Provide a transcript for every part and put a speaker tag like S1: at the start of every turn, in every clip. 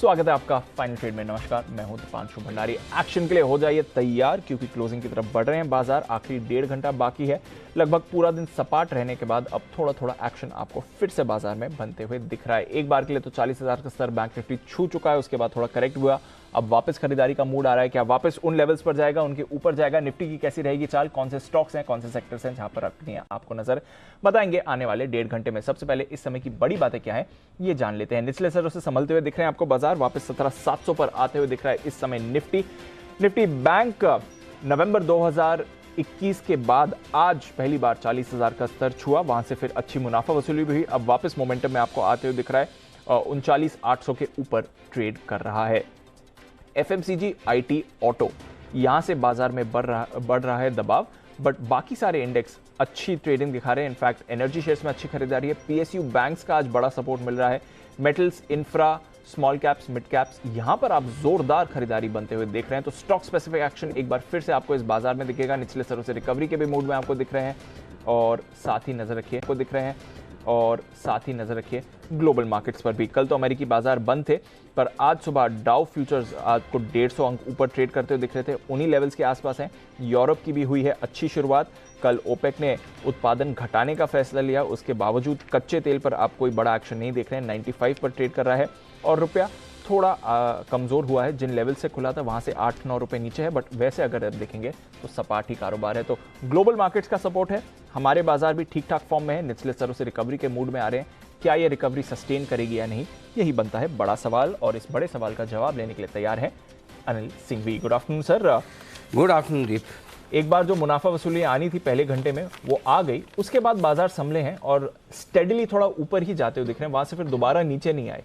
S1: स्वागत है आपका फाइनल ट्रेड में। नमस्कार, मैं हूं दीपांशु भंडारी। एक्शन के लिए हो जाइए तैयार, क्योंकि क्लोजिंग की तरफ बढ़ रहे हैं बाजार। आखिरी 1.5 घंटा बाकी है। लगभग पूरा दिन सपाट रहने के बाद अब थोड़ा थोड़ा एक्शन आपको फिर से बाजार में बनते हुए दिख रहा है। एक बार के लिए तो 40,000 का स्तर बैंक निफ्टी छू चुका है, उसके बाद थोड़ा करेक्ट हुआ। अब वापस खरीदारी का मूड आ रहा है। क्या वापस उन लेवल्स पर जाएगा, उनके ऊपर जाएगा? निफ्टी की कैसी रहेगी चाल, कौन से स्टॉक्स हैं, कौन से सेक्टर्स हैं जहां पर रखनी है, आपको नजर बताएंगे आने वाले 1.5 घंटे में। सबसे पहले इस समय की बड़ी बातें क्या है ये जान लेते हैं। निचले स्तरों से संभलते हुए दिख रहे हैं आपको बाजार, वापस 17,700 पर आते हुए दिख रहा है इस समय निफ्टी बैंक नवंबर 2021 के बाद आज पहली बार 40,000 का स्तर छुआ, वहां से फिर अच्छी मुनाफा वसूली भी हुई। अब वापस मोमेंटम में आपको आते हुए दिख रहा है 39,800 के ऊपर ट्रेड कर रहा है। एफएमसीजी, आईटी, ऑटो, यहां से बाजार में बढ़ रहा है दबाव, बट बाकी सारे इंडेक्स अच्छी ट्रेडिंग दिखा रहे हैं। इनफैक्ट एनर्जी शेयर्स में अच्छी खरीदारी है। पीएसयू बैंक्स का आज बड़ा सपोर्ट मिल रहा है। Metals, infra, small caps, mid caps, यहां पर आप जोरदार खरीदारी बनते हुए देख रहे हैं। तो स्टॉक स्पेसिफिक एक्शन एक बार फिर से आपको इस बाजार में दिखेगा। निचले स्तरों से रिकवरी के भी मूड में आपको दिख रहे हैं और साथ ही नजर रखिए ग्लोबल मार्केट्स पर भी। कल तो अमेरिकी बाजार बंद थे, पर आज सुबह डाउ फ्यूचर्स आपको 150 अंक ऊपर ट्रेड करते हुए दिख रहे थे, उन्हीं लेवल्स के आसपास हैं। यूरोप की भी हुई है अच्छी शुरुआत। कल ओपेक ने उत्पादन घटाने का फैसला लिया, उसके बावजूद कच्चे तेल पर आप कोई बड़ा एक्शन नहीं देख रहे हैं। 95 पर ट्रेड कर रहा है और रुपया थोड़ा कमजोर हुआ है। जिन लेवल से खुला था वहां से 8-9 रुपए नीचे है, बट वैसे अगर आप देखेंगे तो सपाट ही कारोबार है। तो ग्लोबल मार्केट्स का सपोर्ट है, हमारे बाजार भी ठीक ठाक फॉर्म में है, निचले स्तरों से रिकवरी के मूड में आ रहे हैं। क्या ये रिकवरी सस्टेन करेगी या नहीं, यही बनता है बड़ा सवाल, और इस बड़े सवाल का जवाब लेने के लिए तैयार है Anil Singhvi. Good afternoon sir.
S2: Good afternoon Deep.
S1: एक बार जो मुनाफा वसूली आनी थी पहले घंटे में वो आ गई, उसके बाद बाजार संभले हैं और स्टेडली थोड़ा ऊपर ही जाते हुए दिख रहे हैं, वहां से फिर दोबारा नीचे नहीं आए।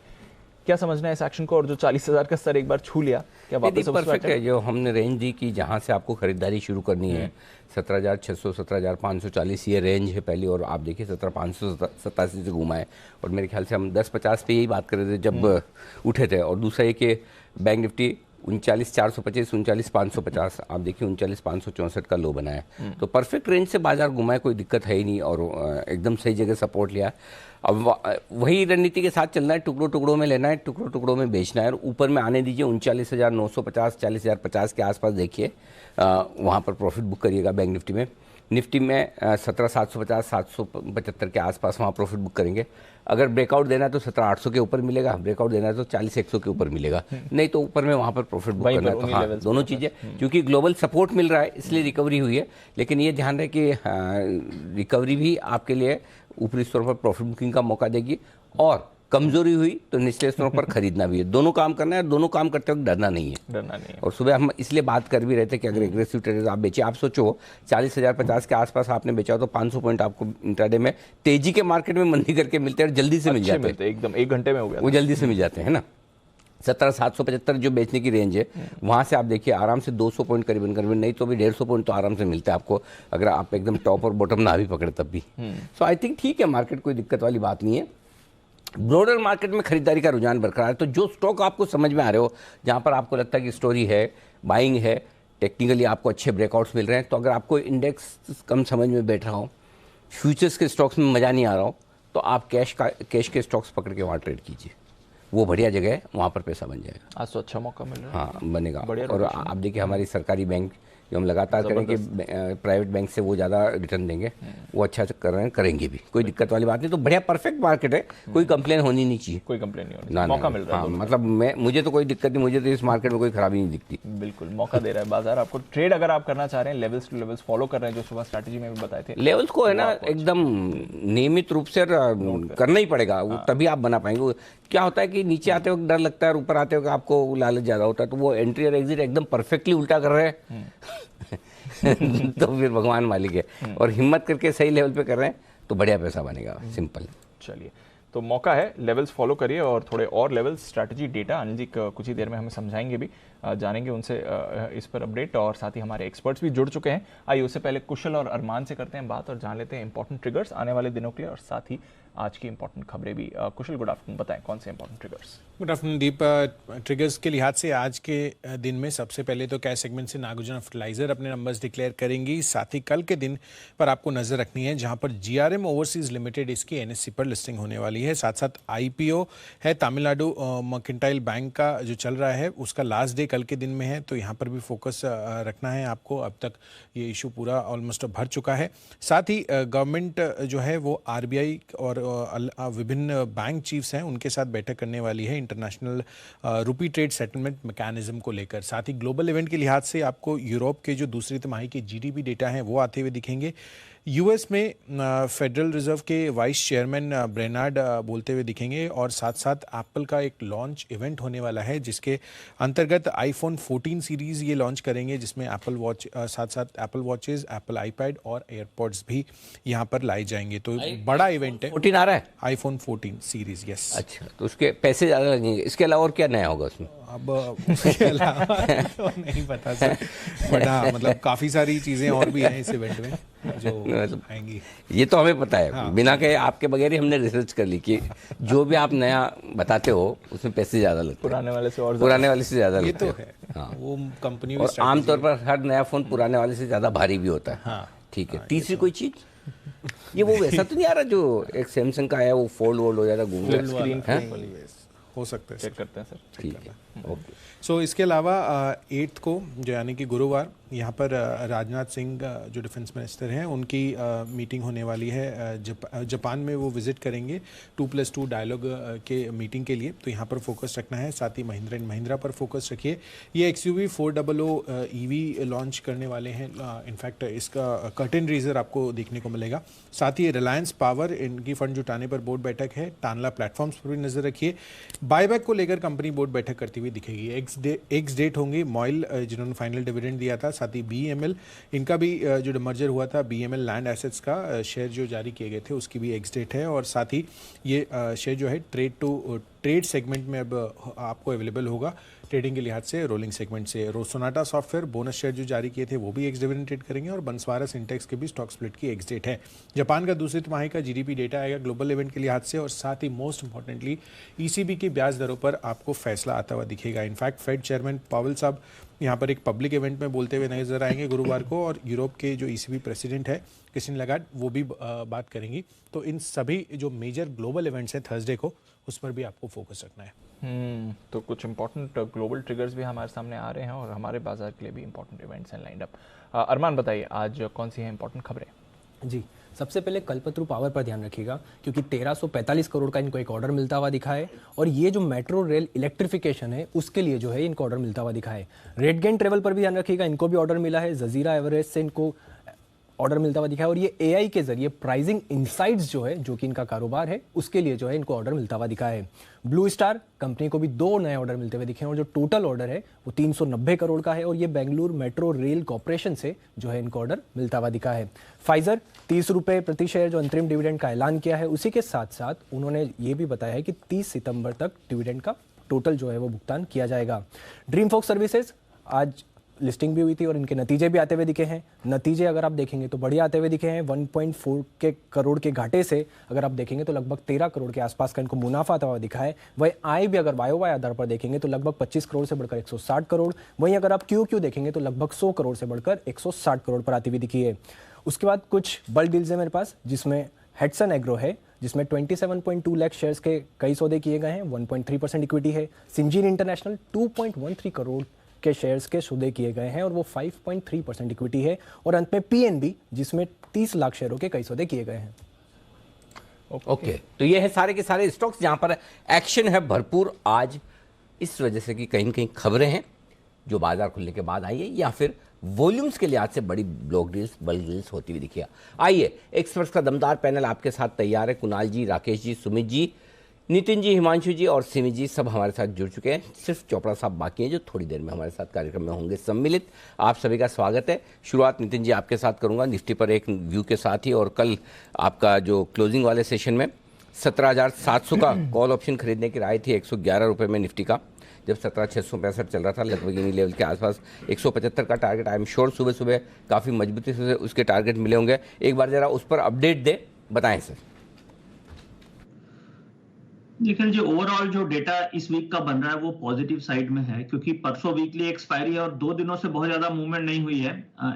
S1: क्या समझना है इस एक्शन को, और जो 40,000 का स्तर एक बार छू लिया, क्या वापस
S2: परफेक्ट है? जो हमने रेंज दी कि जहां से आपको खरीदारी शुरू करनी है, 17,600 17,540 ये रेंज है पहली, और आप देखिए 17,587 से घुमा है। और मेरे ख्याल से हम 10-50 पे यही बात कर रहे थे जब उठे थे। और दूसरा ये कि बैंक निफ्टी 39,425 39,550, आप देखिए 39,564 का लो बना है। तो परफेक्ट रेंज से बाजार घुमा है, कोई दिक्कत है ही नहीं, और एकदम सही जगह सपोर्ट लिया। अब वही रणनीति के साथ चलना है, टुकड़ों टुकड़ों में लेना है, टुकड़ों टुकड़ों में बेचना है, और ऊपर में आने दीजिए 39,950 40,050 के आसपास देखिए, वहाँ पर प्रॉफिट बुक करिएगा। बैंक निफ्टी में 17,750 775 के आसपास वहाँ प्रॉफिट बुक करेंगे। अगर ब्रेकआउट देना है तो 17,800 के ऊपर मिलेगा, ब्रेकआउट देना है तो 40,100 के ऊपर मिलेगा, नहीं तो ऊपर में वहाँ पर प्रॉफिट बुक करना है। तो हाँ, दोनों चीज़ें, क्योंकि ग्लोबल सपोर्ट मिल रहा है इसलिए रिकवरी हुई है। लेकिन ये ध्यान रहे कि रिकवरी भी आपके लिए ऊपरी स्तरों पर प्रॉफिट बुकिंग का मौका देगी, और कमजोरी हुई तो निचले स्तरों पर खरीदना भी है। दोनों काम करना है, दोनों काम करते वक्त डरना नहीं है। और सुबह हम इसलिए बात कर भी रहे थे कि अगर एग्रेसिव ट्रेडर्स आप बेचिए, आप सोचो 40,050 के आसपास आपने बेचा तो 500 पॉइंट आपको इंट्राडे में तेजी के मार्केट में मंदी करके मिलते हैं, और जल्दी से मिल जाते हैं,
S1: एकदम 1 घंटे में हो गया,
S2: वो जल्दी से मिल जाते हैं ना। 17,775 जो बेचने की रेंज है, वहाँ से आप देखिए आराम से 200 पॉइंट करीबन नहीं तो भी 150 पॉइंट तो आराम से मिलता है आपको, अगर आप एकदम टॉप और बॉटम ना भी पकड़े तब भी। सो आई थिंक ठीक है, मार्केट कोई दिक्कत वाली बात नहीं है। ब्रॉडर मार्केट में खरीदारी का रुझान बरकरार है। तो जो स्टॉक आपको समझ में आ रहे हो, जहाँ पर आपको लगता है कि स्टोरी है, बाइंग है, टेक्निकली आपको अच्छे ब्रेकआउट्स मिल रहे हैं, तो अगर आपको इंडेक्स कम समझ में बैठ रहा हो, फ्यूचर्स के स्टॉक्स में मज़ा नहीं आ रहा हो, तो आप कैश के स्टॉक्स पकड़ के वहाँ ट्रेड कीजिए, वो बढ़िया जगह है, वहाँ पर पैसा बन जाएगा।
S1: आज तो अच्छा मौका मिल रहा है।
S2: हाँ, बनेगा। और आप देखिए हमारी सरकारी बैंक जो हम लगातार करें कि प्राइवेट बैंक से वो ज़्यादा रिटर्न देंगे, वो अच्छा से कर रहे हैं, करेंगे भी, कोई दिक्कत वाली बात नहीं। तो बढ़िया परफेक्ट मार्केट है, कोई कंप्लेन होनी नहीं चाहिए,
S1: कोई कंप्लेन नहीं होनी, मौका मिल रहा है।
S2: हाँ, मतलब मुझे तो कोई दिक्कत नहीं, मुझे तो इस मार्केट में कोई खराबी नहीं दिखती।
S1: बिल्कुल मौका दे रहा है बाजार आपको। ट्रेड अगर आप करना चाह रहे हैं, लेवल्स टू लेवल्स फॉलो कर रहे हैं, जो सुबह स्ट्रैटेजी में भी बताए थे,
S2: लेवल्स को है ना एकदम नियमित रूप से करना ही पड़ेगा, तभी आप बना पाएंगे। क्या होता है कि नीचे आते वक्त डर लगता है और ऊपर आते वक्त आपको लालच ज़्यादा होता है, तो वो एंट्री और एग्जिट एकदम परफेक्टली उल्टा कर रहे हैं तो फिर भगवान मालिक है, और हिम्मत करके सही लेवल पे कर रहे हैं तो बढ़िया पैसा बनेगा, सिंपल।
S1: चलिए, तो मौका है, लेवल्स फॉलो करिए, और थोड़े और levels, strategy, data Anil ji कुछ ही देर में हमें समझाएंगे भी, जानेंगे उनसे इस पर अपडेट, और साथ ही हमारे एक्सपर्ट्स भी जुड़ चुके हैं। आइए उससे पहले कुशल और अरमान से करते हैं बात और जान लेते हैं इंपॉर्टेंट ट्रिगर्स आने वाले दिनों के लिए, और साथ ही आज की इंपॉर्टेंट खबरें भी। कुशल, गुड आफ्टरनून, बताएं कौन से इंपॉर्टेंट ट्रिगर्स।
S3: गुड आफ्टरनून दीप। ट्रिगर्स के लिहाज से आज के दिन में सबसे पहले तो कैश सेगमेंट से नागार्जुन फर्टिलाइजर अपने नंबर्स डिक्लेयर करेंगी। साथ ही कल के दिन पर आपको नजर रखनी है जहां पर जीआरएम ओवरसीज लिमिटेड इसकी एनएससी पर लिस्टिंग होने वाली है। साथ साथ आईपीओ है तमिलनाडु मर्केंटाइल बैंक का जो चल रहा है, उसका लास्ट डे कल के दिन में है, तो यहाँ पर भी फोकस रखना है आपको। अब तक ये इशू पूरा ऑलमोस्ट भर चुका है। साथ ही गवर्नमेंट जो है वो आरबीआई और विभिन्न बैंक चीफ्स हैं उनके साथ बैठक करने वाली है इंटरनेशनल रुपी ट्रेड सेटलमेंट मैकेनिज्म को लेकर। साथ ही ग्लोबल इवेंट के लिहाज से आपको यूरोप के जो दूसरी तिमाही के जीडीपी डेटा हैं वो आते हुए दिखेंगे। यूएस में फेडरल रिजर्व के वाइस चेयरमैन ब्रेनार्ड बोलते हुए दिखेंगे और साथ साथ एप्पल का एक लॉन्च इवेंट होने वाला है जिसके अंतर्गत आईफोन 14 सीरीज ये लॉन्च करेंगे, जिसमें एप्पल वॉच साथ साथ एप्पल वॉचेस, एप्पल आईपैड और एयरपॉड्स भी यहाँ पर लाए जाएंगे। तो बड़ा इवेंट है।
S2: 14 आ रहा है,
S3: आईफोन 14 सीरीज। यस।
S2: अच्छा, तो उसके पैसे ज़्यादा लगेंगे। इसके अलावा और क्या नया होगा उसमें?
S3: अब उसके अलावा तो नहीं पता सर, बट हाँ मतलब काफ़ी सारी चीज़ें और भी हैं इस इवेंट में जो आएंगी।
S2: ये तो हमें पता है।
S3: हाँ।
S2: बिना कहे आपके बगैर ही हमने रिसर्च कर ली कि जो भी आप नया बताते हो उसमें पैसे ज़्यादा लगते हैं,
S1: पुराने वाले से और
S2: पुराने वाले से ज़्यादा
S3: ये
S2: लगते
S3: तो
S2: हैं।
S3: है।
S2: हाँ।
S3: वो कंपनी
S2: और आमतौर पर हर नया फ़ोन पुराने वाले से ज़्यादा भारी भी होता है।
S3: हाँ।
S2: ठीक है। तीसरी कोई चीज़ ये वो वैसा तो नहीं आ रहा जो एक सैमसंग का है, वो फोल्ड हो जाता गूगल
S1: स्क्रीन
S3: हो सकता है।
S1: चेक करते हैं सर।
S2: ठीक है, ओके।
S3: सो इसके अलावा 8 को जो यानी कि गुरुवार यहाँ पर राजनाथ सिंह जो डिफेंस मिनिस्टर हैं उनकी मीटिंग होने वाली है। जापान में वो विजिट करेंगे 2+2 डायलॉग के मीटिंग के लिए, तो यहाँ पर फोकस रखना है। साथ ही महिंद्रा एंड महिंद्रा पर फोकस रखिए। ये XUV 400 EV लॉन्च करने वाले हैं। इनफैक्ट इसका कर्टेन रेजर आपको देखने को मिलेगा। साथ ही रिलायंस पावर, इनकी फंड जुटाने पर बोर्ड बैठक है। टानला प्लेटफॉर्म्स पर भी नजर रखिए। बायबैक को लेकर कंपनी बोर्ड बैठक करती हुई दिखेगी। एक्स डेट होंगी मॉइल जिन्होंने फाइनल डिविडेंड दिया था। साथ ही BEML, इनका भी जो मर्जर हुआ था BEML लैंड एसेट्स का शेयर जो जारी किए गए थे उसकी भी एक्स डेट है। और साथ ही ये शेयर जो है ट्रेड सेगमेंट में अब आपको अवेलेबल होगा ट्रेडिंग के लिहाज से, रोलिंग सेगमेंट से। सोनाटा सॉफ्टवेयर बोनस शेयर जो जारी किए थे वो भी एक्स डिविडेंड ट्रेड करेंगे और बंसवारा सिंटेक्स के भी स्टॉक स्प्लिट की एक्स डेट है। जापान का दूसरी तिमाही का GDP डेटा आएगा ग्लोबल इवेंट के लिहाज से। और साथ ही मोस्ट इंपॉर्टेंटली ECB की ब्याज दरों पर आपको फैसला आता हुआ दिखेगा। इनफैक्ट फेड चेयरमैन पावेल साहब यहाँ पर एक पब्लिक इवेंट में बोलते हुए नजर आएंगे गुरुवार को, और यूरोप के जो ECB प्रेसिडेंट है क्रिस्टीन लगार्ड वो भी बात करेंगी। तो इन सभी जो मेजर ग्लोबल इवेंट्स हैं थर्सडे को, उस पर भी आपको फोकस रखना है।
S1: तो कुछ इंपॉर्टेंट ग्लोबल ट्रिगर्स भी हमारे सामने आ रहे हैं और हमारे बाजार के लिए भी इंपॉर्टेंट इवेंट्स हैं लाइंड अप। अरमान बताइए आज कौन सी हैं इंपॉर्टेंट खबरें?
S4: जी, सबसे पहले कल्पतरू पावर पर ध्यान रखिएगा क्योंकि 1345 करोड़ का इनको एक ऑर्डर मिलता हुआ दिखा है और ये जो मेट्रो रेल इलेक्ट्रिफिकेशन है उसके लिए जो है इनको ऑर्डर मिलता हुआ दिखा है। रेड गेन ट्रेवल पर भी ध्यान रखिएगा, इनको भी ऑर्डर मिला है। जजीरा एवरेस्ट से इनको ऑर्डर मिलता हुआ दिखा है और ये AI के जरिए प्राइसिंग इनसाइट्स जो है जो कि इनका कारोबार है उसके लिए जो है इनको ऑर्डर मिलता हुआ दिखा है। ब्लू स्टार कंपनी को भी 2 नए ऑर्डर मिलते हुए दिखे हैं और जो टोटल ऑर्डर है वो 390 करोड़ का है और ये बेंगलुरु मेट्रो रेल कॉर्पोरेशन से जो है इनको ऑर्डर मिलता हुआ दिखा है। फाइजर 30 रुपये प्रति शेयर जो अंतरिम डिविडेंड का ऐलान किया है, उसी के साथ साथ उन्होंने ये भी बताया है कि 30 सितंबर तक डिविडेंड का टोटल जो है वो भुगतान किया जाएगा। ड्रीम फोक्स सर्विसेज आज लिस्टिंग भी हुई थी और इनके नतीजे भी आते हुए दिखे हैं। नतीजे अगर आप देखेंगे तो बढ़िया आते हुए दिखे हैं। 1.4 करोड़ के घाटे से अगर आप देखेंगे तो लगभग 13 करोड़ के आसपास का इनको मुनाफा आता हुआ दिखा है। वही आय भी अगर वाई आधार पर देखेंगे तो लगभग 25 करोड़ से बढ़कर 160 करोड़। वहीं अगर आप क्यू देखेंगे तो लगभग 100 करोड़ से बढ़कर 160 करोड़ पर आती हुई दिखी है। उसके बाद कुछ बल्क डील्स है मेरे पास, जिसमें हेडसन एग्रो है जिसमें 27.2 लाख शेयर्स के कई सौदे किए गए हैं, 1.3% इक्विटी है। सिंजीन इंटरनेशनल 2.13 करोड़ के शेयर्स के सौदे किए गए हैं और वो 5.3% इक्विटी है। और अंत में PNB जिसमें 30 लाख शेयरों के कई सौदे किए गए हैं।
S2: ओके, तो ये है सारे के सारे स्टॉक्स जहां पर एक्शन है भरपूर आज, इस वजह से कि कहीं न कहीं खबरें हैं जो बाजार खुलने के बाद आई है या फिर वॉल्यूम्स के लिहाज से बड़ी ब्लॉक डील्स बल्क डील्स होती हुई दिखी है। आइए, एक्सपर्ट्स का दमदार पैनल आपके साथ तैयार है। कुणाल जी, राकेश जी, सुमित जी, नितिन जी, हिमांशु जी और सिमी जी सब हमारे साथ जुड़ चुके हैं। सिर्फ चोपड़ा साहब बाकी हैं जो थोड़ी देर में हमारे साथ कार्यक्रम में होंगे सम्मिलित। आप सभी का स्वागत है। शुरुआत नितिन जी आपके साथ करूंगा निफ्टी पर एक व्यू के साथ ही। और कल आपका जो क्लोजिंग वाले सेशन में 17,700 का कॉल ऑप्शन खरीदने की राय थी 111 रुपये में निफ्टी का, जब 17,665 चल रहा था लगभग इन्हीं लेवल के आसपास। 175 का टारगेट, आई एम श्योर सुबह सुबह काफ़ी मजबूती से उसके टारगेट मिले होंगे। एक बार जरा उस पर अपडेट दे, बताएं सर।
S5: निखिल जी, ओवरऑल जो डेटा इस वीक का बन रहा है वो पॉजिटिव साइड में है, क्योंकि परसों वीकली एक्सपायरी है और 2 दिनों से बहुत ज्यादा मूवमेंट नहीं हुई है।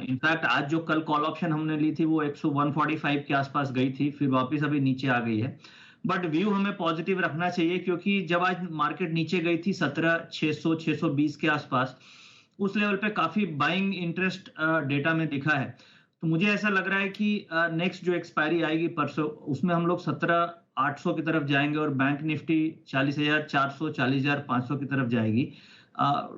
S5: इनफैक्ट आज जो कल कॉल ऑप्शन हमने ली थी वो 145 के आसपास गई थी, फिर वापस अभी नीचे आ गई है। बट व्यू हमें पॉजिटिव रखना चाहिए, क्योंकि जब आज मार्केट नीचे गई थी 17,600 620 के आसपास, उस लेवल पे काफी बाइंग इंटरेस्ट डेटा में दिखा है। तो मुझे ऐसा लग रहा है कि नेक्स्ट जो एक्सपायरी आएगी परसों, उसमें हम लोग 17,800 की तरफ जाएंगे और बैंक निफ्टी 40,400 40,500 की तरफ जाएगी।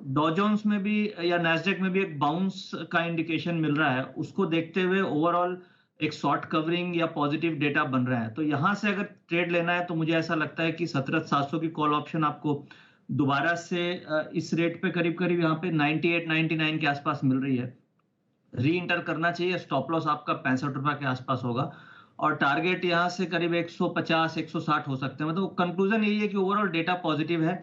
S5: डॉ जोन्स में भी या नैस्डैक में भी एक बाउंस का इंडिकेशन मिल रहा है। उसको देखते हुए ओवरऑल एक शॉर्ट कवरिंग या पॉजिटिव डेटा बन रहा है। तो यहां से अगर ट्रेड लेना है तो मुझे ऐसा लगता है कि 17,700 की कॉल ऑप्शन आपको दोबारा से इस रेट पे करीब करीब यहाँ पे 98 99 के आसपास मिल रही है, री इंटर करना चाहिए। स्टॉप लॉस आपका 65 रुपए के आसपास होगा और टारगेट यहाँ से करीब 150 160 हो सकते हैं। मतलब कंक्लूजन यही है कि ओवरऑल डेटा पॉजिटिव है।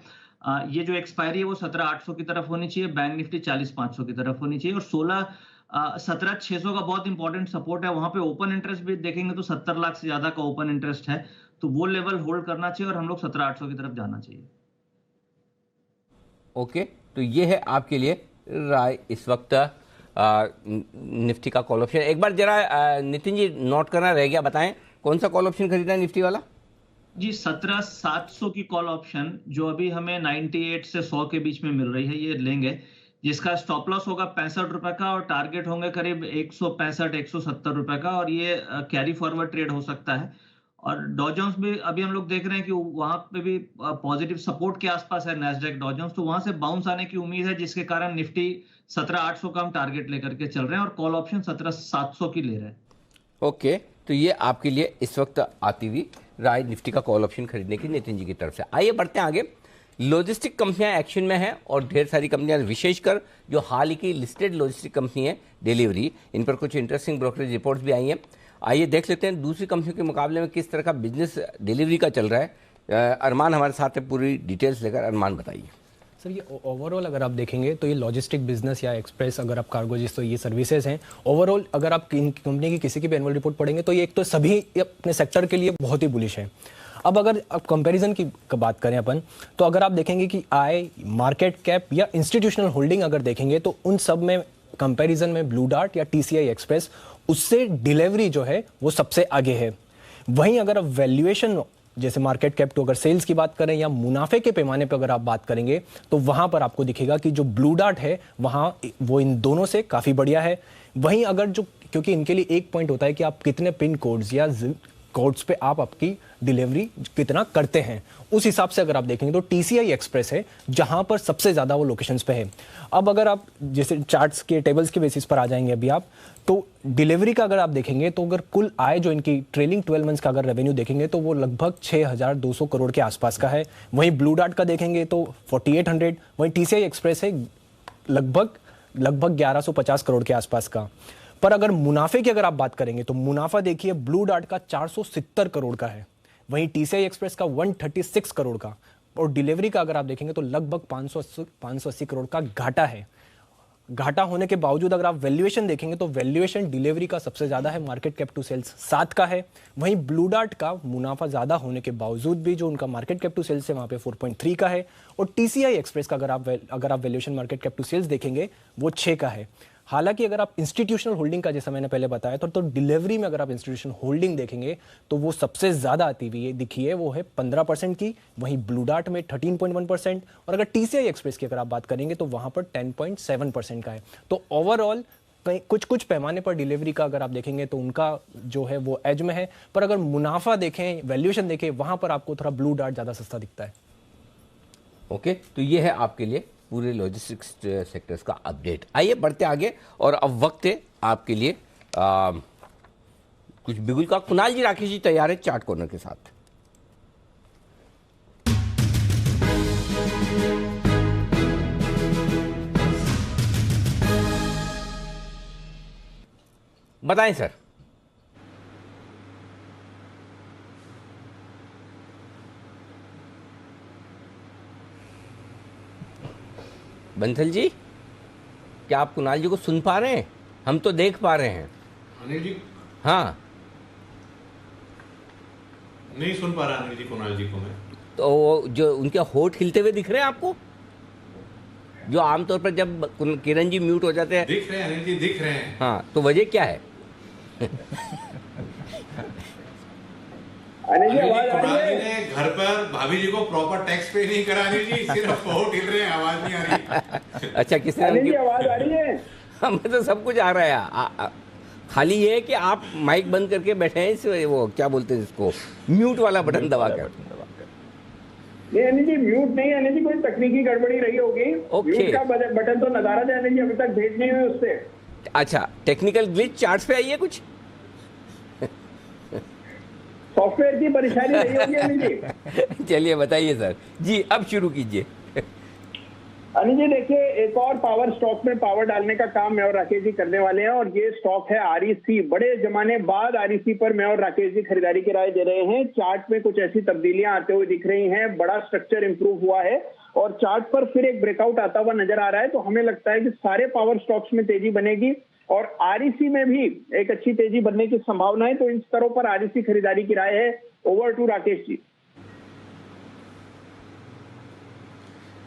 S5: ये जो एक्सपायरी है वो 17,800 की तरफ होनी चाहिए, बैंक निफ्टी 40,500 की तरफ होनी चाहिए, और 17,600 का बहुत इंपॉर्टेंट सपोर्ट है। वहां पे ओपन इंटरेस्ट भी देखेंगे तो 70 लाख से ज्यादा का ओपन इंटरेस्ट है, तो वो लेवल होल्ड करना चाहिए और हम लोग 17,800 की तरफ जाना चाहिए।
S2: ओके, तो ये है आपके लिए राय इस वक्त निफ्टी का कॉल ऑप्शन। एक बार जरा नितिन जी नोट करना रह गया, बताएं कौन सा कॉल ऑप्शन खरीदना है निफ्टी वाला?
S5: जी, 17,700 की कॉल ऑप्शन जो अभी हमें 98 से 100 के बीच में मिल रही है, ये लेंगे, जिसका स्टॉप लॉस होगा 65 रुपए का और टारगेट होंगे करीब 165 170 रुपए का, और ये कैरी फॉरवर्ड ट्रेड हो सकता है। और डॉ जोन्स भी अभी हम लोग देख रहे हैं कि वहां पे भी पॉजिटिव सपोर्ट के आसपास है नैस्डैक डॉ जोन्स, तो वहां से बाउंस आने की उम्मीद है, जिसके कारण निफ्टी 17,800 का हम टारगेट लेकर के चल रहे हैं और कॉल ऑप्शन 17,700 की ले रहे हैं।
S2: ओके, तो ये आपके लिए इस वक्त आती हुई राय निफ्टी का कॉल ऑप्शन खरीदने की नितिन जी की तरफ से। आइए बढ़ते हैं आगे। लॉजिस्टिक कंपनियां एक्शन में हैं और ढेर सारी कंपनियां, विशेषकर जो हाल ही की लिस्टेड लॉजिस्टिक कंपनी है डिलीवरी, इन पर कुछ इंटरेस्टिंग ब्रोकरेज रिपोर्ट्स भी आई हैं। आइए देख लेते हैं दूसरी कंपनियों के मुकाबले में किस तरह का बिजनेस डिलीवरी का चल रहा है। अरमान हमारे साथ है पूरी डिटेल्स लेकर। अरमान बताइए
S4: सर, ये ओवरऑल अगर आप देखेंगे तो ये लॉजिस्टिक बिजनेस या एक्सप्रेस अगर आप कार्गो जिस तो ये सर्विसेज हैं, ओवरऑल अगर आप इन कंपनी की किसी की भी एनुअल रिपोर्ट पढ़ेंगे तो ये एक तो सभी अपने सेक्टर के लिए बहुत ही बुलिश है। अब अगर आप कंपैरिजन की बात करें अपन, तो अगर आप देखेंगे कि आय, मार्केट कैप या इंस्टीट्यूशनल होल्डिंग अगर देखेंगे तो उन सब में कंपैरिजन में ब्लू डार्ट या टीसीआई एक्सप्रेस, उससे डिलीवरी जो है वो सबसे आगे है। वहीं अगर आप वैल्यूएशन जैसे मार्केट कैप टू अगर सेल्स की बात करें या मुनाफे के पैमाने पर अगर आप बात करेंगे तो वहां पर आपको दिखेगा कि जो ब्लू डार्ट है वहां वो इन दोनों से काफी बढ़िया है। वहीं अगर जो, क्योंकि इनके लिए एक पॉइंट होता है कि आप कितने पिन कोड्स या कोड्स पे आप आपकी डिलीवरी कितना करते हैं, उस हिसाब से अगर आप देखेंगे तो टीसीआई एक्सप्रेस है जहां पर सबसे ज्यादा वो लोकेशंस पे है। अब अगर आप जैसे चार्ट्स के टेबल्स के बेसिस पर आ जाएंगे अभी आप, तो डिलीवरी का अगर आप देखेंगे तो अगर कुल आय जो इनकी ट्रेलिंग 12 मंथ्स का अगर रेवेन्यू देखेंगे तो वो लगभग 6,200 करोड़ के आसपास का है। वहीं ब्लू डार्ट का देखेंगे तो 4,800, वहीं टीसीआई एक्सप्रेस है लगभग 1,150 करोड़ के आसपास का। पर अगर मुनाफे की अगर आप बात करेंगे तो मुनाफा देखिए ब्लू डार्ट का 470 करोड़ का है, वहीं टीसीआई एक्सप्रेस का 136 करोड़ का, और डिलीवरी का अगर आप देखेंगे तो लगभग 580 करोड़ का घाटा है। घाटा होने के बावजूद अगर आप वैल्यूएशन देखेंगे तो वैल्यूएशन डिलीवरी का सबसे ज्यादा है, मार्केट कैप टू सेल्स 7 का है। वहीं ब्लू डार्ट का मुनाफा ज्यादा होने के बावजूद भी जो उनका मार्केट कैप टू सेल्स है वहां पे 4.3 का है, और टीसीआई एक्सप्रेस का अगर आप valuation market cap to sales देखेंगे वो 6 का है। हालांकि अगर आप इंस्टीट्यूशनल होल्डिंग का, जैसा मैंने पहले बताया तो डिलीवरी में अगर आप इंस्टीट्यूशनल होल्डिंग देखेंगे तो वो सबसे ज्यादा आती हुई दिखी है, वो है 15% की, वहीं ब्लू डार्ट में 13.1%, और अगर टीसीआई एक्सप्रेस की अगर आप बात करेंगे तो वहां पर 10.7% का है। तो ओवरऑल कुछ पैमाने पर डिलीवरी का अगर आप देखेंगे तो उनका जो है वो एज में है, पर अगर मुनाफा देखें, वैल्यूएशन देखें, वहां पर आपको थोड़ा ब्लू डार्ट ज्यादा सस्ता दिखता है।
S2: ओके, तो ये है आपके लिए पूरे लॉजिस्टिक्स सेक्टर्स का अपडेट। आइए बढ़ते आगे, और अब वक्त है आपके लिए कुछ बिगुल का। कुणाल जी राकेश जी तैयार है चार्ट कॉर्नर के साथ। बताएं सर। बंसल जी, क्या आप कुणाल जी को सुन पा रहे हैं? हम तो देख पा रहे हैं।
S6: अनिल जी?
S2: हाँ,
S6: नहीं सुन पा रहा अनिल जी, कुणाल जी को मैं।
S2: तो जो उनके होठ हिलते हुए दिख रहे हैं आपको, जो आमतौर पर जब किरण जी म्यूट हो जाते हैं
S6: दिख रहे हैं अनिल जी, दिख रहे हैं।
S2: हाँ, तो वजह क्या है?
S6: अनिल जी कुणाल जी ने घर पर भाभी जी को प्रॉपर टैक्स पे नहीं करा अनिल जी, सिर्फ होठ हिल रहे हैं, आवाज नहीं आ रही।
S2: अच्छा, किसने
S7: आवाज आ रही है?
S2: हमें तो सब कुछ आ रहा है, खाली ये है कि आप माइक बंद करके बैठे हैं, इस वो क्या बोलते हैं इसको, म्यूट वाला बटन दबा कर।
S7: नहीं अनिल जी, म्यूट नहीं अनिल जी, कोई तकनीकी गड़बड़ी रही होगी। म्यूट का बटन तो नजारा है अनिल जी, अभी तक भेज नहीं हुई उससे।
S2: अच्छा, टेक्निकल ग्लिच चार्ट्स पे आई है कुछ?
S7: सॉफ्टवेयर की परेशानी रही होगी अनिल जी।
S2: चलिए बताइए सर जी, अब शुरू कीजिए।
S7: अनिल जी देखिए, एक और पावर स्टॉक में पावर डालने का काम मैं और राकेश जी करने वाले हैं, और ये स्टॉक है आरईसी। बड़े जमाने बाद आरईसी पर मैं और राकेश जी खरीदारी की राय दे रहे हैं। चार्ट में कुछ ऐसी तब्दीलियां आते हुए दिख रही हैं, बड़ा स्ट्रक्चर इंप्रूव हुआ है और चार्ट पर फिर एक ब्रेकआउट आता हुआ नजर आ रहा है। तो हमें लगता है कि सारे पावर स्टॉक्स में तेजी बनेगी और आरईसी में भी एक अच्छी तेजी बनने की संभावना है। तो इन स्तरों पर आरईसी खरीदारी की राय है। Over to Rakesh ji.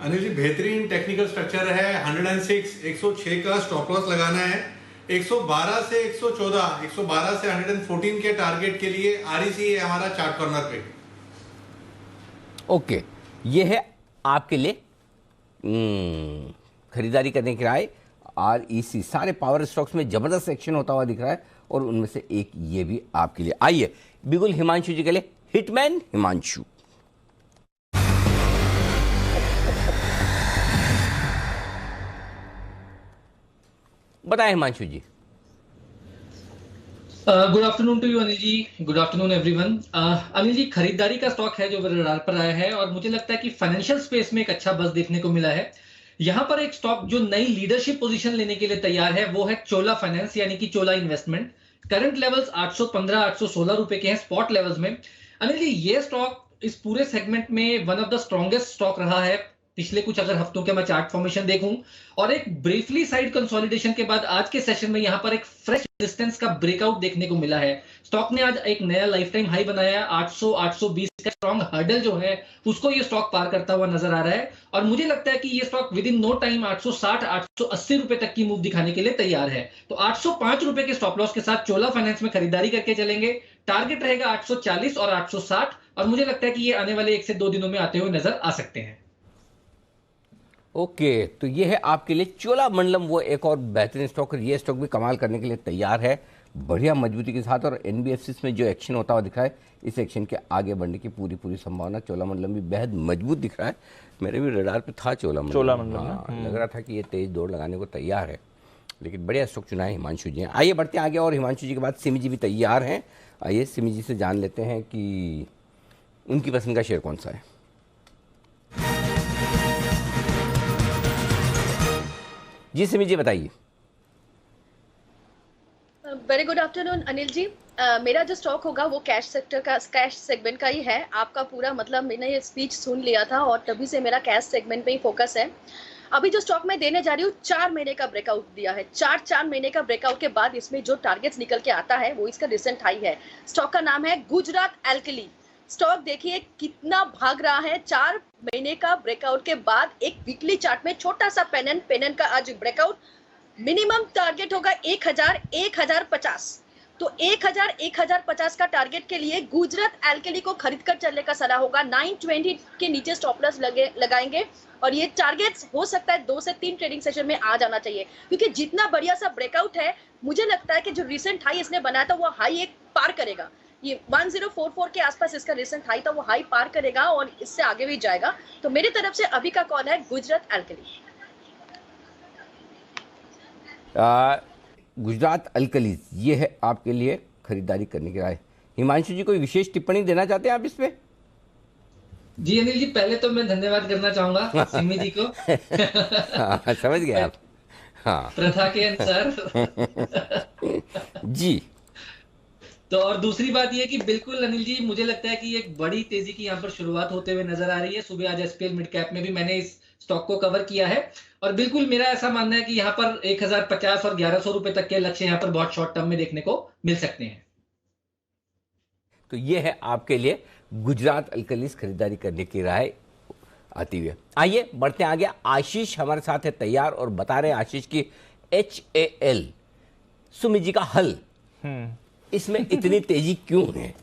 S6: अनिल जी बेहतरीन टेक्निकल स्ट्रक्चर है। 106 का स्टॉप लॉस लगाना है। 112 से 114, 112 से 114 के टारगेट के लिए आरईसी है हमारा चार्ट कॉर्नर पे।
S2: ओके, ये है आपके लिए खरीदारी करने की राय। आरईसी सारे पावर स्टॉक्स में जबरदस्त एक्शन होता हुआ दिख रहा है और उनमें से एक ये भी आपके लिए। आइए बिल्कुल हिमांशु जी के लिए, हिटमैन हिमांशु। बताएं Himanshu ji.
S8: Good afternoon to you Anil ji, good afternoon everyone. Anil ji, खरीदारी का स्टॉक है जो मेरे रडार पर आया है और मुझे लगता है कि फाइनेंशियल स्पेस में एक अच्छा बज़ देखने को मिला है। यहां पर एक स्टॉक जो नई लीडरशिप पोजीशन लेने के लिए तैयार है वो है चोला फाइनेंस, यानी कि चोला इन्वेस्टमेंट। करंट लेवल्स 815 816 रुपए के हैं स्पॉट लेवल्स में। अनिल जी, ये स्टॉक इस पूरे सेगमेंट में one of the strongest stock रहा है पिछले कुछ अगर हफ्तों के मैं चार्ट फॉर्मेशन देखूं, और एक ब्रीफली साइड कंसोलिडेशन के बाद आज के सेशन में यहां पर एक फ्रेश रेजिस्टेंस का ब्रेकआउट देखने को मिला है। स्टॉक ने आज एक नया लाइफ टाइम हाई बनाया है। 800 820 का स्ट्रॉन्ग हर्डल जो है उसको ये स्टॉक पार करता हुआ नजर आ रहा है और मुझे लगता है कि ये stock within no time 860 880 रुपए तक की मूव दिखाने के लिए तैयार है। तो 805 रुपए के स्टॉप लॉस के साथ चोला फाइनेंस में खरीदारी करके चलेंगे। टारगेट रहेगा 840 और 860 और मुझे लगता है कि ये आने वाले 1 से 2 दिनों में आते हुए नजर आ सकते हैं।
S2: ओके, तो ये है आपके लिए चोला मंडलम, वो एक और बेहतरीन स्टॉक। ये स्टॉक भी कमाल करने के लिए तैयार है बढ़िया मजबूती के साथ, और एनबीएफसी में जो एक्शन होता हुआ दिख रहा है, इस एक्शन के आगे बढ़ने की पूरी संभावना। चोला मंडलम भी बेहद मजबूत दिख रहा है। मेरे भी रडार पे था चोला मंडलम। हाँ, लग रहा था कि ये तेज दौड़ लगाने को तैयार है, लेकिन बढ़िया स्टॉक चुना है हिमांशु जी। आइए बढ़ते हैं आगे, और हिमांशु जी के बाद सिमी जी भी तैयार हैं। आइए सिमी जी से जान लेते हैं कि उनकी पसंद का शेयर कौन सा है। जी सिमी जी बताइए।
S9: Very good afternoon Anil ji. मेरा जो स्टॉक होगा वो कैश सेक्टर का, कैश सेगमेंट का ही है। आपका पूरा मतलब मैंने ये स्पीच सुन लिया था और तभी से मेरा कैश सेगमेंट पे ही फोकस है। अभी जो स्टॉक मैं देने जा रही हूँ 4 महीने का ब्रेकआउट दिया है। 4 महीने का ब्रेकआउट के बाद इसमें जो टारगेट्स निकल के आता है वो इसका रिसेंट हाई है। स्टॉक का नाम है गुजरात एल्कली। स्टॉक देखिए कितना भाग रहा है। 4 महीने का ब्रेकआउट के बाद एक वीकली चार्ट में छोटा सा पेनन का आज ब्रेकआउट। मिनिमम टारगेट होगा 1050। तो 1050 का टारगेट के लिए गुजरात एल्कली को खरीद कर चलने का सलाह होगा। 920 के नीचे स्टॉप लॉस लगाएंगे और ये टारगेट्स हो सकता है 2 से 3 ट्रेडिंग सेशन में आ जाना चाहिए, क्योंकि जितना बढ़िया सा ब्रेकआउट है मुझे लगता है कि जो रिसेंट हाई इसने बनाया था वो हाई एक पार करेगा। ये 1044 के आसपास इसका रिसेंट हाई था, वो हाई पार करेगा और इससे आगे भी जाएगा। तो मेरी तरफ से अभी का कॉल है गुजरात एल्कली।
S2: गुजरात अल्कलीज, ये है आपके लिए खरीदारी करने की राय। हिमांशु जी कोई विशेष टिप्पणी देना चाहते हैं आप इस पे?
S8: जी अनिल जी, पहले तो मैं धन्यवाद करना चाहूंगा सिमी जी को।
S2: हाँ, समझ गए आप। हाँ,
S8: प्रथा के अनुसार।
S2: जी।
S8: तो और दूसरी बात ये कि बिल्कुल अनिल जी, मुझे लगता है कि एक बड़ी तेजी की यहाँ पर शुरुआत होते हुए नजर आ रही है। सुबह आज एसपीएल मिड कैप में भी मैंने इस स्टॉक को कवर किया है और बिल्कुल मेरा ऐसा मानना है कि यहाँ पर 1050 और 1100 रुपए तक के लक्ष्य यहाँ पर बहुत शॉर्ट टर्म में देखने को मिल सकते हैं।
S2: तो ये है आपके लिए गुजरात अल्कलीस खरीदारी करने की राय आती हुई है। आइए बढ़ते आगे। आशीष हमारे साथ है तैयार और बता रहे हैं आशीष की HAL सुमित जी का हल, इसमें इतनी तेजी क्यों है?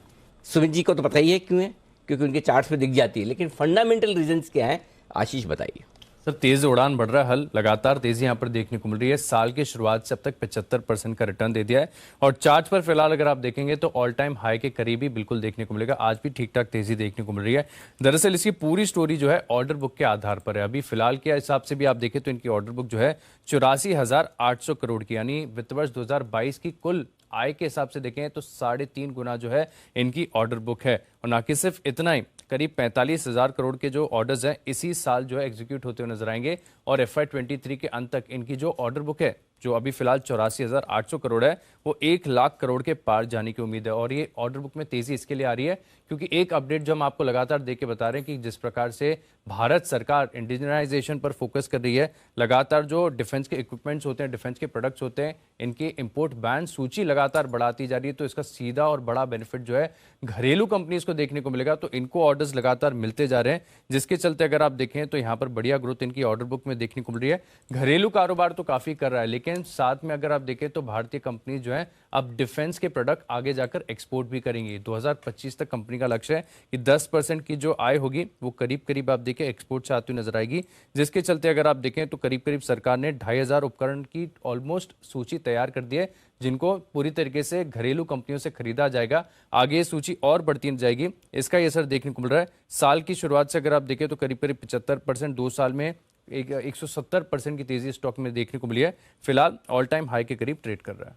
S2: सुमित जी को तो पता ही है क्यों है, क्योंकि उनके चार्ट्स पे दिख जाती है, लेकिन फंडामेंटल रीजंस क्या है आशीष बताइए।
S10: सर तेज उड़ान बढ़ रहा है, हल लगातार तेजी यहाँ पर देखने को मिल रही है। साल की शुरुआत से अब तक 75% का रिटर्न दे दिया है और चार्ट पर फिलहाल अगर आप देखेंगे तो ऑल टाइम हाई के करीब ही बिल्कुल देखने को मिलेगा। आज भी ठीक ठाक तेजी देखने को मिल रही है। दरअसल इसकी पूरी स्टोरी जो है ऑर्डर बुक के आधार पर है। अभी फिलहाल के हिसाब से भी आप देखें तो इनकी ऑर्डर बुक जो है 84,800 करोड़ की, यानी वित्त वर्ष 2022 की कुल आय के हिसाब से देखें तो 3.5 गुना जो है इनकी ऑर्डर बुक है। और ना कि सिर्फ इतना ही, करीब 45,000 करोड़ के जो ऑर्डर्स हैं इसी साल जो है एग्जीक्यूट होते हुए नजर आएंगे और FY23 के अंत तक इनकी जो ऑर्डर बुक है जो अभी फिलहाल 84,800 करोड़ है वो 1 लाख करोड़ के पार जाने की उम्मीद है। और ये ऑर्डर बुक में तेजी इसके लिए आ रही है क्योंकि एक अपडेट जो हम आपको लगातार देके बता रहे हैं कि जिस प्रकार से भारत सरकार इंडिजनाइजेशन पर फोकस कर रही है, लगातार जो डिफेंस के इक्विपमेंट्स होते हैं, डिफेंस के प्रोडक्ट्स होते हैं, इनकी इंपोर्ट बैन सूची लगातार बढ़ाती जा रही है। तो इसका सीधा और बड़ा बेनिफिट जो है घरेलू कंपनीज को देखने को मिलेगा। तो इनको ऑर्डर्स लगातार मिलते जा रहे हैं, जिसके चलते अगर आप देखें तो यहाँ पर बढ़िया ग्रोथ इनकी ऑर्डर बुक में देखने को मिल रही है। घरेलू कारोबार तो काफी कर रहा है, लेकिन साथ में अगर आप देखें तो भारतीय कंपनी जो है अब डिफेंस के प्रोडक्ट आगे जाकर एक्सपोर्ट भी करेंगी। 2025 तक कंपनी का लक्ष्य है कि 10% की जो आय होगी वो करीब करीब आप देखें एक्सपोर्ट से आती हुई नजर आएगी, जिसके चलते अगर आप देखें तो करीब करीब सरकार ने 2,500 उपकरण की ऑलमोस्ट सूची तैयार कर दी है, जिनको पूरी तरीके से घरेलू कंपनियों से खरीदा जाएगा। आगे ये सूची और बढ़ती जाएगी, इसका ये असर देखने को मिल रहा है। साल की शुरुआत से अगर आप देखें तो करीब करीब 75%, 2 साल में 170% की तेजी स्टॉक में देखने को मिली है। फिलहाल ऑल टाइम हाई के करीब ट्रेड कर रहा है।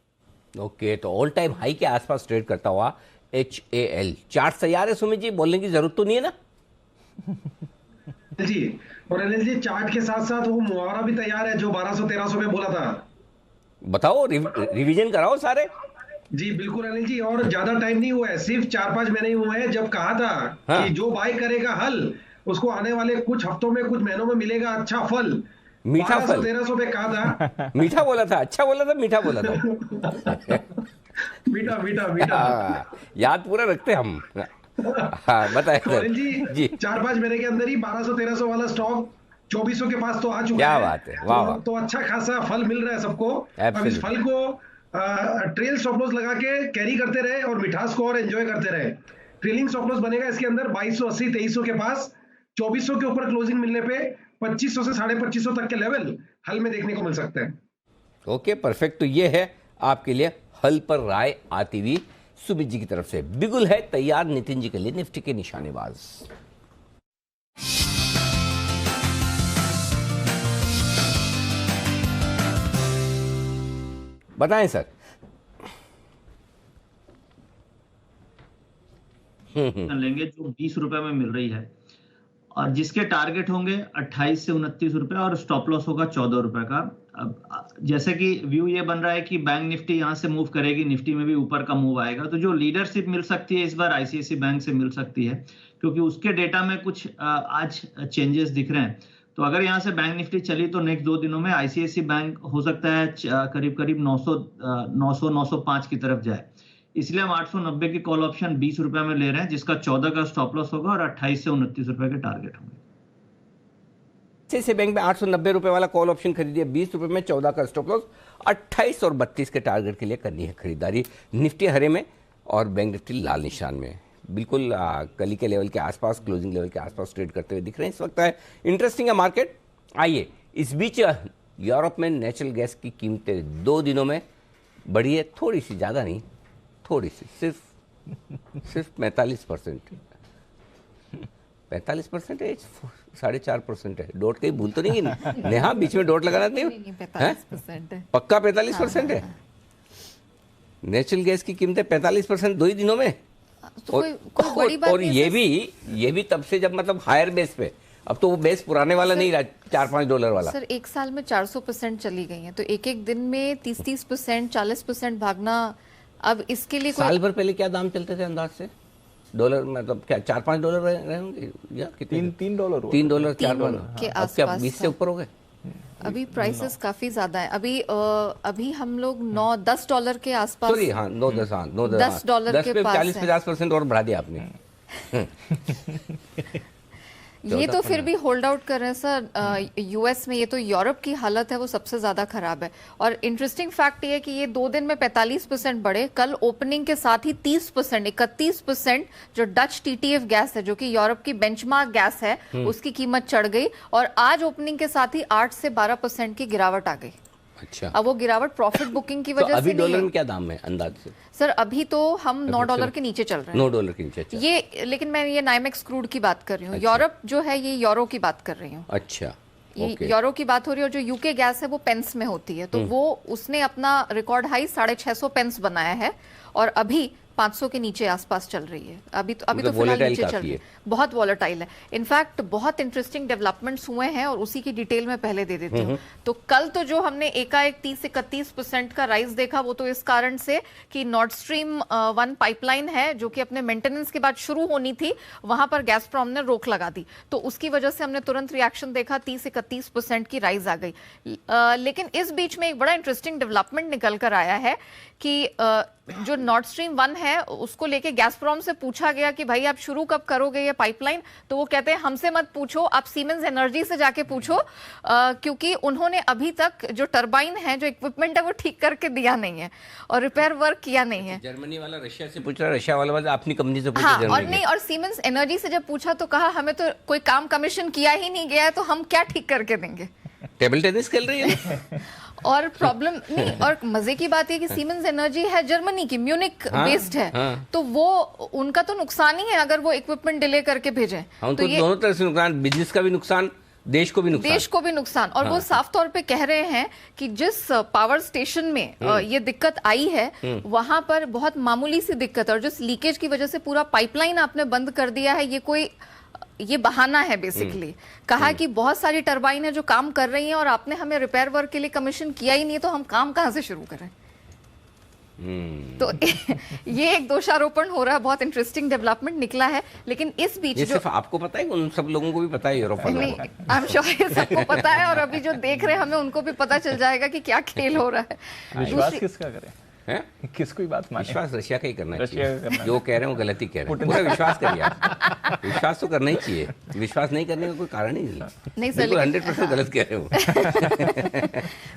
S2: ओके, तो ऑल टाइम हाई के आसपास ट्रेड करता हुआ HAL। चार्ट तैयार है सुमित जी, बोलने की जरूरत तो नहीं है ना?
S11: जी, और अनिल जी चार्ट के साथ साथ वो मुहावरा भी तैयार है जो 1200-1300 में बोला था।
S2: बताओ, रिवीजन कराओ सारे।
S11: जी बिल्कुल अनिल जी, और ज्यादा टाइम नहीं हुआ है, सिर्फ 4-5 महीने ही हुए हैं जब कहा था
S2: हाँ।
S11: कि जो बाय करेगा हल उसको आने वाले कुछ हफ्तों में, कुछ महीनों में मिलेगा अच्छा फल।
S2: मीठा फल
S11: 1300 पे कहा था।
S2: मीठा बोला था, अच्छा बोला था, मीठा बोला था।
S11: मीठा मीठा मीठा।
S2: याद पूरा रखते हम। हाँ बताए
S11: अनिल जी, 4-5 महीने के अंदर ही 1200-1300 वाला स्टॉक 2400 के पास तो आ चुका है।
S2: क्या बात है, वाह वाह।
S11: तो अच्छा खासा फल मिल रहा है सबको। अब इस फल को ट्रेल स्टॉप लॉस लगा के कैरी करते रहे और मिठास को और एंजॉय करते रहे। ट्रेलिंग स्टॉप लॉस बनेगा इसके अंदर 2280-2300 के पास, 2400 के ऊपर क्लोजिंग मिलने पे 2500 से 2550 तक के लेवल हल में देखने को मिल सकते हैं।
S2: Okay perfect. तो ये है आपके लिए हल पर राय आती हुई सुमित जी की तरफ से। बिगुल है तैयार नितिन जी के लिए निफ्टी के निशानेबाज। बताएं सर।
S5: लेंगे जो 20 रुपए में मिल रही है और जिसके टारगेट होंगे 28 से 29 रुपए और स्टॉप लॉस होगा 14 रुपए का। अब जैसे कि व्यू ये बन रहा है कि बैंक निफ्टी यहां से मूव करेगी, निफ्टी में भी ऊपर का मूव आएगा, तो जो लीडरशिप मिल सकती है इस बार ICICI बैंक से मिल सकती है, क्योंकि उसके डेटा में कुछ आज चेंजेस दिख रहे हैं। तो अगर यहाँ से बैंक निफ्टी चली तो नेक्स्ट 2 दिनों में ICICI बैंक हो सकता है करीब करीब 900-905 की तरफ जाए। इसलिए हम 890 की कॉल ऑप्शन 20 रुपए में ले रहे हैं, जिसका 14 का स्टॉप लॉस होगा और 28 से 29 रुपए के टारगेट होंगे।
S2: ICICI बैंक में 890 रुपए वाला कॉल ऑप्शन खरीदिए 20 रुपए में, 14 का स्टॉप लॉस, 28 और 32 के टारगेट के लिए करनी है खरीदारी। निफ्टी हरे में और बैंक निफ्टी लाल निशान में, बिल्कुल कली के लेवल के आसपास, क्लोजिंग लेवल के आसपास ट्रेड करते हुए दिख रहे हैं इस वक्त। है इंटरेस्टिंग है मार्केट। आइए, इस बीच यूरोप में नेचुरल गैस की कीमतें 2 दिनों में बढ़ी है, थोड़ी सी, ज़्यादा नहीं, थोड़ी सी, सिर्फ 45%। 45% है, 4.5% है। डॉट कहीं भूल तो नहीं है नेहा, बीच में डॉट लगाना नहीं?
S12: 45% है
S2: पक्का 45% है। नेचुरल गैस की कीमतें 45% 2 ही दिनों में।
S12: तो कोई बड़ी बात
S2: और
S12: नहीं
S2: ये भी तब से जब मतलब हायर बेस पे, अब तो वो बेस पुराने वाला नहीं रहा, $4-5 वाला।
S12: सर 1 साल में 400% चली गई है, तो एक दिन में 30%, 40% भागना, अब इसके लिए
S2: साल भर पहले क्या दाम चलते थे अंदाज से? डॉलर मतलब क्या $4-5 रहे होंगे या कितने?
S1: $3
S2: $3 $4
S12: के
S2: अब क्या
S12: आसपास
S2: 20 से ऊपर हो गए?
S12: अभी प्राइसेस काफी ज्यादा है। अभी हम लोग $9-10 के आसपास,
S2: सॉरी हाँ, $9-10
S12: $10 के पास
S2: 40-50% और बढ़ा दिया आपने।
S12: ये तो फिर भी होल्ड आउट कर रहे हैं सर यूएस में। ये तो यूरोप की हालत है वो सबसे ज्यादा खराब है। और इंटरेस्टिंग फैक्ट ये है कि ये 2 दिन में 45% बढ़े, कल ओपनिंग के साथ ही 30%, 31% जो डच टीटीएफ गैस है जो कि यूरोप की बेंचमार्क गैस है उसकी कीमत चढ़ गई। और आज ओपनिंग के साथ ही 8 से 12% की गिरावट आ गई।
S2: अच्छा,
S12: अब वो गिरावट प्रॉफिट बुकिंग की वजह
S2: तो अभी
S12: से
S2: डॉलर में क्या दाम है अंदाज से?
S12: सर अभी तो हम $9 के नीचे चल रहे हैं।
S2: $9 के नीचे। अच्छा।
S12: ये लेकिन मैं ये नाइमेक्स क्रूड की बात कर रही हूँ। यूरोप जो है ये यूरो की बात कर रही हूँ।
S2: अच्छा,
S12: ये यूरो की बात हो रही है। और जो यूके गैस है वो पेंस में होती है, तो वो उसने अपना रिकॉर्ड हाई 650 पेंस बनाया है और अभी 500 के नीचे आसपास चल रही है। अभी तो फिलहाल नीचे चल रही है, बहुत वॉलेटाइल है। इनफैक्ट बहुत इंटरेस्टिंग डेवलपमेंट्स हुए हैं और उसी की डिटेल में पहले दे देती हूँ। तो कल तो जो हमने एकाएक 30-31% का राइज देखा वो तो इस कारण से कि नॉर्ड स्ट्रीम 1 पाइपलाइन है जो कि अपने मेंटेनेंस के बाद शुरू होनी थी, वहां पर गैसप्रोम ने रोक लगा दी, तो उसकी वजह से हमने तुरंत रिएक्शन देखा, 30-31% की राइज आ गई। लेकिन इस बीच में एक बड़ा इंटरेस्टिंग डेवलपमेंट निकल कर आया है कि जो नॉर्ड स्ट्रीम 1 है उसको लेके गैसप्रोम से पूछा गया कि भाई आप शुरू कब करोगे ये पाइपलाइन, तो वो कहते हैं हमसे मत पूछो, आप सीमेंस एनर्जी से जाके पूछो, क्योंकि उन्होंने अभी तक जो टरबाइन है, जो इक्विपमेंट है वो ठीक करके दिया नहीं है और रिपेयर वर्क किया नहीं है।
S2: जर्मनी वाला रशिया से पूछ रहा है, रशिया वाला अपनी कंपनी से पूछा।
S12: हाँ, और नहीं, और सीमेंस एनर्जी से जब पूछा तो कहा हमें तो कोई काम कमीशन किया ही नहीं गया है, तो हम क्या ठीक करके देंगे।
S2: टेबल टेनिस खेल रही है।
S12: और प्रॉब्लम नहीं, और मजे की बात है कि सीमेंस एनर्जी है जर्मनी की, म्यूनिक बेस्ड है। तो वो उनका तो नुकसान ही है अगर वो इक्विपमेंट डिले करके भेजें।
S2: तो ये दोनों तरह से नुकसान, बिजनेस का भी नुकसान, देश को भी नुकसान। और वो साफ तौर पे कह रहे हैं कि जिस पावर स्टेशन में ये दिक्कत आई है वहां पर बहुत मामूली सी दिक्कत है और जिस लीकेज की वजह से पूरा पाइपलाइन आपने बंद कर दिया है, ये बहाना है बेसिकली। कहा कि बहुत सारी टरबाइन है जो काम कर रही हैं और आपने हमें रिपेयर वर्क के लिए कमीशन किया ही नहीं, तो हम काम कहां से शुरू करें। तो ये एक दोषारोपण हो रहा है, बहुत इंटरेस्टिंग डेवलपमेंट निकला है। लेकिन इस बीच जो सिर्फ आपको पता है, उन सब लोगों को भी पता है, यूरोप वालों को।
S12: आई एम श्योर सबको पता है और अभी जो देख रहे हैं हमें उनको भी पता चल जाएगा कि क्या खेल हो रहा है।
S1: विश्वास किसका करें? किसको बात माने?
S2: विश्वास रशिया का ही करना चाहिए। जो कह रहे हैं वो गलती कह रहे हैं। पूरा विश्वास करिए आप। विश्वास तो करना ही चाहिए, विश्वास नहीं करने का कोई कारण ही नहीं सर। 100% गलत कह रहे हो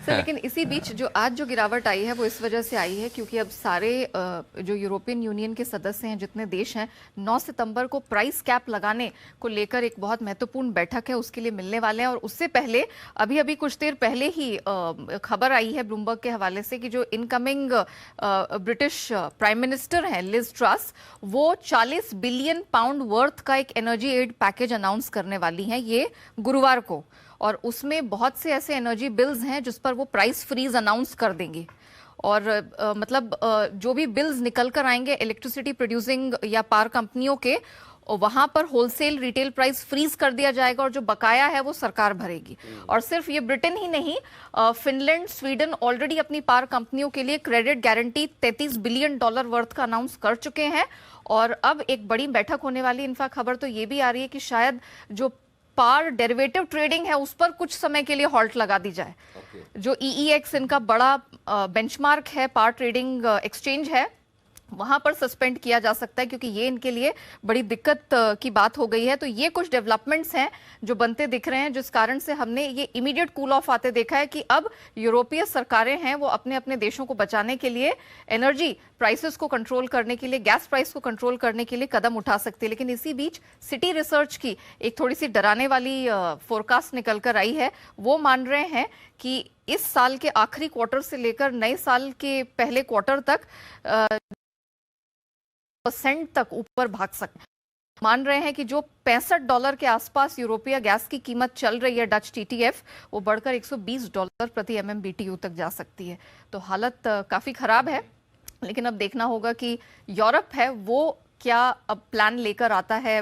S12: सर। लेकिन इसी बीच जो आज जो गिरावट आई है वो इस वजह से आई है क्योंकि अब सारे जो यूरोपियन यूनियन के सदस्य हैं, जितने देश हैं, 9 सितंबर को प्राइस कैप लगाने को लेकर एक बहुत महत्वपूर्ण बैठक है, उसके लिए मिलने वाले हैं। और उससे पहले अभी कुछ देर पहले ही खबर आई है ब्लूमबर्ग के हवाले से कि जो इनकमिंग ब्रिटिश प्राइम मिनिस्टर हैं लिज ट्रस, वो 40 बिलियन पाउंड वर्थ का एक एनर्जी एड पैकेज अनाउंस करने वाली हैं ये गुरुवार को। और उसमें बहुत से ऐसे एनर्जी बिल्स हैं जिस पर वो प्राइस फ्रीज अनाउंस कर देंगी। और मतलब जो भी बिल्स निकल कर आएंगे इलेक्ट्रिसिटी प्रोड्यूसिंग या पावर कंपनियों के, वहां पर होलसेल रिटेल प्राइस फ्रीज कर दिया जाएगा और जो बकाया है वो सरकार भरेगी। और सिर्फ ये ब्रिटेन ही नहीं, फिनलैंड, स्वीडन ऑलरेडी अपनी पावर कंपनियों के लिए क्रेडिट गारंटी $33 बिलियन वर्थ का अनाउंस कर चुके हैं। और अब एक बड़ी बैठक होने वाली। इनफैक्ट खबर तो ये भी आ रही है कि शायद जो पावर डेरिवेटिव ट्रेडिंग है उस पर कुछ समय के लिए हॉल्ट लगा दी जाए। जो EEX इनका बड़ा बेंचमार्क है, पावर ट्रेडिंग एक्सचेंज है, वहां पर सस्पेंड किया जा सकता है क्योंकि ये इनके लिए बड़ी दिक्कत की बात हो गई है। तो ये कुछ डेवलपमेंट्स हैं जो बनते दिख रहे हैं, जिस कारण से हमने ये इमीडिएट कूल ऑफ आते देखा है कि अब यूरोपीय सरकारें हैं वो अपने अपने देशों को बचाने के लिए, एनर्जी प्राइसेस को कंट्रोल करने के लिए, गैस प्राइस को कंट्रोल करने के लिए कदम उठा सकती है। लेकिन इसी बीच सिटी रिसर्च की एक थोड़ी सी डराने वाली फोरकास्ट निकल कर आई है। वो मान रहे हैं कि इस साल के आखिरी क्वार्टर से लेकर नए साल के पहले क्वार्टर तक % तक ऊपर भाग सकते। मान रहे हैं कि जो $65 के आसपास यूरोपीय गैस की कीमत चल रही है डच TTF, वो बढ़कर $120 प्रति MMBTU तक जा सकती है। तो हालत काफी खराब है। लेकिन अब देखना होगा कि यूरोप है वो क्या अब प्लान लेकर आता है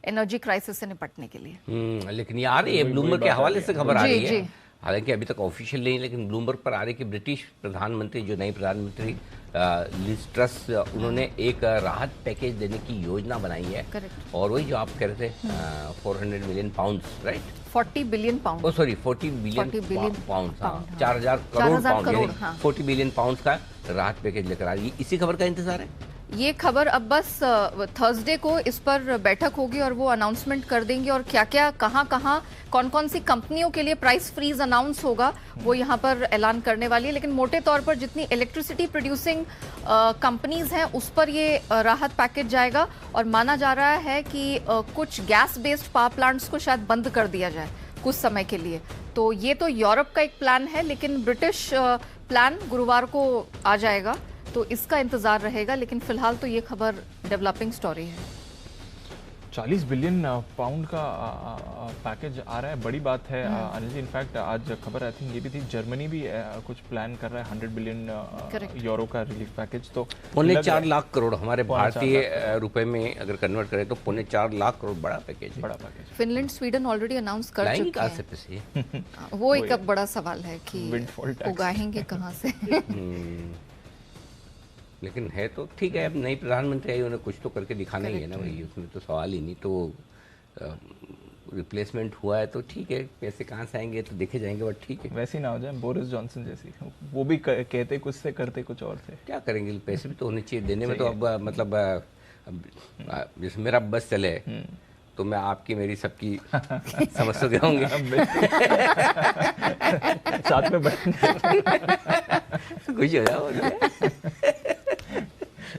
S12: एनर्जी क्राइसिस से निपटने के लिए।
S2: लेकिन ये आ रही है, ब्लूमबर्ग के हवाले से खबर आ रही है, हालांकि अभी तक ऑफिशियल नहीं, लेकिन ब्लूमबर्ग पर आ रही है कि ब्रिटिश प्रधानमंत्री, जो नई प्रधानमंत्री लिज ट्रस, उन्होंने एक राहत पैकेज देने की योजना बनाई है। और वही जो आप कह रहे थे 400 million pound, right?
S12: 40 billion pound.
S2: Sorry 40 billion pound, 4000 crore pound, 40 billion pound का राहत पैकेज लेकर आ रही है। इसी खबर का इंतजार है।
S12: ये खबर अब बस थर्सडे को इस पर बैठक होगी और वो अनाउंसमेंट कर देंगे और क्या क्या कहाँ कौन कौन सी कंपनियों के लिए प्राइस फ्रीज अनाउंस होगा वो यहाँ पर ऐलान करने वाली है। लेकिन मोटे तौर पर जितनी इलेक्ट्रिसिटी प्रोड्यूसिंग कंपनीज हैं उस पर ये राहत पैकेज जाएगा और माना जा रहा है कि कुछ गैस बेस्ड पावर प्लांट्स को शायद बंद कर दिया जाए कुछ समय के लिए। तो ये तो यूरोप का एक प्लान है, लेकिन ब्रिटिश प्लान गुरुवार को आ जाएगा तो इसका इंतजार रहेगा। लेकिन फिलहाल तो ये खबर डेवलपिंग स्टोरी है।
S1: 40 बिलियन पाउंड का पैकेज आ रहा है, बड़ी बात है अनिल जी। इनफैक्ट आज खबर आई थिंक ये भी थी, जर्मनी भी कुछ प्लान कर रहा है 100 बिलियन यूरो का रिलीफ पैकेज। तो
S2: 4.25 लाख करोड़ हमारे भारतीय रुपए में अगर कन्वर्ट करें तो 4.25 लाख करोड़ बड़ा पैकेज है।
S1: बड़ा package
S12: Finland Sweden already announce कर चुके हैं।
S2: से
S12: वो एक अब बड़ा सवाल है कि उगाएंगे कहाँ से।
S2: लेकिन है तो ठीक है, अब नई प्रधानमंत्री आई, उन्हें कुछ तो करके दिखाना ही है ना भाई, उसमें तो सवाल ही नहीं। तो रिप्लेसमेंट हुआ है तो ठीक है, पैसे कहाँ से आएंगे तो देखे जाएंगे, बट ठीक है।
S1: वैसे ही ना हो जाए बोरिस जॉनसन जैसी, वो भी कहते कुछ से करते कुछ और से।
S2: क्या करेंगे, पैसे भी तो होने चाहिए देने में। तो अब मतलब जैसे मेरा बस चले तो मैं आपकी मेरी सबकी समझ तो होंगे
S1: साथ में
S2: खुश हो जाओ।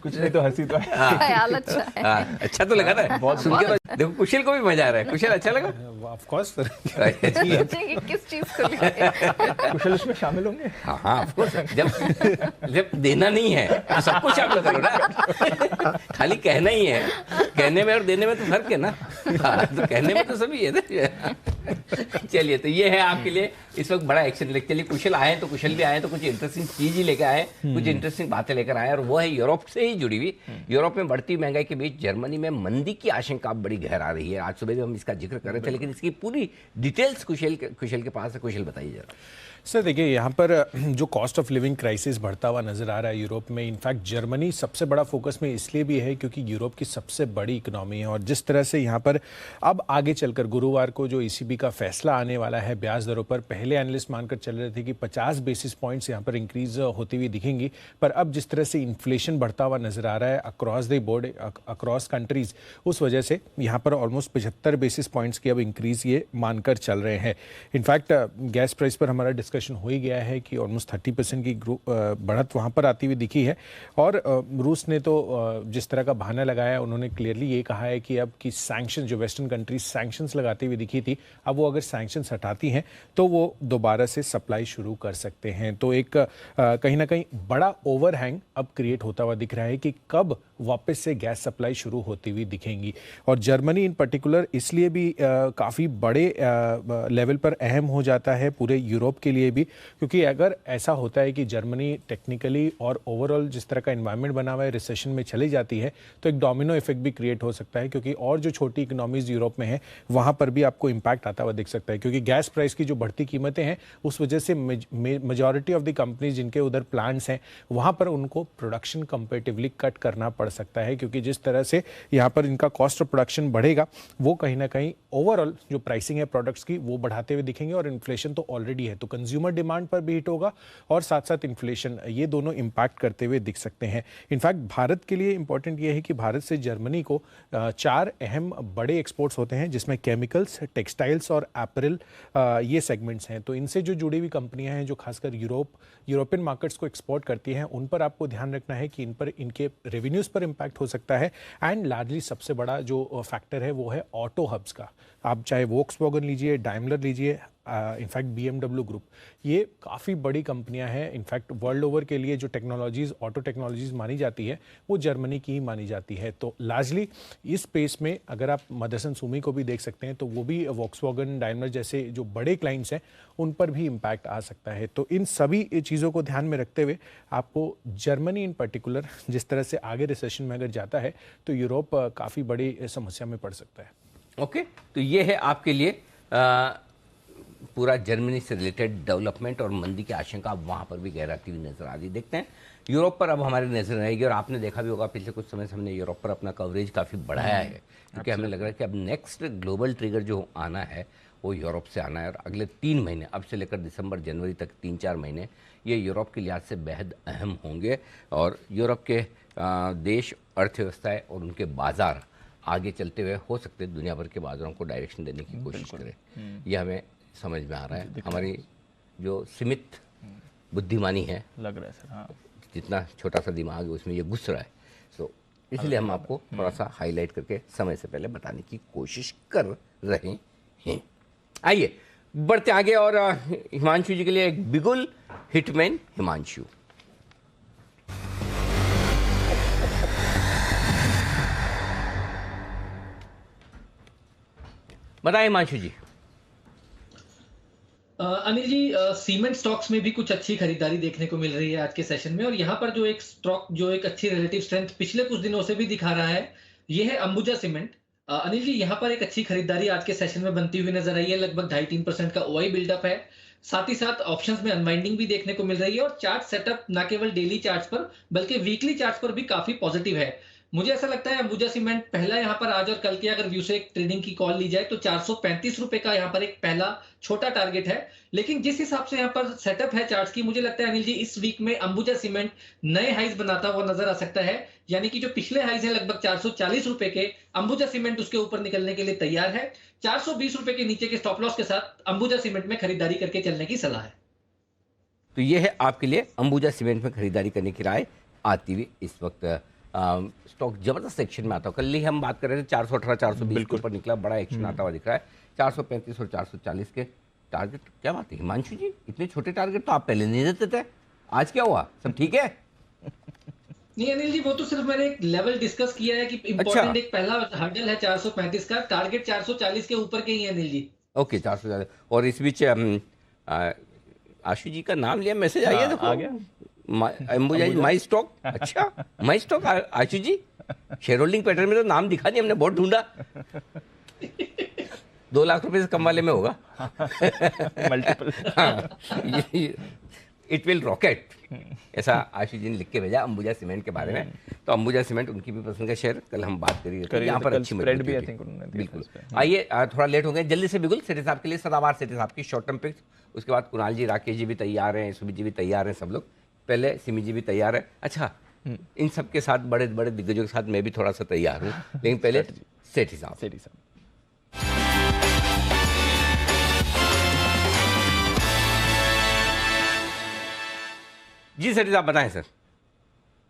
S1: कुछ नहीं तो हंसी तो
S12: ख्याल अच्छा है।
S2: अच्छा तो लगा ना बहुत सुन के। देखो कुशल को भी मजा आ रहा है। कुशल अच्छा लगा?
S3: ऑफ कोर्स
S12: किस चीज को
S1: कुशल इसमें शामिल होंगे?
S2: हाँ ऑफ कोर्स। जब देना नहीं है तो सबको शामिल करो ना, खाली कहना ही है। कहने में और देने में तो फर्क है ना। तो कहने में तो सभी है। चलिए, तो ये है आपके लिए इस वक्त बड़ा एक्शन। चलिए कुशल आए तो कुशल भी आए तो कुछ इंटरेस्टिंग चीज ही लेकर आए, कुछ इंटरेस्टिंग बातें लेकर आए, और वो है यूरोप से ही जुड़ी हुई। यूरोप में बढ़ती महंगाई के बीच जर्मनी में मंदी की आशंका बड़ी गहरा रही है। आज सुबह भी हम इसका जिक्र कर रहे थे, लेकिन इसकी पूरी डिटेल्स कुशल के पास है। कुशल बताइए जरा।
S3: सर देखिए, यहाँ पर जो कॉस्ट ऑफ लिविंग क्राइसिस बढ़ता हुआ नज़र आ रहा है यूरोप में। इनफैक्ट जर्मनी सबसे बड़ा फोकस में इसलिए भी है क्योंकि यूरोप की सबसे बड़ी इकोनॉमी है, और जिस तरह से यहाँ पर अब आगे चलकर गुरुवार को जो ECB का फैसला आने वाला है ब्याज दरों पर, पहले एनालिस्ट मानकर चल रहे थे कि 50 बेसिस पॉइंट्स यहाँ पर इंक्रीज होती हुई दिखेंगी, पर अब जिस तरह से इन्फ्लेशन बढ़ता हुआ नजर आ रहा है across the board, across countries, उस वजह से यहाँ पर ऑलमोस्ट 75 बेसिस पॉइंट्स की अब इंक्रीज ये मानकर चल रहे हैं। इनफैक्ट गैस प्राइस पर हमारा डिस्कशन हो ही गया है कि ऑलमोस्ट 30% की बढ़त वहाँ पर आती हुई दिखी है। और रूस ने तो जिस तरह का बहाना लगाया, उन्होंने क्लियरली ये कहा है कि अब की सैंक्शन, जो वेस्टर्न कंट्रीज सैंक्शंस लगाती हुई दिखी थी, अब वो अगर सैंक्शंस हटाती हैं तो वो दोबारा से सप्लाई शुरू कर सकते हैं। तो एक कहीं ना कहीं बड़ा ओवरहैंग अब क्रिएट होता हुआ दिख रहा है कि कब वापस से गैस सप्लाई शुरू होती हुई दिखेंगी। और जर्मनी इन पर्टिकुलर इसलिए भी काफ़ी बड़े लेवल पर अहम हो जाता है पूरे यूरोप के लिए भी, क्योंकि अगर ऐसा होता है कि जर्मनी टेक्निकली और ओवरऑल जिस तरह का एनवायरनमेंट बना हुआ है रिसेशन में चली जाती है, तो एक डोमिनो इफेक्ट भी क्रिएट हो सकता है, क्योंकि और जो छोटी इकोनॉमीज यूरोप में है वहाँ पर भी आपको इम्पैक्ट आता हुआ दिख सकता है। क्योंकि गैस प्राइस की जो बढ़ती कीमतें हैं उस वजह से मेजॉरिटी ऑफ द कंपनीज जिनके उधर प्लांट्स हैं वहाँ पर उनको प्रोडक्शन कंपेरेटिवली कट करना पड़ सकता है, क्योंकि जिस तरह से यहाँ पर इनका कॉस्ट ऑफ प्रोडक्शन बढ़ेगा वो कहीं ना कहीं ओवरऑल जो प्राइसिंग है प्रोडक्ट्स की वो बढ़ाते हुए दिखेंगे। और इन्फ्लेशन तो ऑलरेडी है, तो कंज्यूमर डिमांड पर भी हिट होगा और साथ साथ इन्फ्लेशन, ये दोनों इंपैक्ट करते हुए दिख सकते हैं। इनफैक्ट भारत के लिए इंपॉर्टेंट ये है कि भारत से जर्मनी को 4 अहम बड़े एक्सपोर्ट्स होते हैं, जिसमें केमिकल्स, टेक्सटाइल्स और एपरल ये सेगमेंट्स हैं। तो इनसे जो जुड़ी हुई कंपनियां हैं जो खासकर यूरोपियन मार्केट्स को एक्सपोर्ट करती हैं, उन पर आपको ध्यान रखना है कि इन पर इनके रेवेन्यूज पर इंपैक्ट हो सकता है। एंड लार्जली सबसे बड़ा जो फैक्टर है वो है ऑटो हब्स का। आप चाहे वोक्सवैगन लीजिए, डाइमलर लीजिए, इनफैक्ट BMW ग्रुप, ये काफ़ी बड़ी कंपनियां हैं। इनफैक्ट वर्ल्ड ओवर के लिए जो टेक्नोलॉजीज़, ऑटो टेक्नोलॉजीज़ मानी जाती है वो जर्मनी की ही मानी जाती है। तो लार्जली इस स्पेस में अगर आप मदरसन सुमी को भी देख सकते हैं तो वो भी वोक्सवैगन, डाइमलर जैसे जो बड़े क्लाइंट्स हैं उन पर भी इम्पैक्ट आ सकता है। तो इन सभी चीज़ों को ध्यान में रखते हुए आपको जर्मनी इन पर्टिकुलर जिस तरह से आगे रिसेशन में अगर जाता है तो यूरोप काफ़ी बड़ी समस्या में पड़ सकता है।
S2: ओके, तो ये है आपके लिए पूरा जर्मनी से रिलेटेड डेवलपमेंट और मंदी की आशंका वहाँ पर भी गहराती हुई नजर आ रही। देखते हैं यूरोप पर अब हमारी नजर रहेगी, और आपने देखा भी होगा पिछले कुछ समय से हमने यूरोप पर अपना कवरेज काफ़ी बढ़ाया है, क्योंकि हमें लग रहा है कि अब नेक्स्ट ग्लोबल ट्रिगर जो आना है वो यूरोप से आना है। और अगले 3 महीने, अब से लेकर दिसंबर जनवरी तक 3-4 महीने, ये यूरोप के लिहाज से बेहद अहम होंगे, और यूरोप के देश, अर्थव्यवस्थाएं और उनके बाजार आगे चलते हुए हो सकते दुनिया भर के बाजारों को डायरेक्शन देने की कोशिश करें। ये हमें समझ में आ रहा है। हमारी जो सीमित बुद्धिमानी है,
S1: लग रहा है सर, हाँ,
S2: जितना छोटा सा दिमाग है उसमें ये घुस रहा है। सो इसलिए हम आपको थोड़ा सा हाईलाइट करके समय से पहले बताने की कोशिश कर रहे हैं। आइए बढ़ते आगे, और हिमांशु जी के लिए एक बिगुल हिटमैन हिमांशु। बताइए हिमांशु जी।
S8: अनिल जी, सीमेंट स्टॉक्स में भी कुछ अच्छी खरीदारी देखने को मिल रही है आज के सेशन में, और यहाँ पर जो एक स्टॉक जो एक अच्छी रिलेटिव स्ट्रेंथ पिछले कुछ दिनों से भी दिखा रहा है, ये है अंबुजा सीमेंट। अनिल जी, यहाँ पर एक अच्छी खरीदारी आज के सेशन में बनती हुई नजर आई है। लगभग 2.5-3% का ओआई बिल्डअप है, साथ ही साथ ऑप्शंस में अनवाइंडिंग भी देखने को मिल रही है, और चार्ट सेटअप ना केवल डेली चार्ट्स पर बल्कि वीकली चार्ट्स पर भी काफी पॉजिटिव है। मुझे ऐसा लगता है अंबुजा सीमेंट पहला यहाँ पर आज और कल की अगर व्यू से ट्रेडिंग की कॉल ली जाए तो 435 रुपए का यहाँ पर एक पहला छोटा टारगेट है। लेकिन जिस हिसाब से यहाँ पर सेटअप है चार्ट्स की, मुझे लगता है अनिल जी इस वीक में अंबुजा सीमेंट नए हाइज बनाता हुआ नजर आ सकता है। यानी कि जो पिछले हाइज है लगभग 440 रुपए के, अंबुजा सीमेंट उसके ऊपर निकलने के लिए तैयार है। 420 रुपए के नीचे के स्टॉप लॉस के साथ अंबुजा सीमेंट में खरीदारी करके चलने की सलाह है।
S2: तो ये है आपके लिए अंबुजा सीमेंट में खरीदारी करने की राय आती हुई। इस वक्त स्टॉक जबरदस्त एक्शन में आता है। कल ही हम बात कर रहे थे 418 420 के ऊपर निकला, बड़ा एक्शन आता हुआ दिख रहा है। 435 और 440 के टारगेट, क्या बात है हिमांशु जी, इतने छोटे टारगेट तो आप पहले नहीं देते थे, आज क्या हुआ, सब ठीक है?
S8: नहीं अनिल जी, वो तो सिर्फ मैंने एक लेवल डिस्कस किया है कि इंपॉर्टेंट एक पहला हर्डल है 435 का, टारगेट 440 के ऊपर के ही है अनिल जी।
S2: ओके 440। और इस बीच आशु जी का नाम लिया, मैसेज आ गया, देखो आ गया अंबुजा माई स्टॉक। अच्छा my stock Ashu ji, share holding pattern में तो नाम दिखा नहीं, हमने बहुत ढूंढा। 2 लाख रुपए से कम वाले में होगा मल्टीपल। इट विल रॉकेट, ऐसा आशीष जी ने लिख के भेजा अंबुजा सीमेंट के बारे में। तो अंबुजा सीमेंट उनकी भी पसंद का शेयर, कल हम बात करेंगे यहाँ पर अच्छी मजबूती भी, आई थिंक उन्होंने बिल्कुल। आइए थोड़ा लेट हो गए, जल्दी से बिल्कुल सेठी साहब के लिए सदाबहार सेठी साहब की शॉर्ट टर्म पिक्स, उसके बाद कुणाल जी, राकेश जी भी तैयार हैं, सुमित जी भी तैयार हैं, सब लोग पहले सिमी जी भी तैयार है। अच्छा इन सब के साथ बड़े बड़े दिग्गजों के साथ मैं भी थोड़ा सा तैयार हूँ, लेकिन पहले सेठी साहब।
S1: सेठी साहब
S2: जी, सेठी साहब बताएं sir.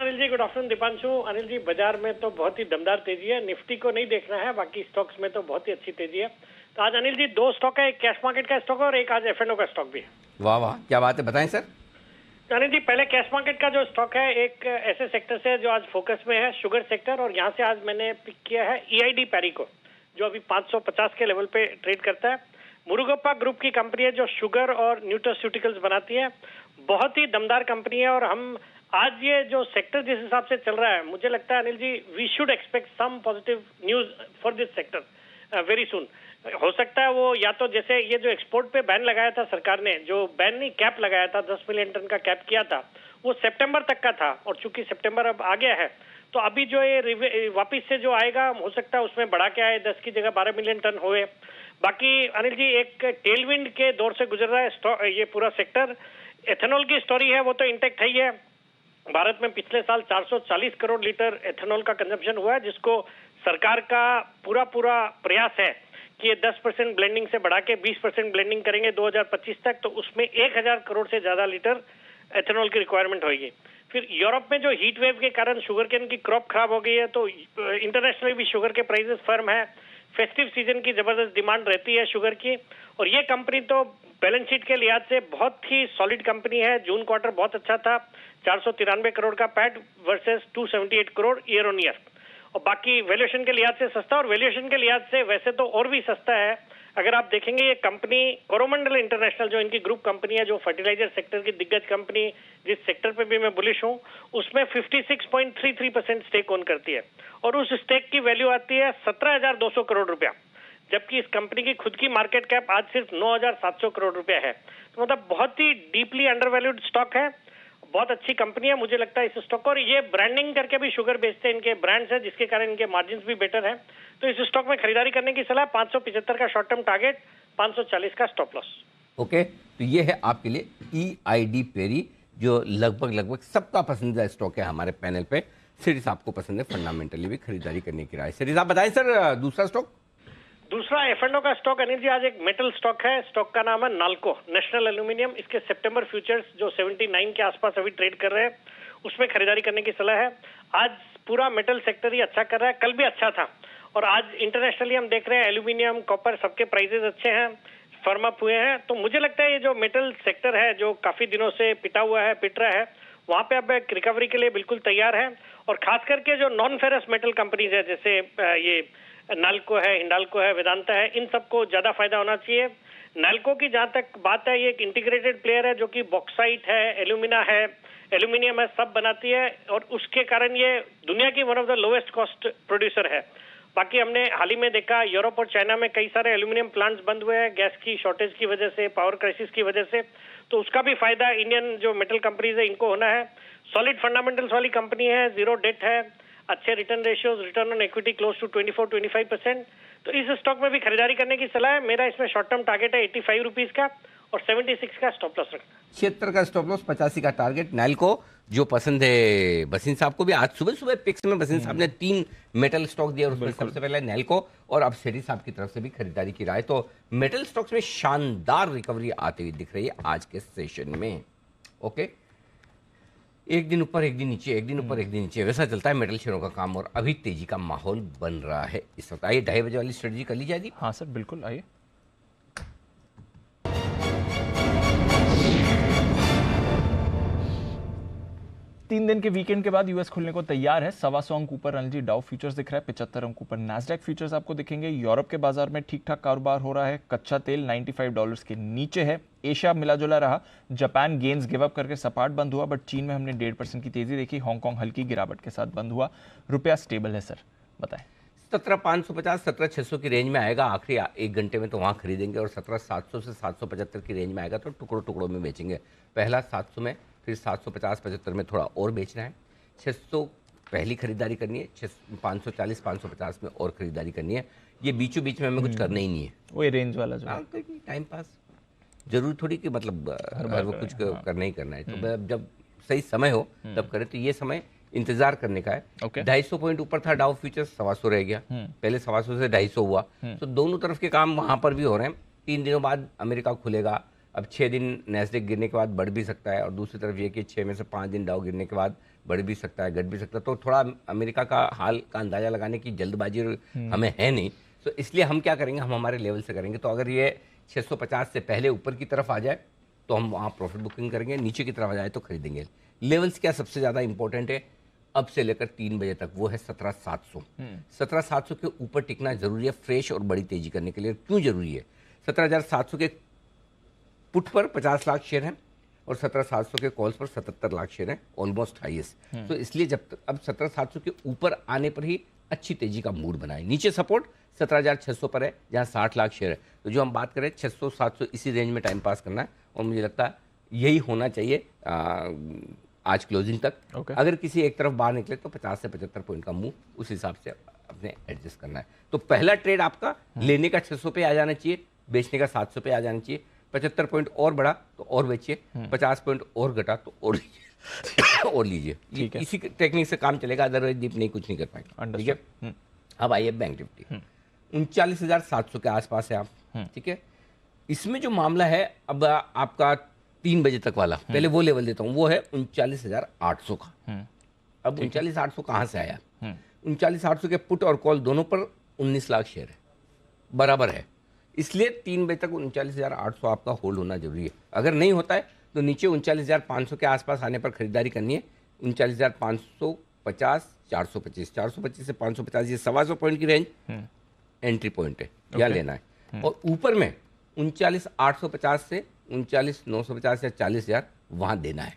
S13: Anil ji good afternoon. Deepanshu, Anil ji बाजार में तो बहुत ही दमदार तेजी है, निफ्टी को नहीं देखना है, बाकी स्टॉक्स में तो बहुत ही अच्छी तेजी है। तो आज अनिल जी 2 स्टॉक है, एक कैश मार्केट का स्टॉक है और एक आज F&O का स्टॉक भी है।
S2: वाह वाह, क्या बात है, बताएं सर।
S13: अनिल जी पहले कैश मार्केट का जो स्टॉक है, एक ऐसे सेक्टर से जो आज फोकस में है, शुगर सेक्टर, और यहाँ से आज मैंने पिक किया है EID पैरिको, जो अभी 550 के लेवल पे ट्रेड करता है। मुरुगप्पा ग्रुप की कंपनी है जो शुगर और न्यूट्रास्यूटिकल्स बनाती है, बहुत ही दमदार कंपनी है। और हम आज ये जो सेक्टर जिस हिसाब से चल रहा है, मुझे लगता है Anil ji we should expect some positive news for this sector very soon. हो सकता है वो या तो जैसे ये जो एक्सपोर्ट पे बैन लगाया था सरकार ने, जो बैन नहीं कैप लगाया था, 10 मिलियन टन का कैप किया था, वो सितंबर तक का था, और चूंकि सितंबर अब आ गया है तो अभी जो ये वापिस से जो आएगा हो सकता है उसमें बढ़ा के आए, 10 की जगह 12 मिलियन टन हुए। बाकी अनिल जी एक टेलविंड के दौर से गुजर रहा है ये पूरा सेक्टर। एथेनॉल की स्टोरी है वो तो इंटेक्ट है ही है। भारत में पिछले साल 440 करोड़ लीटर एथेनॉल का कंजम्पशन हुआ है, जिसको सरकार का पूरा प्रयास है कि ये 10% ब्लेंडिंग से बढ़ा के 20% ब्लेंडिंग करेंगे 2025 तक, तो उसमें 1000 करोड़ से ज्यादा लीटर एथेनॉल की रिक्वायरमेंट होगी। फिर यूरोप में जो हीट वेव के कारण शुगर केन की क्रॉप खराब हो गई है, तो इंटरनेशनली भी शुगर के प्राइसेस फर्म है। फेस्टिव सीजन की जबरदस्त डिमांड रहती है शुगर की, और ये कंपनी तो बैलेंस शीट के लिहाज से बहुत ही सॉलिड कंपनी है। जून क्वार्टर बहुत अच्छा था, 493 करोड़ का PAT versus 278 crore year on year, और बाकी वैल्यूएशन के लिहाज से सस्ता, और वैल्यूएशन के लिहाज से वैसे तो और भी सस्ता है। अगर आप देखेंगे ये कंपनी कोरोमंडल इंटरनेशनल जो इनकी ग्रुप कंपनी है, जो फर्टिलाइजर सेक्टर की दिग्गज कंपनी, जिस सेक्टर पे भी मैं बुलिश हूँ, उसमें 56.33% स्टेक ओन करती है, और उस स्टेक की वैल्यू आती है 17,200 करोड़ रुपया। जबकि इस कंपनी की खुद की मार्केट कैप आज सिर्फ 9,700 करोड़ रुपए है। तो मतलब बहुत ही डीपली अंडरवैल्यूड स्टॉक है, बहुत अच्छी कंपनी है। मुझे लगता है इस स्टॉक को, और ये ब्रांडिंग करके भी शुगर बेचते हैं, इनके ब्रांड्स है जिसके कारण इनके मार्जिन भी बेटर है। तो इस स्टॉक में खरीदारी करने की सलाह, 575 का शॉर्ट टर्म टारगेट, 540 का स्टॉप लॉस।
S2: ओके, तो ये है आपके लिए EID पेरी, जो लगभग सबका पसंदीदा स्टॉक है हमारे पैनल पे। सीरीज आपको पसंद है, फंडामेंटली भी खरीदारी करने की राय। सीरीज आप बताएं सर, दूसरा स्टॉक।
S13: दूसरा F&O का स्टॉक अनिल जी आज एक मेटल स्टॉक है। स्टॉक का नाम है नाल्को, नेशनल एल्यूमिनियम। इसके सितंबर फ्यूचर्स जो 79 के आसपास अभी ट्रेड कर रहे हैं, उसमें खरीदारी करने की सलाह है। आज पूरा मेटल सेक्टर ही अच्छा कर रहा है, कल भी अच्छा था, और आज इंटरनेशनली हम देख रहे हैं एल्यूमिनियम, कॉपर सबके प्राइसेस अच्छे हैं, फर्म अप हुए हैं। तो मुझे लगता है ये जो मेटल सेक्टर है जो काफी दिनों से पिट रहा है, वहां पे अब एक रिकवरी के लिए बिल्कुल तैयार है। और खास करके जो नॉन फेरस मेटल कंपनीज है, जैसे ये नाल्को है, हिंडाल्को है, वेदांता है, इन सबको ज्यादा फायदा होना चाहिए। नाल्को की जहां तक बात है, ये एक इंटीग्रेटेड प्लेयर है जो कि बॉक्साइट है, एल्यूमिना है, एल्यूमिनियम है, सब बनाती है, और उसके कारण ये दुनिया की one of the lowest cost producer है। बाकी हमने हाल ही में देखा यूरोप और चाइना में कई सारे एल्यूमिनियम प्लांट्स बंद हुए हैं गैस की शॉर्टेज की वजह से, पावर क्राइसिस की वजह से, तो उसका भी फायदा इंडियन जो मेटल कंपनीज है इनको होना है। सॉलिड फंडामेंटल्स वाली कंपनी है, जीरो डेट है, अच्छे return ratios, return on equity close to 24-25%। तो इस स्टॉक में भी खरीदारी करने की सलाह है। मेरा इसमें शॉर्ट टर्म टारगेट है 85 रुपीज का, और 76 का स्टॉप लॉस रखना।
S2: 76 का स्टॉप लॉस, 85 का टारगेट। नाल्को जो पसंद है बसीन साहब को भी, आज सुबह पिक्स में बसीन साहब ने 3 मेटल स्टॉक दिया, और उसमें सबसे पहले नाल्को, और अब सेठी साहब की तरफ से भी खरीदारी की राय। तो मेटल स्टॉक्स में शानदार रिकवरी आती हुई दिख रही है आज के सेशन में। ओके, एक दिन ऊपर एक दिन नीचे, एक दिन ऊपर एक दिन नीचे, वैसा चलता है मेटल शेयरों का काम, और अभी तेजी का माहौल बन रहा है इस वक्त। आइए 2:30 बजे वाली स्ट्रेटजी कर ली जाएगी।
S1: हाँ सर, बिल्कुल, आइए। तीन दिन के वीकेंड के बाद यूएस खुलने को तैयार है। 125 अंक ऊपर रणजी डाउ फ्यूचर्स दिख रहा है, 75 अंक ऊपर नैस्डैक फ्यूचर्स आपको दिखेंगे। यूरोप के बाजार में ठीक ठाक कारोबार हो रहा है। कच्चा तेल $95 के नीचे है। एशिया मिला जुला रहा। जापान गेंस गिव अप करके सपाट बंद हुआ, बट चीन में हमने 1.5% की तेजी देखी। हांगकांग हल्की गिरावट के साथ बंद हुआ। रुपया स्टेबल है सर, बताएं।
S2: 17,550 17,600 की रेंज में आएगा आखिरी 1 घंटे में, तो वहाँ खरीदेंगे, और 17,700 से 775 की रेंज में आएगा तो टुकड़ों में बेचेंगे। पहला 700 में, फिर 750-75 में थोड़ा और बेचना है। 600 पहली खरीदारी करनी है, 540-550 में और खरीदारी करनी है। ये बीचों बीच में हमें कुछ करना ही नहीं है,
S1: वो रेंज वाला जो
S2: टाइम पास, जरूरी थोड़ी कि मतलब हर वक्त कुछ करना ही करना है। तो जब सही समय हो तब करें। तो ये समय इंतजार करने का है। 250 पॉइंट ऊपर था डाउ फ्यूचर्स, 125 रह गया। पहले 125 से 250 हुआ, तो दोनों तरफ के काम वहां पर भी हो रहे हैं। 3 दिनों बाद अमेरिका खुलेगा। अब 6 दिन नैस्डैक गिरने के बाद बढ़ भी सकता है, और दूसरी तरफ ये कि 6 में से 5 दिन डाउ गिरने के बाद बढ़ भी सकता है, घट भी सकता है। तो थोड़ा अमेरिका का हाल का अंदाजा लगाने की जल्दबाजी हमें है नहीं, तो इसलिए हम क्या करेंगे, हम हमारे लेवल से करेंगे। तो अगर ये 650 से पहले ऊपर की तरफ आ जाए तो हम वहाँ प्रॉफिट बुकिंग करेंगे, नीचे की तरफ आ जाए तो खरीदेंगे। लेवल्स क्या सबसे ज़्यादा इंपॉर्टेंट है अब से लेकर 3 बजे तक, वो है 17,700। 17,700 के ऊपर टिकना जरूरी है फ्रेश और बड़ी तेजी करने के लिए। क्यों जरूरी है? 17,700 के पुट पर 50 लाख शेयर हैं, और 17,700 के कॉल्स पर 77 लाख शेयर हैं, ऑलमोस्ट हाईएस्ट। तो इसलिए जब तक अब 17,700 के ऊपर आने पर ही अच्छी तेजी का मूड बनाए। नीचे सपोर्ट 17,600 पर है, जहां 60 लाख शेयर है। तो जो हम बात करें 600-700 इसी रेंज में टाइम पास करना है, और मुझे लगता है यही होना चाहिए आज क्लोजिंग तक। अगर किसी एक तरफ बाहर निकले तो 50 से 75 पॉइंट का मूव उस हिसाब से अपने एडजस्ट करना है। तो पहला ट्रेड आपका लेने का 600 पे आ जाना चाहिए, बेचने का 700 पे आ जाना चाहिए। 75 पॉइंट और बढ़ा तो और बेचिए, 50 पॉइंट और घटा तो और लीजिए और लीजिए। इसी टेक्निक से काम चलेगा, अदरवाइज दीप नहीं, कुछ नहीं कर पाएंगे। ठीक है, अब आइए बैंक निफ्टी 39,700 के आसपास है आप। ठीक है, इसमें जो मामला है अब आपका 3 बजे तक वाला, पहले वो लेवल देता हूँ, वो है 39,800 का। अब 39,800 कहाँ से आया? 39,800 के पुट और कॉल दोनों पर 19 लाख शेयर है, बराबर है। इसलिए 3 बजे तक 39,800 आपका होल्ड होना जरूरी है। अगर नहीं होता है तो नीचे 39,500 के आसपास आने पर खरीदारी करनी है। 39,550, 425, 425 से 550, ये 125 पॉइंट की रेंज एंट्री पॉइंट है, या लेना है। और ऊपर में 39,850 से 39,950 या 40,000 वहां देना है।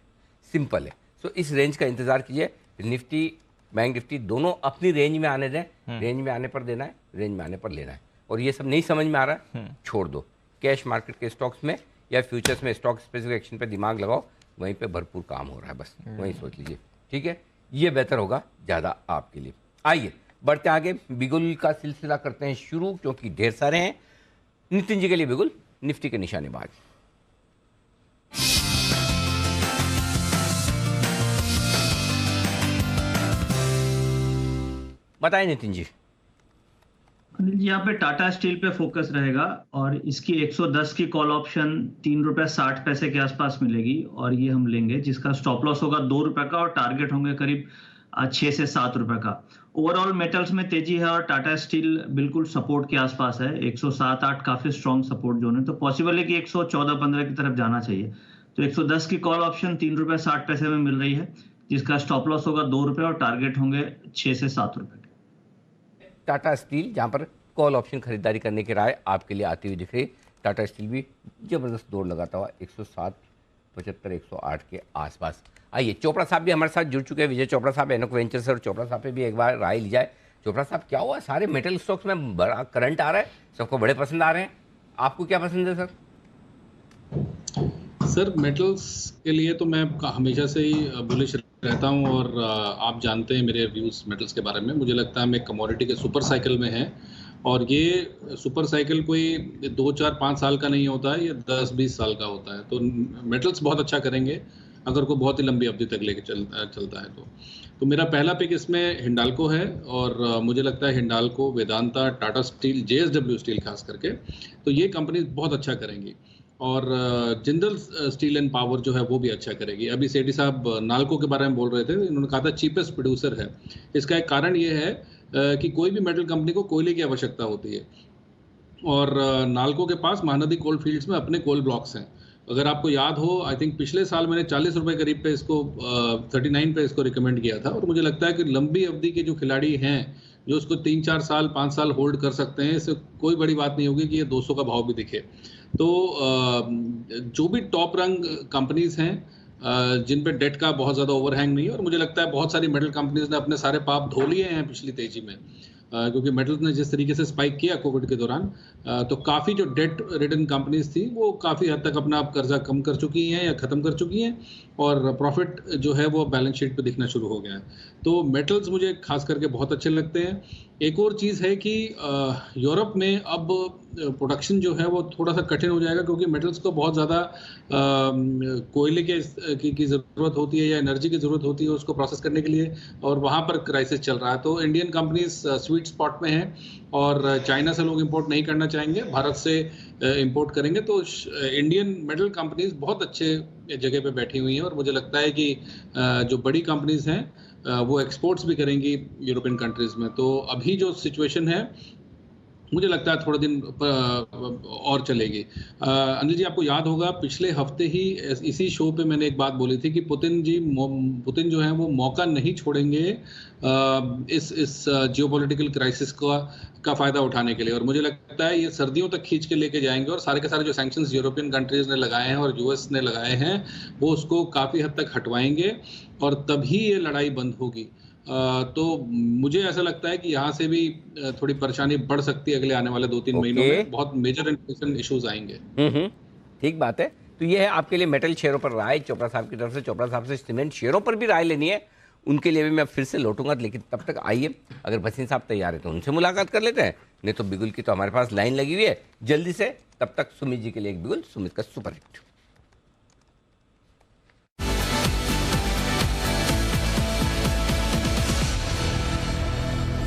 S2: सिंपल है। सो इस रेंज का इंतजार कीजिए। निफ्टी बैंक निफ्टी दोनों अपनी रेंज में आने दें, रेंज में आने पर देना है, रेंज में आने पर लेना है। और ये सब नहीं समझ में आ रहा है, छोड़ दो। कैश मार्केट के स्टॉक्स में या फ्यूचर्स में स्टॉक स्पेसिफिक एक्शन पे दिमाग लगाओ, वहीं पे भरपूर काम हो रहा है, बस वहीं सोच लीजिए, ठीक है? ये बेहतर होगा ज़्यादा आपके लिए। आइए बढ़ते आगे, बिगुल का सिलसिला करते हैं शुरू, क्योंकि ढेर सारे हैं। नितिन जी के लिए बिगुल निफ्टी के निशानेबाज। बताएं नितिन जी।
S5: अनिल जी, यहाँ पे टाटा स्टील पे फोकस रहेगा और इसकी 110 की कॉल ऑप्शन ₹3.60 के आसपास मिलेगी और ये हम लेंगे, जिसका स्टॉप लॉस होगा ₹2 का और टारगेट होंगे करीब 6 से 7 रुपए का। ओवरऑल मेटल्स में तेजी है और टाटा स्टील बिल्कुल सपोर्ट के आसपास है। 107-8 काफी स्ट्रॉन्ग सपोर्ट जोन है, तो पॉसिबल है कि 114-15 की तरफ जाना चाहिए। तो 110 की कॉल ऑप्शन ₹3.60 में मिल रही है, जिसका स्टॉप लॉस होगा ₹2 और टारगेट होंगे 6 से 7 रुपए।
S2: टाटा स्टील, जहां पर कॉल ऑप्शन खरीदारी करने की राय आपके लिए आती हुई दिख रही। टाटा स्टील भी जबरदस्त दौड़ लगाता हुआ 107.75 108 के आसपास। आइए, चोपड़ा साहब भी हमारे साथ जुड़ चुके हैं। विजय चोपड़ा साहब, एनोक वेंचर्स, और चोपड़ा साहब पे भी एक बार राय ली जाए। चोपड़ा साहब, क्या हुआ? सारे मेटल स्टॉक्स में बड़ा करंट आ रहा है, सबको बड़े पसंद आ रहे हैं, आपको क्या पसंद है सर?
S14: सर, मेटल्स के लिए तो मैं हमेशा से ही बुलिश रहता हूं और आप जानते हैं मेरे व्यूज़ मेटल्स के बारे में। मुझे लगता है मैं कमोडिटी के सुपर साइकिल में है और ये सुपर साइकिल कोई 2, 4, 5 साल का नहीं होता है, ये 10-20 साल का होता है। तो मेटल्स बहुत अच्छा करेंगे अगर कोई बहुत ही लंबी अवधि तक लेके चलता है तो मेरा पहला पिक इसमें हिंडाल्को है और मुझे लगता है Hindalco, Vedanta, Tata steel, JSW steel खास करके, तो ये कंपनी बहुत अच्छा करेंगी और जिंदल स्टील एंड पावर जो है वो भी अच्छा करेगी। अभी सेठी साहब नाल्को के बारे में बोल रहे थे, इन्होंने कहा था चीपेस्ट प्रोड्यूसर है। इसका एक कारण ये है कि कोई भी मेटल कंपनी को कोयले की आवश्यकता होती है और नाल्को के पास महानदी कोल फील्ड्स में अपने कोल ब्लॉक्स हैं। अगर आपको याद हो, आई थिंक पिछले साल मैंने 40 रुपए करीब पे इसको 39 पे इसको रिकमेंड किया था और मुझे लगता है कि लंबी अवधि के जो खिलाड़ी हैं जो उसको 3-4 साल 5 साल होल्ड कर सकते हैं, इससे कोई बड़ी बात नहीं होगी कि ये 200 का भाव भी दिखे। तो जो भी टॉप रंग कंपनीज हैं जिन पे डेट का बहुत ज़्यादा ओवरहैंग नहीं है, और मुझे लगता है बहुत सारी मेटल कंपनीज ने अपने सारे पाप धो लिए हैं पिछली तेजी में, क्योंकि मेटल्स ने जिस तरीके से स्पाइक किया कोविड के दौरान, तो काफ़ी जो डेट रिटन कंपनीज थी वो काफ़ी हद तक अपना कर्जा कम कर चुकी हैं या ख़त्म कर चुकी हैं और प्रॉफिट जो है वो बैलेंस शीट पे दिखना शुरू हो गया है। तो मेटल्स मुझे खास करके बहुत अच्छे लगते हैं। एक और चीज़ है कि यूरोप में अब प्रोडक्शन जो है वो थोड़ा सा कठिन हो जाएगा, क्योंकि मेटल्स को बहुत ज़्यादा कोयले की ज़रूरत होती है या एनर्जी की ज़रूरत होती है उसको प्रोसेस करने के लिए, और वहाँ पर क्राइसिस चल रहा है। तो इंडियन कंपनीज स्वीट स्पॉट में हैं और चाइना से लोग इंपोर्ट नहीं करना चाहेंगे, भारत से इंपोर्ट करेंगे। तो इंडियन मेटल कंपनीज बहुत अच्छे जगह पे बैठी हुई हैं और मुझे लगता है कि जो बड़ी कंपनीज हैं वो एक्सपोर्ट्स भी करेंगी यूरोपियन कंट्रीज़ में। तो अभी जो सिचुएशन है मुझे लगता है थोड़ा दिन और चलेगी। अनिल जी, आपको याद होगा पिछले हफ्ते ही इसी शो पे मैंने एक बात बोली थी कि पुतिन जो है वो मौका नहीं छोड़ेंगे इस जियोपॉलिटिकल क्राइसिस का फ़ायदा उठाने के लिए, और मुझे लगता है ये सर्दियों तक खींच के लेके जाएंगे और सारे के सारे जो सैंक्शंस यूरोपियन कंट्रीज़ ने लगाए हैं और US ने लगाए हैं वो उसको काफ़ी हद तक हटवाएंगे और तभी ये लड़ाई बंद होगी। तो मुझे ऐसा लगता है कि यहाँ से भी थोड़ी परेशानी बढ़ सकती है अगले आने वाले 2-3 महीनों में, बहुत मेजर इन्फ्लेशन इश्यूज आएंगे।
S2: ठीक बात है। तो ये है आपके लिए मेटल शेयरों पर राय चोपड़ा साहब की तरफ से। चोपड़ा साहब से सीमेंट शेयरों पर भी राय लेनी है, उनके लिए भी मैं फिर से लौटूंगा, लेकिन तब तक आइए, अगर भसीन साहब तैयार है तो उनसे मुलाकात कर लेते हैं, नहीं तो बिगुल की तो हमारे पास लाइन लगी हुई है जल्दी से। तब तक सुमित जी के लिए एक बिगुल, सुमित का सुपर हिट।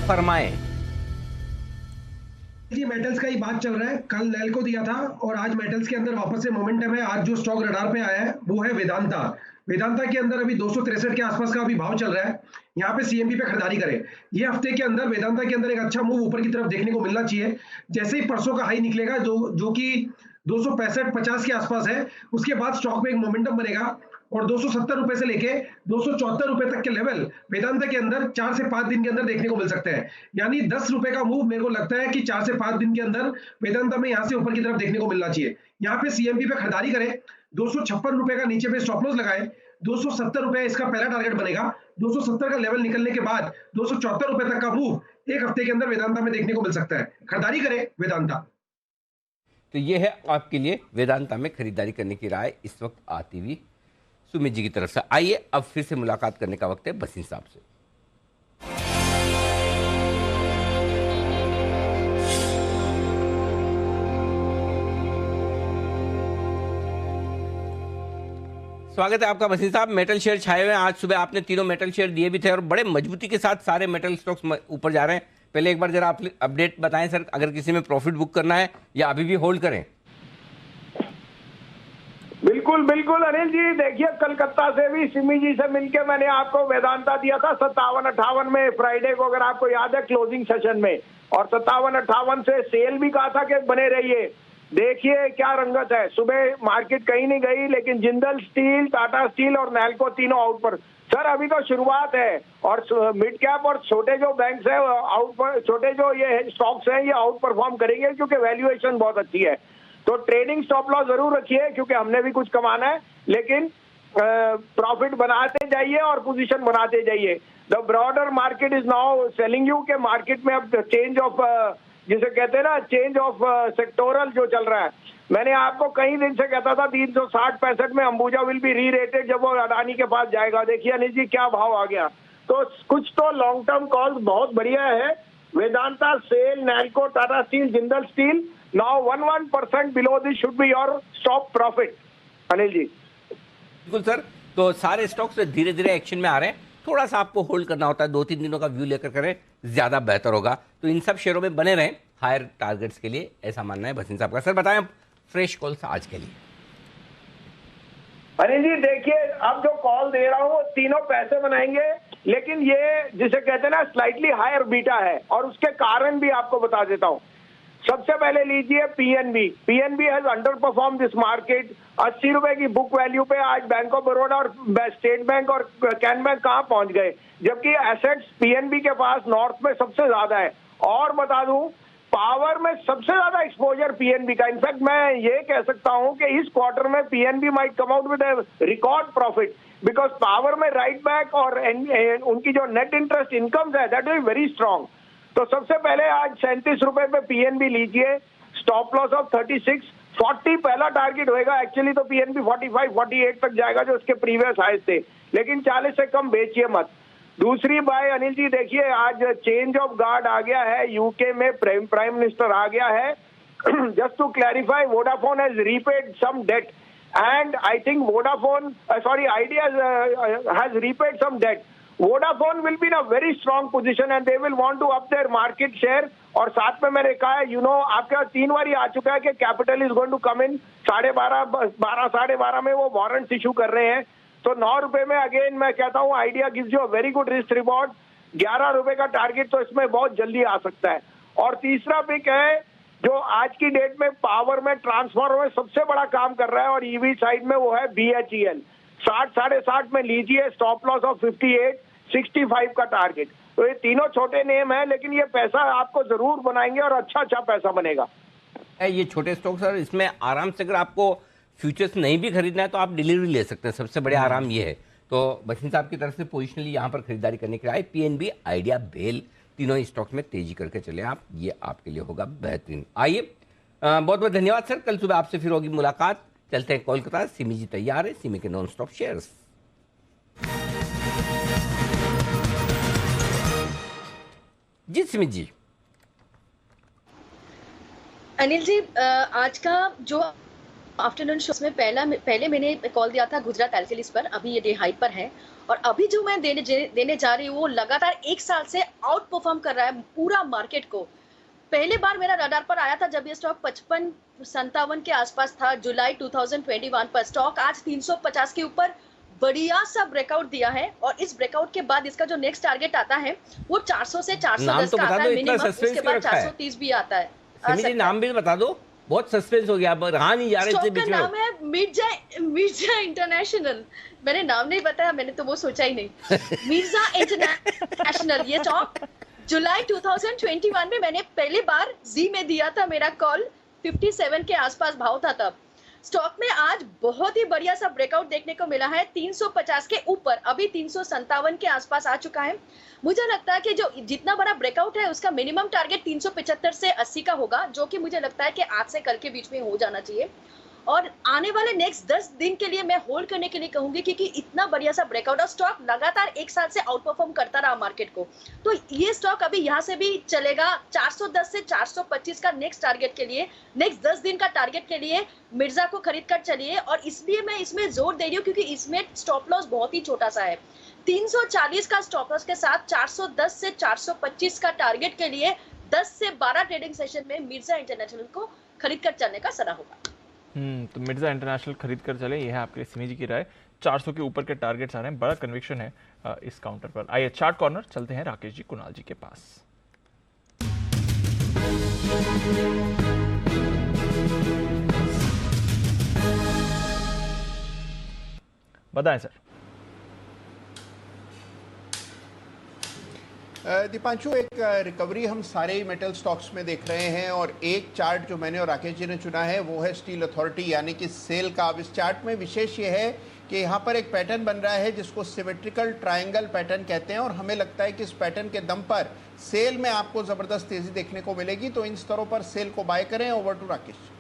S2: फरमाएं
S11: जी। मेटल्स का ही बात चल रहा है, कल नैल्को दिया था और आज मेटल्स के अंदर वापस से मोमेंटम है। आज जो स्टॉक रडार पे आया है वो है वेदांता। वेदांता के अंदर अभी 263 के आसपास का अभी भाव चल रहा है। यहाँ पे CMB पे खरीदारी करें। ये हफ्ते के अंदर वेदांता के अंदर एक अच्छा मूव ऊपर की तरफ देखने को मिलना चाहिए। जैसे ही परसों का हाई निकलेगा जो कि 265-50 के आसपास है, उसके बाद स्टॉक में एक मोमेंटम बनेगा और 270 रुपए से लेके 274 रुपए तक के लेवल वेदांता के अंदर 4 से 5 दिन के अंदर देखने को मिल सकते हैं। यानी 10 रुपए का मूव मेरे को लगता है कि 4 से 5 दिन के अंदर वेदांता में यहां से ऊपर की तरफ देखने को मिलना चाहिए। यहाँ पे CMB पे खरीदारी करें, 256 रुपए का नीचे पे स्टॉप लॉस लगाए, 270 रुपए इसका पहला टारगेट बनेगा। 270 का लेवल निकलने के बाद 274 रुपए तक का मूव एक हफ्ते के अंदर वेदांता में देखने को मिल सकता है। खरीदारी करें वेदांता।
S2: तो ये है आपके लिए वेदांता में खरीदारी करने की राय इस वक्त आती हुई सुमित जी की तरफ से। आइए अब फिर से मुलाकात करने का वक्त है बसीन साहब से। स्वागत है आपका बसीन साहब। मेटल शेयर छाए हुए हैं। आज सुबह आपने तीनों मेटल शेयर दिए भी थे और बड़े मजबूती के साथ सारे मेटल स्टॉक्स ऊपर जा रहे हैं। पहले एक बार जरा आप अपडेट बताएं सर, अगर किसी में प्रॉफिट बुक करना है या अभी भी होल्ड करें।
S7: बिल्कुल बिल्कुल अनिल जी, देखिए कलकत्ता से भी सिमी जी से मिलके मैंने आपको वेदांता दिया था 57-58 में फ्राइडे को, अगर आपको याद है क्लोजिंग सेशन में, और 57-58 से सेल भी कहा था कि बने रहिए। देखिए क्या रंगत है, सुबह मार्केट कहीं नहीं गई, लेकिन जिंदल स्टील, टाटा स्टील और नैल्को तीनों आउट पर। सर अभी तो शुरुआत है और मिड कैप और छोटे जो बैंक्स है आउट पर, छोटे जो ये स्टॉक्स हैं ये आउट परफॉर्म करेंगे क्योंकि वैल्यूएशन बहुत अच्छी है। तो ट्रेडिंग स्टॉप लॉस जरूर रखिए क्योंकि हमने भी कुछ कमाना है, लेकिन प्रॉफिट बनाते जाइए और पोजीशन बनाते जाइए। The broader market is now selling you के मार्केट में अब चेंज ऑफ, जिसे कहते हैं ना चेंज ऑफ सेक्टोरल जो चल रहा है। मैंने आपको कई दिन से कहता था 360-65 में अंबुजा विल बी री रेटेड जब वो अडानी के पास जाएगा। देखिए अनिल जी क्या भाव आ गया। तो कुछ तो लॉन्ग टर्म कॉल्स बहुत बढ़िया है। Vedanta, SAIL, NALCO, Tata steel, Jindal steel, now 1% below this should be your stop profit. Anil ji
S2: बिल्कुल सर, तो सारे स्टॉक्स धीरे धीरे एक्शन में आ रहे हैं। थोड़ा सा आपको होल्ड करना होता है, 2-3 दिनों का व्यू लेकर करें, ज्यादा बेहतर होगा। तो इन सब शेयरों में बने रहें हायर टारगेट्स के लिए, ऐसा मानना है बसीन साहब का। सर बताएं फ्रेश कॉल्स आज के लिए।
S7: अनिल जी देखिए अब जो कॉल दे रहा हूँ तीनों पैसे बनाएंगे, लेकिन ये जिसे कहते हैं ना स्लाइटली हायर बीटा है और उसके कारण भी आपको बता देता हूँ। सबसे पहले लीजिए PNB. PNB has under perform this market. 80 रुपए की बुक वैल्यू पे आज बैंक ऑफ बड़ौदा और स्टेट बैंक और कैन बैंक कहाँ पहुंच गए, जबकि एसेट्स पीएनबी के पास नॉर्थ में सबसे ज्यादा है। और बता दूं पावर में सबसे ज्यादा एक्सपोजर पीएनबी का। इनफैक्ट मैं ये कह सकता हूं कि इस क्वार्टर में PNB might come out with record profit because power में राइट बैक और उनकी जो नेट इंटरेस्ट इनकम्स है दैट इज वेरी स्ट्रांग। तो सबसे पहले आज 37 रुपए पे पीएनबी लीजिए, स्टॉप लॉस ऑफ 36-40 पहला टारगेट होएगा। एक्चुअली तो पीएनबी 45-48 तक जाएगा जो उसके प्रीवियस हाई थे, लेकिन 40 से कम बेचिए मत। दूसरी बाय अनिल जी देखिए आज चेंज ऑफ गार्ड आ गया है, यूके में प्राइम मिनिस्टर आ गया है। Just to clarify, Vodafone has repaid some debt and I think Vodafone Idea has repaid some debt. Vodafone will be in a very strong position and they will want to up their market share. और साथ में मैंने कहा है आपके 3 बार आ चुका है कि capital is going to come in 12.5 में वो वारंट्स इशू कर रहे हैं। तो 9 रुपए में अगेन मैं कहता हूँ idea gives you a very good risk reward. 11 रुपए का टारगेट तो इसमें बहुत जल्दी आ सकता है। और तीसरा पिक है जो आज की डेट में पावर में ट्रांसफार्मर में सबसे बड़ा काम कर रहा है और ईवी साइड में वो है BHEL। 60-60.5 में लीजिए, स्टॉप लॉस ऑफ 58-65 का टारगेट। तो ये तीनों छोटे नेम है, लेकिन ये पैसा आपको जरूर बनाएंगे और अच्छा पैसा बनेगा।
S2: ये छोटे स्टॉक सर, इसमें आराम से अगर आपको फ्यूचर्स नहीं भी खरीदना है तो आप डिलीवरी ले सकते हैं। सबसे बड़े आराम ये है। तो बसीन साहब की तरफ से पोजिशनली यहाँ पर खरीदारी करने के लिए पीएनबी, आइडिया, बेल, तीनों स्टॉक्स में तेजी करके चले आप, ये आपके लिए होगा बेहतरीन। आइए बहुत बहुत धन्यवाद सर, कल सुबह आपसे फिर होगी मुलाकात। चलते हैं कोलकाता। सिमी जी तैयार है, सिमी के नॉन स्टॉप शेयर्स। जी सिमी जी।
S9: अनिल जी आज का जो आफ्टरनून शो में पहले मैंने कॉल दिया था गुजरात एल्केलिस पर, अभी ये डे हाई पर है और अभी जो मैं देने जा रही हूँ वो लगातार 1 साल से आउट परफॉर्म कर रहा है पूरा मार्केट को। पहले बार मेरा रडार पर आया था जब ये स्टॉक 55-57 के आसपास था, जुलाई 2021 पर। स्टॉक आज 350 के ऊपर बढ़िया सा ब्रेकआउट दिया है और इस ब्रेकआउट के बाद इसका जो नेक्स्ट टारगेट आता है वो 400 से 410 का आता है मिनिमम, उसके बाद 430 भी आता है।
S2: नाम भी बता दो, बहुत सस्पेंस हो गया, रहा नहीं जा रहे बीच में।
S9: नाम है मिर्जा इंटरनेशनल। मैंने नाम नहीं बताया, मैंने तो वो सोचा ही नहीं। मिर्जा इंटरनेशनल ये स्टॉक जुलाई 2021 में मैंने पहली बार जी में दिया था मेरा कॉल, 57 के आसपास भाव था तब। स्टॉक में आज बहुत ही बढ़िया सा ब्रेकआउट देखने को मिला है 350 के ऊपर, अभी 357 के आसपास आ चुका है। मुझे लगता है कि जो जितना बड़ा ब्रेकआउट है उसका मिनिमम टारगेट 375 से 80 का होगा, जो कि मुझे लगता है कि आज से कल के बीच में हो जाना चाहिए। और आने वाले नेक्स्ट 10 दिन के लिए मैं होल्ड करने के लिए कहूंगी, क्योंकि इतना बढ़िया सा ब्रेकआउट और स्टॉक लगातार एक साल से आउट परफॉर्म करता रहा मार्केट को, तो ये स्टॉक अभी यहाँ से भी चलेगा। 410 से 425 का नेक्स्ट टारगेट के लिए, नेक्स्ट 10 दिन का टारगेट के लिए मिर्जा को खरीद कर चलिए। और इसलिए मैं इसमें जोर दे रही हूँ क्योंकि इसमें स्टॉप लॉस बहुत ही छोटा सा है। 340 का स्टॉप लॉस के साथ 410 से 425 का टारगेट के लिए 10 से 12 ट्रेडिंग सेशन में मिर्जा इंटरनेशनल को खरीद कर चलने का सलाह होगा।
S1: तो मिर्जा इंटरनेशनल खरीद कर चले, ये है आपके लिए सिमी जी की राय। 400 के ऊपर के टारगेट्स आ रहे हैं, बड़ा कन्विक्शन है इस काउंटर पर। आइए चार्ट कॉर्नर चलते हैं राकेश जी कुणाल जी के पास। बताएं सर।
S15: दीपांशु, एक रिकवरी हम सारे ही मेटल स्टॉक्स में देख रहे हैं और एक चार्ट जो मैंने और राकेश जी ने चुना है वो है स्टील अथॉरिटी यानी कि सेल का। अब इस चार्ट में विशेष ये है कि यहाँ पर एक पैटर्न बन रहा है जिसको सिमेट्रिकल ट्रायंगल पैटर्न कहते हैं और हमें लगता है कि इस पैटर्न के दम पर सेल में आपको ज़बरदस्त तेज़ी देखने को मिलेगी, तो इन स्तरों पर सेल को बाय करें। Over to Rakesh.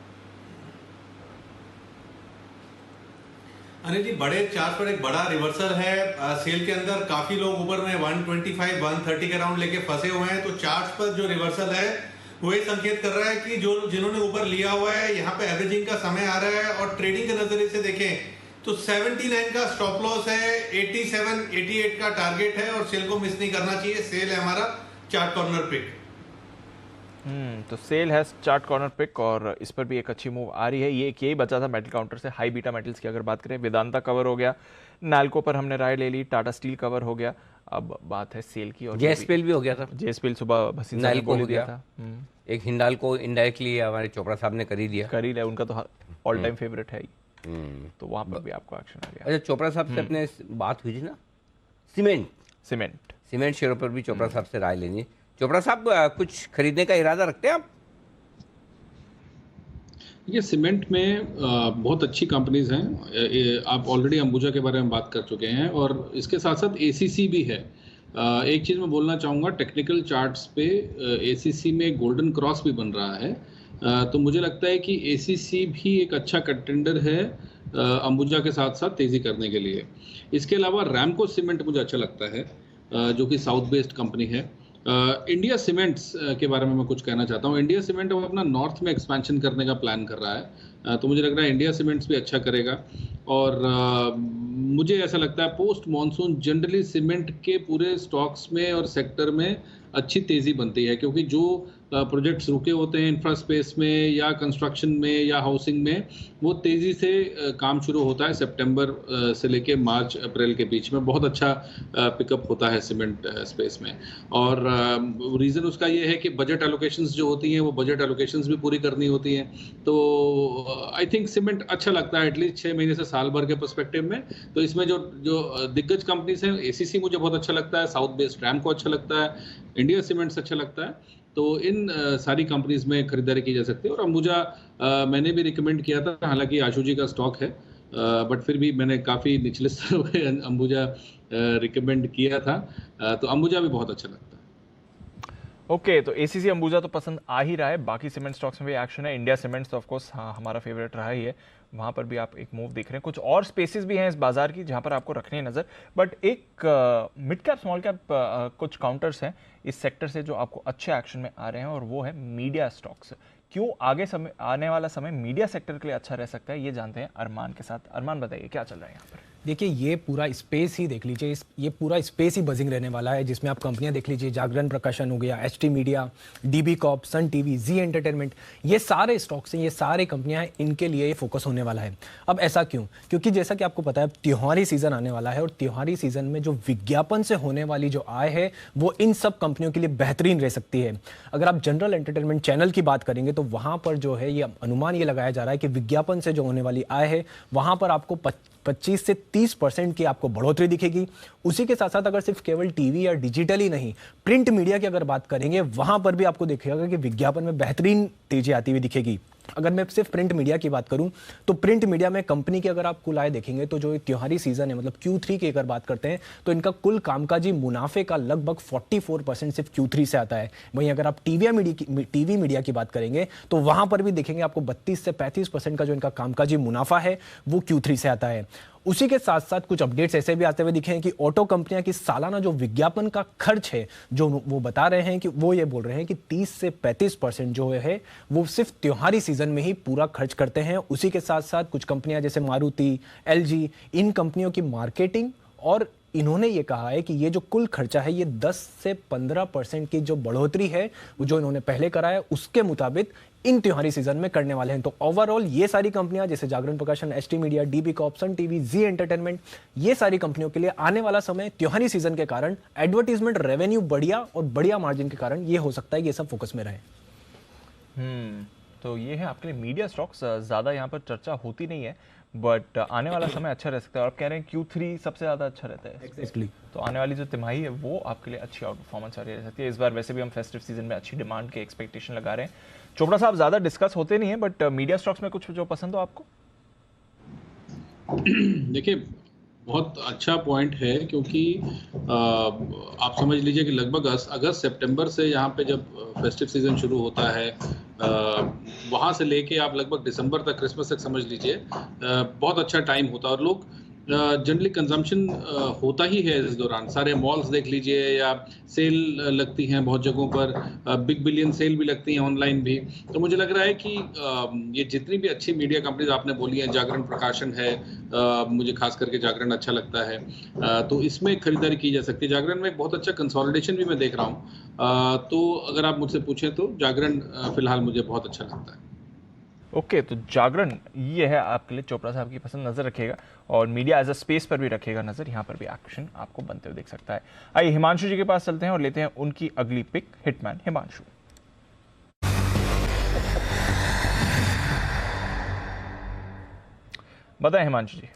S6: अनिल जी, बड़े चार्ट पर एक बड़ा रिवर्सल है सेल के अंदर। काफी लोग ऊपर में 125 130 के राउंड लेके फंसे हुए हैं, तो चार्ट पर जो रिवर्सल है वो ये संकेत कर रहा है कि जो जिन्होंने ऊपर लिया हुआ है यहाँ पे एवरेजिंग का समय आ रहा है। और ट्रेडिंग के नजरिए से देखें तो 79 का स्टॉप लॉस है, 87 88 का टारगेट है और सेल को मिस नहीं करना चाहिए। सेल है हमारा चार्ट कॉर्नर पिक।
S1: तो सेल है चार्ट कॉर्नर पिक और इस पर भी एक अच्छी मूव आ रही है। ये यही बचा था मेटल काउंटर से। हाई बीटा मेटल्स की अगर बात करें, वेदांता कवर हो गया, नाल्को पर हमने राय ले ली, टाटा स्टील कवर हो गया। अब बात है सेल की। और
S2: जेएसपीएल भी हो गया था।
S1: जेएसपीएल सुबह भसीन
S2: को हो गया था। एक हिंडाल्को इनडायरेक्टली हमारे चोपड़ा साहब ने कर ही दिया,
S1: उनका तो ऑल टाइम फेवरेट है ही। तो वहां पर भी आपको एक्शन आ गया।
S2: अच्छा, चोपड़ा साहब से अपने बात हुई थी ना, सीमेंट शेयरों पर भी चोपड़ा साहब से राय लेनी। चोपड़ा साहब, कुछ खरीदने का इरादा रखते हैं आप?
S14: ये सीमेंट में बहुत अच्छी कंपनीज हैं। आप ऑलरेडी अंबुजा के बारे में बात कर चुके हैं और इसके साथ साथ एसीसी भी है। एक चीज़ मैं बोलना चाहूँगा, टेक्निकल चार्ट्स पे एसीसी में गोल्डन क्रॉस भी बन रहा है, तो मुझे लगता है कि एसीसी भी एक अच्छा कंटेंडर है अंबुजा के साथ साथ तेज़ी करने के लिए। इसके अलावा रैमको सीमेंट मुझे अच्छा लगता है, जो कि साउथ बेस्ड कंपनी है। इंडिया सीमेंट्स के बारे में मैं कुछ कहना चाहता हूँ। इंडिया सीमेंट अब अपना नॉर्थ में एक्सपेंशन करने का प्लान कर रहा है, तो मुझे लग रहा है इंडिया सीमेंट्स भी अच्छा करेगा। और मुझे ऐसा लगता है पोस्ट मॉनसून जनरली सीमेंट के पूरे स्टॉक्स में और सेक्टर में अच्छी तेज़ी बनती है, क्योंकि जो प्रोजेक्ट्स रुके होते हैं इंफ्रा स्पेस में या कंस्ट्रक्शन में या हाउसिंग में, वो तेज़ी से काम शुरू होता है। सितंबर से लेके मार्च अप्रैल के बीच में बहुत अच्छा पिकअप होता है सीमेंट स्पेस में। और रीज़न उसका ये है कि बजट एलोकेशंस जो होती हैं वो बजट एलोकेशंस भी पूरी करनी होती हैं। तो आई थिंक सीमेंट अच्छा लगता है एटलीस्ट 6 महीने से साल भर के पर्सपेक्टिव में। तो इसमें जो दिग्गज कंपनीज हैं, एसीसी मुझे बहुत अच्छा लगता है, साउथ बेस्ड रैमको अच्छा लगता है, इंडिया सीमेंट्स अच्छा लगता है। तो इन सारी कंपनीज में खरीदारी की जा सकती है। और अंबुजा मैंने भी रिकमेंड किया था, हालांकि आशु जी का स्टॉक है, बट फिर भी मैंने काफ़ी निचले स्तर पे अंबुजा रिकमेंड किया था, तो अंबुजा भी बहुत अच्छा लगता है।
S1: ओके, तो एसीसी अंबुजा तो पसंद आ ही रहा है। बाकी सीमेंट स्टॉक्स में भी एक्शन है। इंडिया सीमेंट्स ऑफ कोर्स हमारा फेवरेट रहा ही है, वहाँ पर भी आप एक मूव देख रहे हैं। कुछ और स्पेसेस भी हैं इस बाजार की जहाँ पर आपको रखनी है नज़र, बट एक मिड कैप स्मॉल कैप कुछ काउंटर्स हैं इस सेक्टर से जो आपको अच्छे एक्शन में आ रहे हैं, और वो है मीडिया स्टॉक्स। क्यों आगे समय आने वाला समय मीडिया सेक्टर के लिए अच्छा रह सकता है, ये जानते हैं अरमान के साथ। अरमान, बताइए क्या चल रहा है यहाँ पर?
S4: देखिए, ये पूरा स्पेस ही देख लीजिए, ये पूरा स्पेस ही बजिंग रहने वाला है, जिसमें आप कंपनियां देख लीजिए, जागरण प्रकाशन हो गया, HT media, dB corp, Sun TV, जी एंटरटेनमेंट, ये सारे स्टॉक्स हैं, ये सारे कंपनियां हैं, इनके लिए ये फोकस होने वाला है। अब ऐसा क्यों? क्योंकि जैसा कि आपको पता है त्योहारी सीजन आने वाला है, और त्योहारी सीजन में जो विज्ञापन से होने वाली जो आय है वो इन सब कंपनियों के लिए बेहतरीन रह सकती है। अगर आप जनरल एंटरटेनमेंट चैनल की बात करेंगे तो वहां पर जो है ये अनुमान ये लगाया जा रहा है कि विज्ञापन से जो होने वाली आय है वहां पर आपको 25 से 30% की आपको बढ़ोतरी दिखेगी। उसी के साथ साथ अगर सिर्फ केवल टीवी या डिजिटल ही नहीं, प्रिंट मीडिया की अगर बात करेंगे वहां पर भी आपको दिखेगा कि विज्ञापन में बेहतरीन तेजी आती हुई दिखेगी। अगर मैं सिर्फ प्रिंट मीडिया की बात करूं तो प्रिंट मीडिया में कंपनी के अगर आप कुल आय देखेंगे तो जो त्योहारी सीजन है मतलब Q3 की अगर बात करते हैं तो इनका कुल कामकाजी मुनाफे का लगभग 44% सिर्फ Q3 से आता है। वहीं अगर आप टीवी मीडिया की बात करेंगे तो वहां पर भी देखेंगे आपको 32 से 35% का जो इनका कामकाजी मुनाफा है वो Q3 से आता है। उसी के साथ साथ कुछ अपडेट्स ऐसे भी आते हुए दिखे हैं कि ऑटो कंपनियां की सालाना जो विज्ञापन का खर्च है जो वो बता रहे हैं कि वो ये बोल रहे हैं कि 30 से 35% जो है वो सिर्फ त्योहारी सीजन में ही पूरा खर्च करते हैं। उसी के साथ साथ कुछ कंपनियां जैसे मारुति, LG, इन कंपनियों की मार्केटिंग और इन्होंने ये कहा है कि ये जो कुल खर्चा है ये 10 से 15% की जो बढ़ोतरी है वो जो इन्होंने पहले करा है उसके मुताबिक इन त्योहारी सीजन में करने वाले हैं। तो ओवरऑल ये सारी कंपनियां जैसे जागरण प्रकाशन, ST media, DB Corp, Sun TV, जी एंटरटेनमेंट, ये सारी कंपनियों के लिए आने वाला समय त्योहारी सीजन के कारण एडवर्टीजमेंट रेवेन्यू बढ़िया और बढ़िया मार्जिन के कारण ये हो सकता है ये सब फोकस में रहे।
S1: तो ये है आपके लिए मीडिया स्टॉक्स, ज़्यादा यहाँ पर चर्चा होती नहीं है बट आने वाला समय अच्छा रह सकता है। और आप कह रहे हैं Q3 सबसे ज़्यादा अच्छा रहता है
S4: Exactly.
S1: तो आने वाली जो तिमाही है वो आपके लिए अच्छी आउट परफॉर्मेंस आ रही रह सकती है। इस बार वैसे भी हम फेस्टिव सीजन में अच्छी डिमांड के एक्सपेक्टेशन लगा रहे हैं। चोपड़ा साहब ज़्यादा डिस्कस होते नहीं है बट मीडिया स्टॉक्स में कुछ जो पसंद हो आपको?
S14: देखिए बहुत अच्छा पॉइंट है क्योंकि आप समझ लीजिए कि लगभग अगस्त सितंबर से यहाँ पे जब फेस्टिव सीजन शुरू होता है वहाँ से लेके आप लगभग दिसंबर तक, क्रिसमस तक समझ लीजिए बहुत अच्छा टाइम होता है और लोग जनरली कंजम्पशन होता ही है इस दौरान। सारे मॉल्स देख लीजिए या सेल लगती हैं बहुत जगहों पर, बिग बिलियन सेल भी लगती हैं ऑनलाइन भी। तो मुझे लग रहा है कि ये जितनी भी अच्छी मीडिया कंपनीज आपने बोली हैं, जागरण प्रकाशन है, मुझे खास करके जागरण अच्छा लगता है, तो इसमें खरीदारी की जा सकती है। जागरण में एक बहुत अच्छा कंसोलिडेशन भी मैं देख रहा हूँ, तो अगर आप मुझसे पूछें तो जागरण फिलहाल मुझे बहुत अच्छा लगता है।
S1: ओके, तो जागरण ये है आपके लिए, चोपड़ा साहब की पसंद नजर रखेगा और मीडिया एज अ स्पेस पर भी रखेगा नजर, यहाँ पर भी एक्शन आपको बनते हुए देख सकता है। आइए हिमांशु जी के पास चलते हैं और लेते हैं उनकी अगली पिक, हिटमैन हिमांशु। बताएं हिमांशु जी।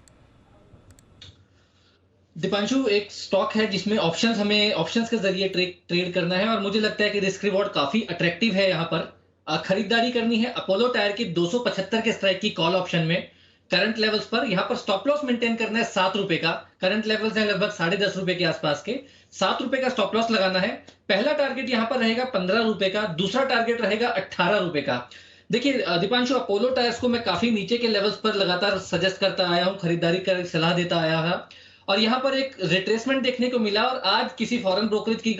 S8: दीपांशु, एक स्टॉक है जिसमें हमें ऑप्शंस के जरिए ट्रेड करना है और मुझे लगता है कि रिस्क रिवॉर्ड काफी अट्रैक्टिव है। यहाँ पर खरीदारी करनी है अपोलो टायर की 275 के स्ट्राइक की कॉल ऑप्शन में करंट लेवल्स पर। यहाँ पर स्टॉप लॉस मेंटेन करना है 7 रुपए का। करंट लेवल्स है लगभग 10.5 रुपए के आसपास के। 7 रुपए का स्टॉप लॉस लगाना है। पहला टारगेट यहाँ पर रहेगा 15 रुपए का, दूसरा टारगेट रहेगा 18 रुपए का। देखिए दीपांशु, अपोलो टायर्स को मैं काफी नीचे के लेवल्स पर लगातार सजेस्ट करता आया हूँ, खरीदारी कर सलाह देता आया था और यहाँ पर एक रिट्रेसमेंट देखने को मिला और आज किसी फॉरेन ब्रोकरेज की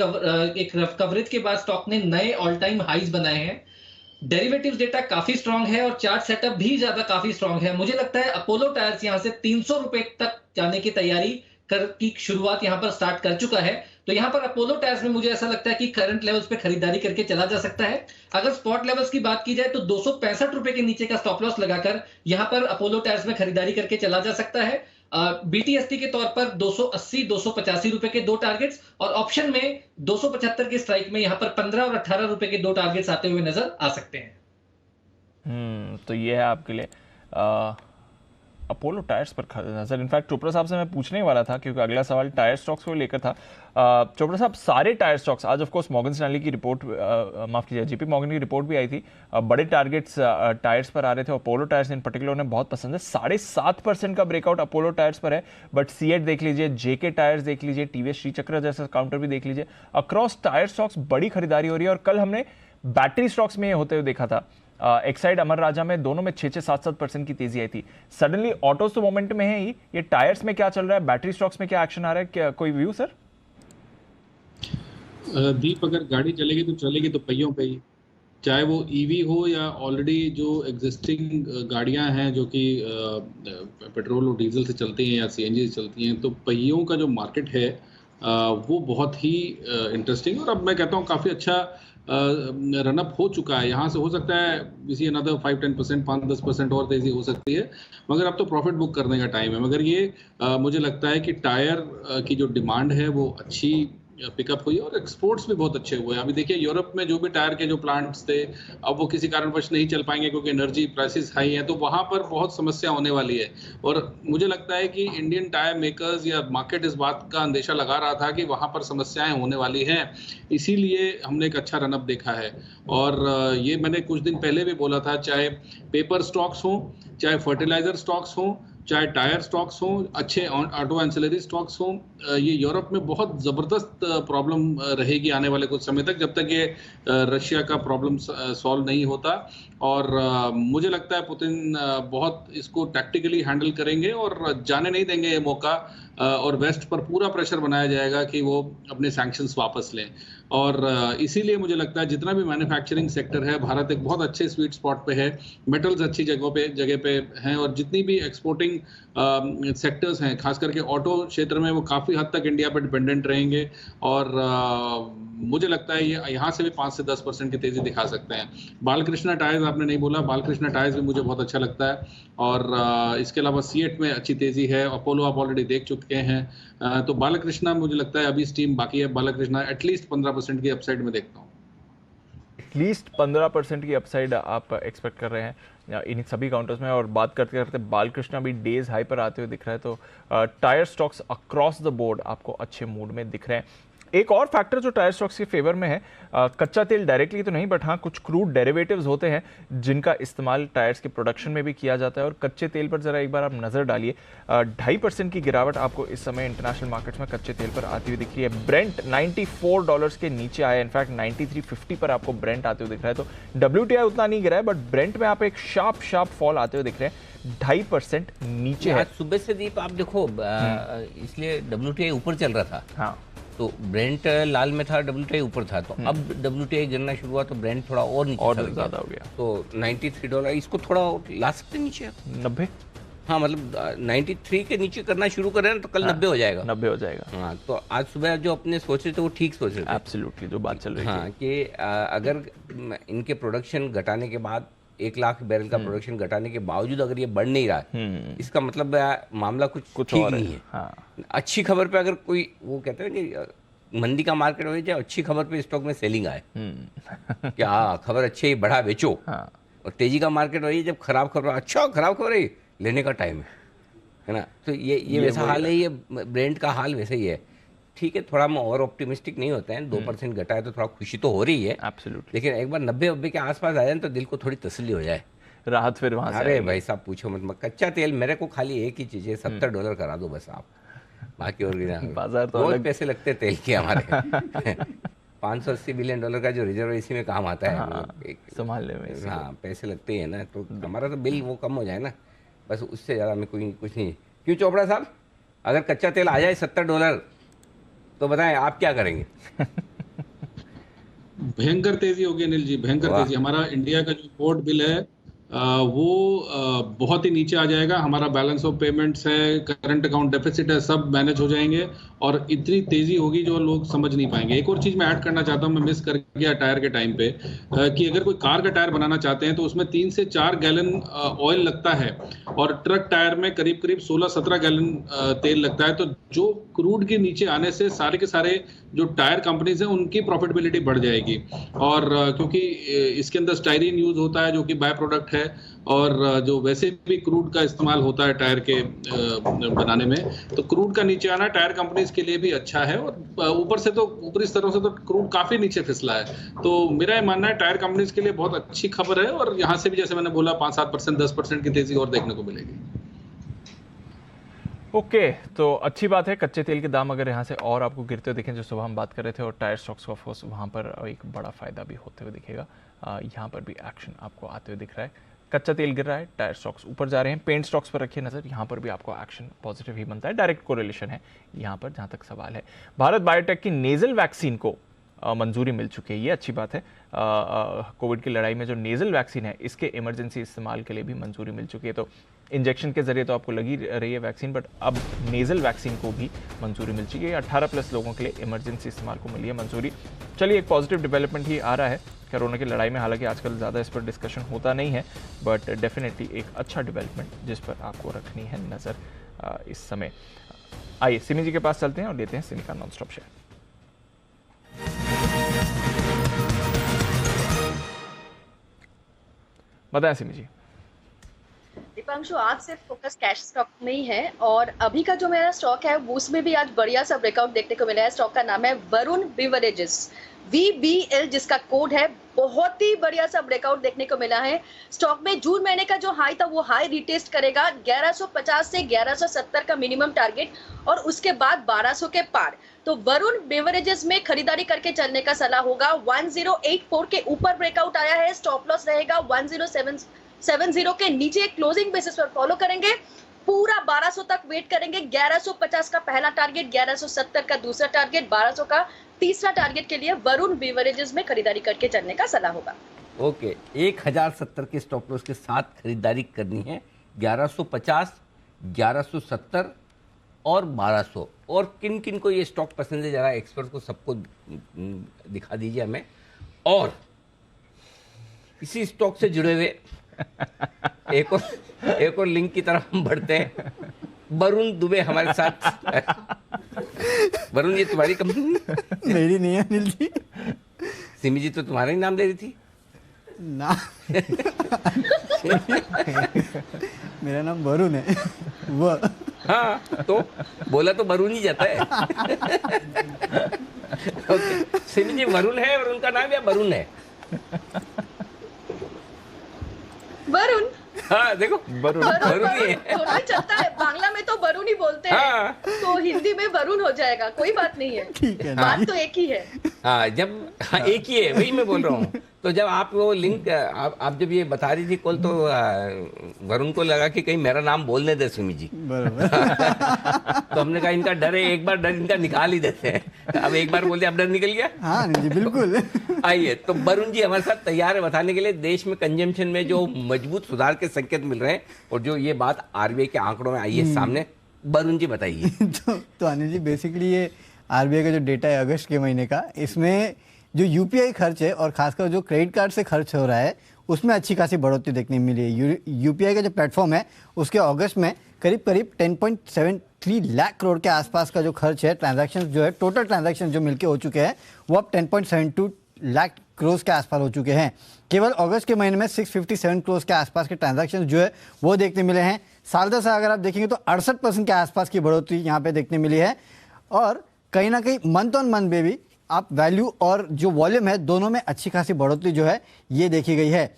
S8: एक कवरेज के बाद स्टॉक ने नए ऑल टाइम हाईज बनाए हैं। डेरिवेटिव्स डेटा काफी स्ट्रांग है और चार्ट सेटअप भी ज्यादा काफी स्ट्रांग है। मुझे लगता है अपोलो टायर्स यहां से 300 रुपए तक जाने की तैयारी की शुरुआत यहां पर स्टार्ट कर चुका है। तो यहां पर अपोलो टायर्स में मुझे ऐसा लगता है कि करंट लेवल्स पे खरीदारी करके चला जा सकता है। अगर स्पॉट लेवल्स की बात की जाए तो 265 रुपए के नीचे का स्टॉप लॉस लगाकर यहां पर अपोलो टायर्स में खरीदारी करके चला जा सकता है। BTST के तौर पर 280-285 रुपए के दो टारगेट्स और ऑप्शन में 275 के स्ट्राइक में यहां पर 15 और 18 रुपए के दो टारगेट्स आते हुए नजर आ सकते हैं।
S1: तो ये है आपके लिए अपोलो टायर्स पर नजर। इनफैक्ट चोपड़ा साहब से मैं पूछने वाला था क्योंकि अगला सवाल टायर स्टॉक्स को लेकर था। चोपड़ा साहब, सारे टायर स्टॉक्स आज ऑफ कोर्स मॉर्गन स्टैनली की रिपोर्ट, माफ कीजिए JP मॉर्गन की रिपोर्ट भी आई थी, बड़े टारगेट्स टायर्स पर आ रहे थे। अपोलो टायर्स इन पर्टिकुलर उन्हें बहुत पसंद है। 7.5% का ब्रेकआउट अपोलो टायर्स पर है। बट सीएट देख लीजिए, JK टायर्स देख लीजिए, TVS श्रीचक्र जैसा काउंटर भी देख लीजिए, अक्रॉस टायर स्टॉक्स बड़ी खरीदारी हो रही है। और कल हमने बैटरी स्टॉक्स में होते हुए देखा था, एक्साइड अमर राजा में दोनों में 6-7% की तेजी आई थी। सडनली ऑटोस तो मोमेंट में है ही, ये टायर्स में क्या चल रहा है, बैटरी स्टॉक्स में क्या एक्शन आ रहा है, क्या कोई व्यू सर?
S14: दीप, अगर गाड़ी चलेगी तो पहियों पे ही, चाहे वो EV हो या ऑलरेडी जो एग्जिस्टिंग गाड़ियां हैं जो कि पेट्रोल और डीजल से चलती हैं या CNG से चलती हैं, तो पहियों का जो मार्केट है वो बहुत ही इंटरेस्टिंग और अब मैं कहता हूँ काफ़ी अच्छा रनअप हो चुका है। यहाँ से हो सकता है इसी अनदर 5-10%, 5-10% और तेजी हो सकती है, मगर अब तो प्रॉफिट बुक करने का टाइम है। मगर ये मुझे लगता है कि टायर की जो डिमांड है वो अच्छी पिकअप हुई और एक्सपोर्ट्स भी बहुत अच्छे हुए। अभी देखिए यूरोप में जो भी टायर के जो प्लांट्स थे अब वो किसी कारणवश नहीं चल पाएंगे क्योंकि एनर्जी प्राइसेस हाई हैं, तो वहाँ पर बहुत समस्या होने वाली है। और मुझे लगता है कि इंडियन टायर मेकर्स या मार्केट इस बात का अंदेशा लगा रहा था कि वहाँ पर समस्याएं होने वाली हैं, इसीलिए हमने एक अच्छा रनअप देखा है। और ये मैंने कुछ दिन पहले भी बोला था, चाहे पेपर स्टॉक्स हों, चाहे फर्टिलाइजर स्टॉक्स हों, चाहे टायर स्टॉक्स हों, अच्छे ऑटो एंसिलरी स्टॉक्स हों, ये यूरोप में बहुत ज़बरदस्त प्रॉब्लम रहेगी आने वाले कुछ समय तक, जब तक ये रशिया का प्रॉब्लम सॉल्व नहीं होता। और मुझे लगता है पुतिन बहुत इसको टैक्टिकली हैंडल करेंगे और जाने नहीं देंगे ये मौका, और वेस्ट पर पूरा प्रेशर बनाया जाएगा कि वो अपने सैंक्शंस वापस लें। और इसीलिए मुझे लगता है जितना भी मैन्युफैक्चरिंग सेक्टर है, भारत एक बहुत अच्छे स्वीट स्पॉट पे है, मेटल्स अच्छी जगह पे हैं, और जितनी भी एक्सपोर्टिंग सेक्टर्स हैं, खास करके ऑटो क्षेत्र में, वो काफ़ी हद तक इंडिया पर डिपेंडेंट रहेंगे। और मुझे लगता है ये यहाँ से भी 5 से 10% की तेज़ी दिखा सकते हैं। बालकृष्णा टायर्स आपने नहीं बोला, बालकृष्णा टायर्स भी मुझे बहुत अच्छा लगता है। और इसके अलावा सीएट में अच्छी तेज़ी है, अपोलो आप ऑलरेडी देख चुके हैं, तो बालकृष्णा मुझे लगता है अभी स्टीम बाकी है। बालकृष्णा एटलीस्ट 15% की अपसाइड में देखता हूँ।
S1: एटलीस्ट 15% की अपसाइड आप एक्सपेक्ट कर रहे हैं इन सभी काउंटर्स में। और बात करते करते बालकृष्णा भी डेज हाई पर आते हुए दिख रहा है, तो tyre stocks across the board आपको अच्छे मूड में दिख रहे हैं। एक और फैक्टर जो टायर स्टॉक्स के फेवर में है, कच्चा तेल डायरेक्टली तो नहीं, बट हाँ कुछ क्रूड डेरिवेटिव्स होते हैं जिनका इस्तेमाल टायर्स के प्रोडक्शन में भी किया जाता है। और कच्चे तेल पर जरा एक बार आप नज़र डालिए, 2.5% की गिरावट आपको इस समय इंटरनेशनल मार्केट्स में कच्चे तेल पर आती हुई दिख रही है। ब्रेंट $94 के नीचे आया, इनफैक्ट 93.50 पर आपको ब्रेंट आते हुए दिख रहा है। तो WTI उतना नहीं गिरा है, बट ब्रेंट में आप एक शार्प फॉल आते हुए दिख रहे हैं, 2.5% नीचे है।
S2: सुबह से दीप आप देखो, इसलिए WTI ऊपर चल रहा था।
S1: हाँ,
S2: तो ब्रेंट लाल में था, WTI ऊपर था, तो अब WTI गिरना शुरू हुआ तो ब्रेंट थोड़ा और नीचे
S1: और ज़्यादा हो गया।
S2: तो $93, इसको थोड़ा ला सकते नीचे
S1: 90।
S2: हाँ, मतलब 93 के नीचे करना शुरू करें तो कल 90 हो जाएगा।
S1: 90 हो जाएगा।
S2: हाँ, तो आज सुबह जो अपने सोच रहे थे वो ठीक सोच रहे थे।
S1: एब्सोल्युटली, जो बात चल रही है।
S2: हाँ, कि अगर इनके प्रोडक्शन घटाने के बाद 1 लाख बैरल का प्रोडक्शन घटाने के बावजूद अगर ये बढ़ नहीं रहा है, इसका मतलब मामला कुछ ठीक नहीं है।
S1: हाँ।
S2: अच्छी खबर पे अगर कोई, वो कहते हैं कि मंदी का मार्केट हो जाए, अच्छी खबर पे स्टॉक में सेलिंग आए कि हाँ खबर अच्छी है, बढ़ा बेचो।
S1: हाँ।
S2: और तेजी का मार्केट हो जब खराब खबर, अच्छा खराब खबर है, लेने का टाइम है ना। तो ये वैसा हाल है, ये ब्रेंट का हाल वैसा ही है। ठीक है, थोड़ा हम ओवर ऑप्टिमिस्टिक नहीं होते हैं, 2% घटा है तो थोड़ा खुशी तो हो रही है,
S1: एब्सोल्युटली।
S2: लेकिन एक बार 90 के आसपास आ जाए तो दिल को थोड़ी तसल्ली हो जाए,
S1: राहत फिर वहां से।
S2: अरे भाई साहब पूछो मत, कच्चा तेल मेरे को खाली एक ही चीज़ है, $70 करा दो बस आप, बाकी और
S1: बाजार तो
S2: बहुत पैसे लगते तेल के हमारे। $580 बिलियन का जो रिजर्व इसी में काम आता है।
S1: हाँ, संभालने में।
S2: हाँ, पैसे लगते हैं ना, तो हमारा तो बिल वो कम हो जाए ना, बस उससे ज़्यादा हमें कुछ नहीं। क्यों चोपड़ा साहब, अगर कच्चा तेल आ जाए $70 तो बताएं आप क्या करेंगे?
S14: भयंकर तेजी होगी अनिल जी, भयंकर तेजी। हमारा इंडिया का जो इम्पोर्ट बिल है वो बहुत ही नीचे आ जाएगा। हमारा बैलेंस ऑफ पेमेंट्स है, करंट अकाउंट डेफिसिट है, सब मैनेज हो जाएंगे और इतनी तेजी होगी जो लोग समझ नहीं पाएंगे। एक और चीज मैं ऐड करना चाहता हूं, मैं मिस कर गया टायर के टाइम पे, कि अगर कोई कार का टायर बनाना चाहते हैं तो उसमें 3 से 4 गैलन ऑयल लगता है और ट्रक टायर में करीब 16-17 गैलन तेल लगता है। तो जो क्रूड के नीचे आने से सारे के सारे जो टायर कंपनीज हैं उनकी प्रॉफिटेबिलिटी बढ़ जाएगी। और क्योंकि इसके अंदर स्टाइरीन यूज होता है जो कि बाय प्रोडक्ट है, और जो वैसे भी क्रूड का इस्तेमाल होता है टायर के बनाने में, तो क्रूड का नीचे आना टायर कंपनीज के लिए भी अच्छा है। और ऊपर से तो ऊपरी स्तरों से तो क्रूड काफी नीचे फिसला है, तो मेरा ये मानना है टायर कंपनीज के लिए बहुत अच्छी खबर है। और यहाँ से भी जैसे मैंने बोला 5-7%, 10% की तेजी और देखने को मिलेगी।
S1: ओके, तो अच्छी बात है। कच्चे तेल के दाम अगर यहाँ से और आपको गिरते हुए दिखें, जो सुबह हम बात कर रहे थे, और टायर स्टॉक्स को ऑफकोर्स वहाँ पर एक बड़ा फायदा भी होते हुए दिखेगा। यहाँ पर भी एक्शन आपको आते हुए दिख रहा है। कच्चा तेल गिर रहा है, टायर स्टॉक्स ऊपर जा रहे हैं। पेंट स्टॉक्स पर रखिए नज़र, यहाँ पर भी आपको एक्शन पॉजिटिव ही बनता है। डायरेक्ट कोरिलेशन है यहाँ पर, जहाँ तक सवाल है। भारत बायोटेक की नेजल वैक्सीन को मंजूरी मिल चुकी है, ये अच्छी बात है। कोविड की लड़ाई में जो नेजल वैक्सीन है, इसके इमरजेंसी इस्तेमाल के लिए भी मंजूरी मिल चुकी है। तो इंजेक्शन के जरिए तो आपको लगी रही है वैक्सीन, बट अब नेजल वैक्सीन को भी मंजूरी मिल चुकी है। 18+ लोगों के लिए इमरजेंसी इस्तेमाल को मिली है मंजूरी। चलिए, एक पॉजिटिव डेवलपमेंट ही आ रहा है कोरोना की लड़ाई में। हालांकि आजकल ज़्यादा इस पर डिस्कशन होता नहीं है, बट डेफिनेटली एक अच्छा डेवलपमेंट जिस पर आपको रखनी है नज़र इस समय। आइए सिमी जी के पास चलते हैं और लेते हैं सिमी का नॉन स्टॉप शेयर। बताएं सिमी जी।
S9: दीपांशु, आज सिर्फ फोकस कैश स्टॉक में ही है और अभी का जो मेरा स्टॉक है उसमें भी आज बढ़िया सा ब्रेकआउट देखने को मिला है। स्टॉक का नाम है वरुण बिवरेजेस, VBL जिसका कोड है। बहुत ही बढ़िया सा ब्रेकआउट देखने को मिला है। स्टॉक में जून महीने का जो हाई था वो हाई रिटेस्ट करेगा, 1150 से 1170 का मिनिमम टारगेट और उसके बाद 1200 के पार। तो वरुण बेवरेजेस में खरीदारी करके चलने का सलाह होगा। 1084 के ऊपर ब्रेकआउट आया है, स्टॉप लॉस रहेगा 1070 के नीचे क्लोजिंग बेसिस पर फॉलो करेंगे। पूरा 1200 तक वेट करेंगे। 1150 का पहला टारगेट, 1170 का दूसरा टारगेट, 1200 का तीसरा टारगेट के लिए वरुण बेवरेजेस में खरीदारी करके चलने का सलाह होगा।
S2: ओके, 1070 के स्टॉप लॉस के साथ खरीदारी करनी है। 1150, 1170 और 1200। और किन किन को ये स्टॉक पसंद है, जरा एक्सपर्ट को सबको दिखा दीजिए हमें। और इसी स्टॉक से जुड़े हुए एक और लिंक की तरफ हम बढ़ते हैं। वरुण दुबे हमारे साथ। वरुण, ये तुम्हारी कंपनी?
S16: मेरी नहीं है अनिल जी।
S2: सिमी जी तो तुम्हारा ही नाम ले रही थी
S16: ना। मेरा नाम वरुण है। वो
S2: हाँ, तो बोला तो वरुण ही जाता है। ओके, सिमी जी वरुण है और उनका नाम या वरुण है?
S9: वरुण।
S2: हाँ देखो, वरुण ही है।
S9: दोनों ही चलता है। बांग्ला में तो वरुण ही बोलते हैं। हाँ। तो हिंदी में वरुण हो जाएगा, कोई बात नहीं है। ठीक है, बात तो एक ही है।
S2: हाँ, एक ही है, वही मैं बोल रहा हूँ। तो जब आप वो लिंक आप जब ये बता रही थी कल, तो वरुण को लगा कि कहीं मेरा नाम बोलने दे सुमी जी। तो हमने कहा इनका डर है, एक बार डर इनका निकाल ही देते हैं। अब एक बार बोल दिया, अब डर निकल गया।
S16: हाँ जी, बिल्कुल।
S2: आइए, तो वरुण जी हमारे साथ तैयार है बताने के लिए देश में कंजम्पशन में जो मजबूत सुधार के संकेत मिल रहे हैं और जो ये बात आरबीआई के आंकड़ों में आई है सामने। वरुण जी बताइए।
S16: तो अनिल जी, बेसिकली ये आरबीआई का जो डेटा है अगस्त के महीने का, इसमें जो यूपीआई खर्च है और खासकर जो क्रेडिट कार्ड से खर्च हो रहा है उसमें अच्छी खासी बढ़ोतरी देखने में मिली है। यूपीआई का जो प्लेटफॉर्म है उसके अगस्त में करीब 10.73 लाख करोड़ के आसपास का जो खर्च है, ट्रांजैक्शन जो है, टोटल ट्रांजैक्शन जो मिलके हो चुके हैं वो अब 10.72 लाख करोड़ के आसपास हो चुके हैं। केवल अगस्त के महीने में 657 करोड़ के आसपास के ट्रांजैक्शन जो है वो देखने मिले हैं। साल दर साल अगर आप देखेंगे तो 68% के आसपास की बढ़ोतरी यहाँ पे देखने मिली है। और कहीं ना कहीं मंथ ऑन मंथ में भी आप वैल्यू और जो वॉल्यूम है दोनों में अच्छी खासी बढ़ोतरी जो है ये देखी गई है।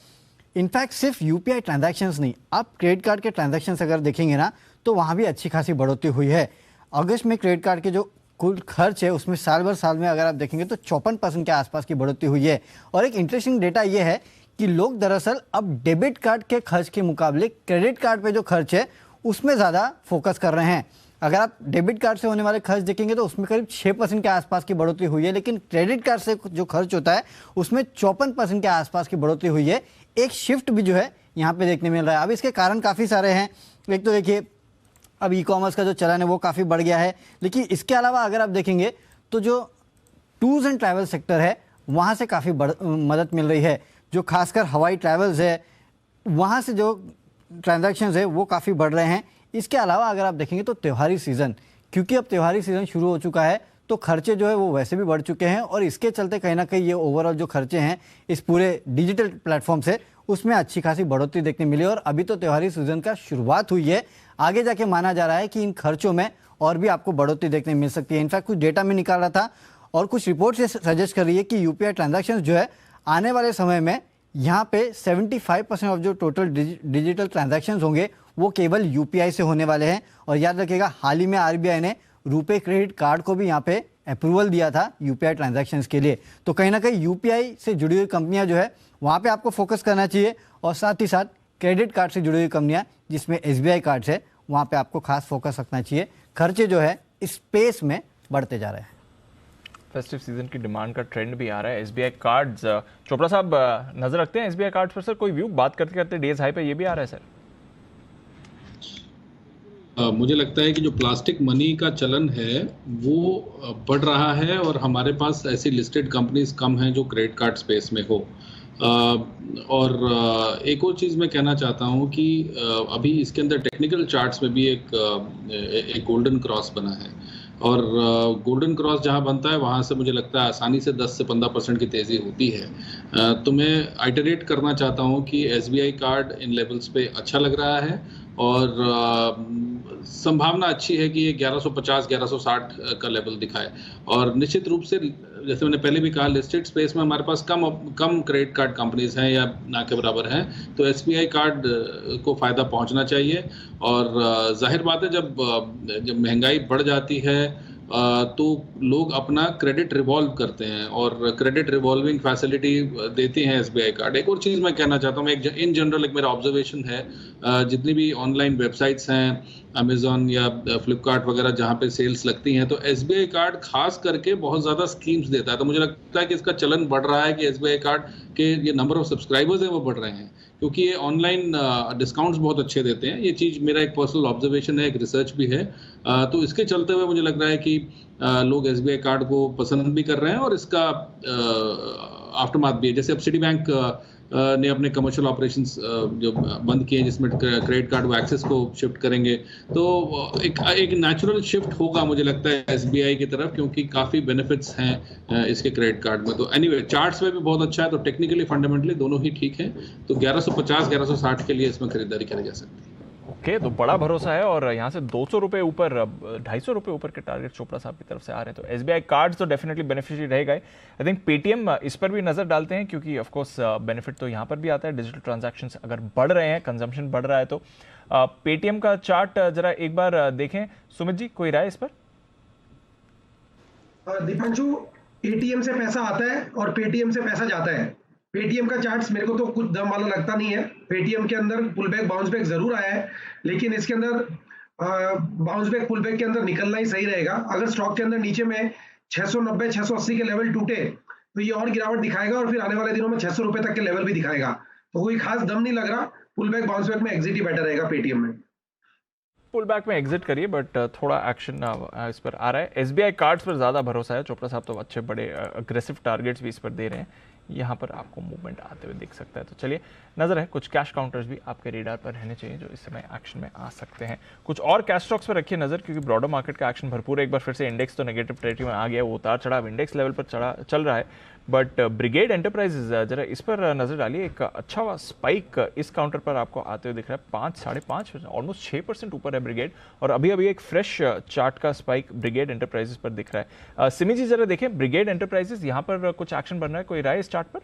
S16: इनफैक्ट सिर्फ यूपीआई ट्रांजैक्शंस नहीं, आप क्रेडिट कार्ड के ट्रांजैक्शंस अगर देखेंगे ना तो वहाँ भी अच्छी खासी बढ़ोतरी हुई है। अगस्त में क्रेडिट कार्ड के जो कुल खर्च है उसमें साल भर साल में अगर आप देखेंगे तो 54% के आसपास की बढ़ोतरी हुई है। और एक इंटरेस्टिंग डेटा ये है कि लोग दरअसल अब डेबिट कार्ड के खर्च के मुकाबले क्रेडिट कार्ड पे जो खर्च है उसमें ज़्यादा फोकस कर रहे हैं। अगर आप डेबिट कार्ड से होने वाले खर्च देखेंगे तो उसमें करीब 6% के आसपास की बढ़ोतरी हुई है, लेकिन क्रेडिट कार्ड से जो खर्च होता है उसमें 54% के आसपास की बढ़ोतरी हुई है। एक शिफ्ट भी जो है यहाँ पे देखने मिल रहा है। अब इसके कारण काफ़ी सारे हैं। एक तो देखिए, अब ई कॉमर्स का जो चलन है वो काफ़ी बढ़ गया है, लेकिन इसके अलावा अगर आप देखेंगे तो जो टूर्स एंड ट्रैवल सेक्टर है वहाँ से काफ़ी मदद मिल रही है। जो खासकर हवाई ट्रैवल्स है वहाँ से जो ट्रांजैक्शंस है वो काफ़ी बढ़ रहे हैं। इसके अलावा अगर आप देखेंगे तो त्योहारी सीज़न, क्योंकि अब त्योहारी सीज़न शुरू हो चुका है तो खर्चे जो है वो वैसे भी बढ़ चुके हैं और इसके चलते कहीं ना कहीं ये ओवरऑल जो खर्चे हैं इस पूरे डिजिटल प्लेटफॉर्म से उसमें अच्छी खासी बढ़ोतरी देखने मिली। और अभी तो त्योहारी सीज़न का शुरुआत हुई है, आगे जाके माना जा रहा है कि इन खर्चों में और भी आपको बढ़ोतरी देखने मिल सकती है। इनफैक्ट कुछ डेटा में निकाल रहा था और कुछ रिपोर्ट से सजेस्ट कर रही है कि यूपीआई ट्रांजैक्शन जो है आने वाले समय में यहाँ पे 75% ऑफ जो टोटल डिजिटल ट्रांजैक्शंस होंगे वो केवल यूपीआई से होने वाले हैं। और याद रखिएगा, हाल ही में आरबीआई ने रुपे क्रेडिट कार्ड को भी यहाँ पे अप्रूवल दिया था यूपीआई ट्रांजैक्शंस के लिए। तो कहीं ना कहीं यूपीआई से जुड़ी हुई कंपनियां जो है वहाँ पे आपको फोकस करना चाहिए और साथ ही साथ क्रेडिट कार्ड से जुड़ी हुई कंपनियां जिसमें एसबीआई कार्ड्स है वहाँ पे आपको खास फोकस रखना चाहिए। खर्चे जो है इस स्पेस में बढ़ते जा रहे हैं।
S1: फेस्टिव सीजन की डिमांड का ट्रेंड भी आ रहा है। एसबीआई कार्ड्स, चोपड़ा साहब नजर रखते हैं एसबीआई कार्ड्स पर सर? कोई व्यू बात करते करते डेज हाई पे ये भी आ रहा है सर?
S14: मुझे लगता है कि जो प्लास्टिक मनी का चलन है वो बढ़ रहा है और हमारे पास ऐसी लिस्टेड कंपनीज कम हैं जो क्रेडिट कार्ड स्पेस में हो। और एक और चीज़ मैं कहना चाहता हूँ कि अभी इसके अंदर टेक्निकल चार्ट्स में भी एक गोल्डन क्रॉस बना है और गोल्डन क्रॉस जहां बनता है वहां से मुझे लगता है आसानी से 10 से 15% की तेज़ी होती है। तो मैं आइटरेट करना चाहता हूं कि SBI कार्ड इन लेवल्स पे अच्छा लग रहा है और संभावना अच्छी है कि ये 1150 1160 का लेवल दिखाए। और निश्चित रूप से जैसे मैंने पहले भी कहा, लिस्टेड स्पेस में हमारे पास कम क्रेडिट कार्ड कंपनीज हैं या ना के बराबर हैं, तो SBI कार्ड को फ़ायदा पहुंचना चाहिए। और जाहिर बात है जब महंगाई बढ़ जाती है तो लोग अपना क्रेडिट रिवॉल्व करते हैं और क्रेडिट रिवॉल्विंग फैसिलिटी देती हैं SBI कार्ड। एक और चीज़ मैं कहना चाहता हूँ, इन जनरल एक मेरा ऑब्जर्वेशन है, जितनी भी ऑनलाइन वेबसाइट्स हैं, अमेज़ॉन या फ्लिपकार्ट वगैरह जहाँ पे सेल्स लगती हैं, तो SBI कार्ड खास करके बहुत ज़्यादा स्कीम्स देता है। तो मुझे लगता है कि इसका चलन बढ़ रहा है कि SBI कार्ड के ये नंबर ऑफ सब्सक्राइबर्स हैं वो बढ़ रहे हैं, क्योंकि ये ऑनलाइन डिस्काउंट्स बहुत अच्छे देते हैं। ये चीज़ मेरा एक पर्सनल ऑब्जर्वेशन है, एक रिसर्च भी है। तो इसके चलते हुए मुझे लग रहा है कि लोग SBI कार्ड को पसंद भी कर रहे हैं और इसका आफ्टरमाथ भी है। जैसे अब सिटी बैंक ने अपने कमर्शियल ऑपरेशंस जो बंद किए हैं, जिसमें क्रेडिट कार्ड वो एक्सेस को शिफ्ट करेंगे, तो एक नेचुरल शिफ्ट होगा मुझे लगता है SBI की तरफ, क्योंकि काफ़ी बेनिफिट्स हैं इसके क्रेडिट कार्ड में। तो एनीवे चार्ट्स में भी बहुत अच्छा है, तो टेक्निकली फंडामेंटली दोनों ही ठीक हैं। तो 1150 1160 के लिए इसमें खरीदारी करी जा सकती है।
S1: ओके, तो बड़ा भरोसा है और यहाँ से 200 रुपये ऊपर, 250 रुपये ऊपर के टारगेट चोपड़ा साहब की तरफ से आ रहे हैं। तो SBI कार्ड्स तो डेफिनेटली बेनिफिशियरी रहेगा। आई थिंक पेटीएम इस पर भी नजर डालते हैं, क्योंकि ऑफ कोर्स बेनिफिट तो यहाँ पर भी आता है। डिजिटल ट्रांजैक्शंस अगर बढ़ रहे हैं, कंजम्पशन बढ़ रहा है, तो पेटीएम का चार्ट जरा एक बार देखें। सुमित जी, कोई राय इस पर?
S11: दीपांशु, ATM से पैसा आता है और पेटीएम से पैसा जाता है। पेटीएम का चार्ट्स मेरे को तो कुछ दम वाला लगता नहीं है। पेटीएम के अंदर पुल बैक बाउंस बैक जरूर आया है, लेकिन इसके अंदर बाउंस बैक पुल बैक के अंदर निकलना ही सही रहेगा। अगर स्टॉक के अंदर नीचे में 690 680 के लेवल टूटे तो ये और गिरावट दिखाएगा और फिर आने वाले दिनों में 600 रुपए तक के लेवल भी दिखाएगा। तो कोई खास दम नहीं लग रहा। पुल बैक बाउंस बैक में एग्जिट ही बेटर रहेगा पेटीएम में।
S1: पुल बैक में एग्जिट करिए, बट थोड़ा एक्शन इस पर आ रहा है। SBI कार्ड्स पर ज़्यादा भरोसा है। चोपड़ा साहब तो अच्छे बड़े अग्रेसिव टारगेट्स भी इस पर दे रहे हैं। यहाँ पर आपको मूवमेंट आते हुए दिख सकता है। तो चलिए नजर है, कुछ कैश काउंटर्स भी आपके रेडार पर रहने चाहिए जो इस समय एक्शन में आ सकते हैं। कुछ और कैश स्टॉक्स पर रखिए नजर, क्योंकि ब्रॉडर मार्केट का एक्शन भरपूर है। एक बार फिर से इंडेक्स तो नेगेटिव टेरिटरी में आ गया, वो उतार चढ़ाव इंडेक्स लेवल पर चल रहा है, बट ब्रिगेड एंटरप्राइजेज जरा इस पर नजर डालिए। एक अच्छा स्पाइक इस काउंटर पर आपको आते हुए दिख रहा है। 5 साढ़े 5 ऑलमोस्ट 6% ऊपर है ब्रिगेड, और अभी अभी एक फ्रेश चार्ट का स्पाइक ब्रिगेड एंटरप्राइजेज पर दिख रहा है। सिमी जी जरा देखें, ब्रिगेड एंटरप्राइजेज यहाँ पर कुछ एक्शन बन रहा है, कोई राय इस चार्ट पर?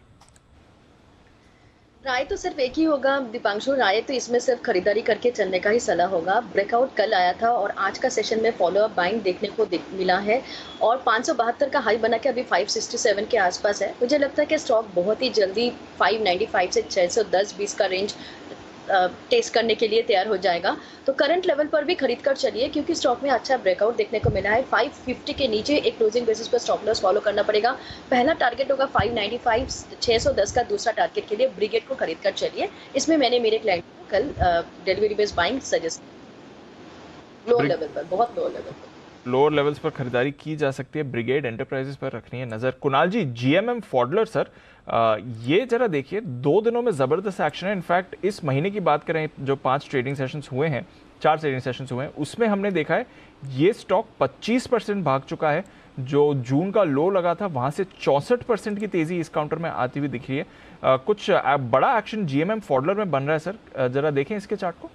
S9: राय तो सिर्फ एक ही होगा दीपांशु, राय तो इसमें सिर्फ खरीदारी करके चलने का ही सलाह होगा। ब्रेकआउट कल आया था और आज का सेशन में फॉलो अप बाइंग देखने को मिला है और 572 का हाई बना के अभी 567 के आसपास है। मुझे लगता है कि स्टॉक बहुत ही जल्दी 595 से 610-20 का रेंज टेस्ट करने के लिए तैयार हो जाएगा। तो करंट लेवल पर भी खरीद कर चलिए, क्योंकि स्टॉक में अच्छा ब्रेकआउट देखने को मिला है। 550 के नीचे एक क्लोजिंग बेसिस पर स्टॉप लॉस फॉलो करना पड़ेगा। पहला टारगेट होगा 595, 610 का दूसरा टारगेट के लिए ब्रिगेड को खरीद कर चलिए। इसमें मैंने मेरे क्लाइंट को कल delivery based buying suggest low level पर, बहुत लो लेवल पर,
S1: लोअर लेवल्स पर खरीदारी की जा सकती है। ब्रिगेड एंटरप्राइजेस पर रखनी है नजर। कुणाल जी, GMM फॉडलर सर, ये जरा देखिए, 2 दिनों में जबरदस्त एक्शन है। इनफैक्ट इस महीने की बात करें, जो 5 ट्रेडिंग सेशंस हुए हैं, 4 ट्रेडिंग सेशंस हुए हैं, उसमें हमने देखा है ये स्टॉक 25% भाग चुका है। जो जून का लो लगा था वहां से 64% की तेजी इस काउंटर में आती हुई दिख रही है। कुछ बड़ा एक्शन GMM फॉडलर में बन रहा है सर, जरा देखें इसके चार्ट को।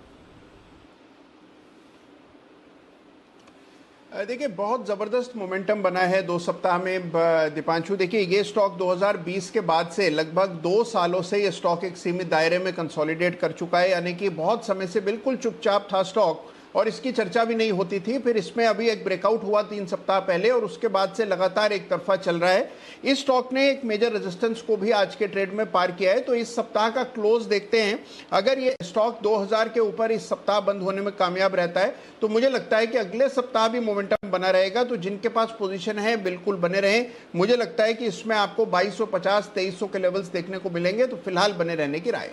S15: देखिए, बहुत ज़बरदस्त मोमेंटम बना है 2 सप्ताह में दीपांशु। देखिए, ये स्टॉक 2020 के बाद से लगभग 2 सालों से ये स्टॉक एक सीमित दायरे में कंसोलिडेट कर चुका है, यानी कि बहुत समय से बिल्कुल चुपचाप था स्टॉक और इसकी चर्चा भी नहीं होती थी। फिर इसमें अभी एक ब्रेकआउट हुआ 3 सप्ताह पहले और उसके बाद से लगातार एक तरफा चल रहा है। इस स्टॉक ने एक मेजर रेजिस्टेंस को भी आज के ट्रेड में पार किया है। तो इस सप्ताह का क्लोज देखते हैं। अगर ये स्टॉक 2000 के ऊपर इस सप्ताह बंद होने में कामयाब रहता है तो मुझे लगता है कि अगले सप्ताह भी मोमेंटम बना रहेगा। तो जिनके पास पोजीशन है बिल्कुल बने रहें। मुझे लगता है कि इसमें आपको 2250 2300 के लेवल्स देखने को मिलेंगे। तो फिलहाल बने रहने की राय।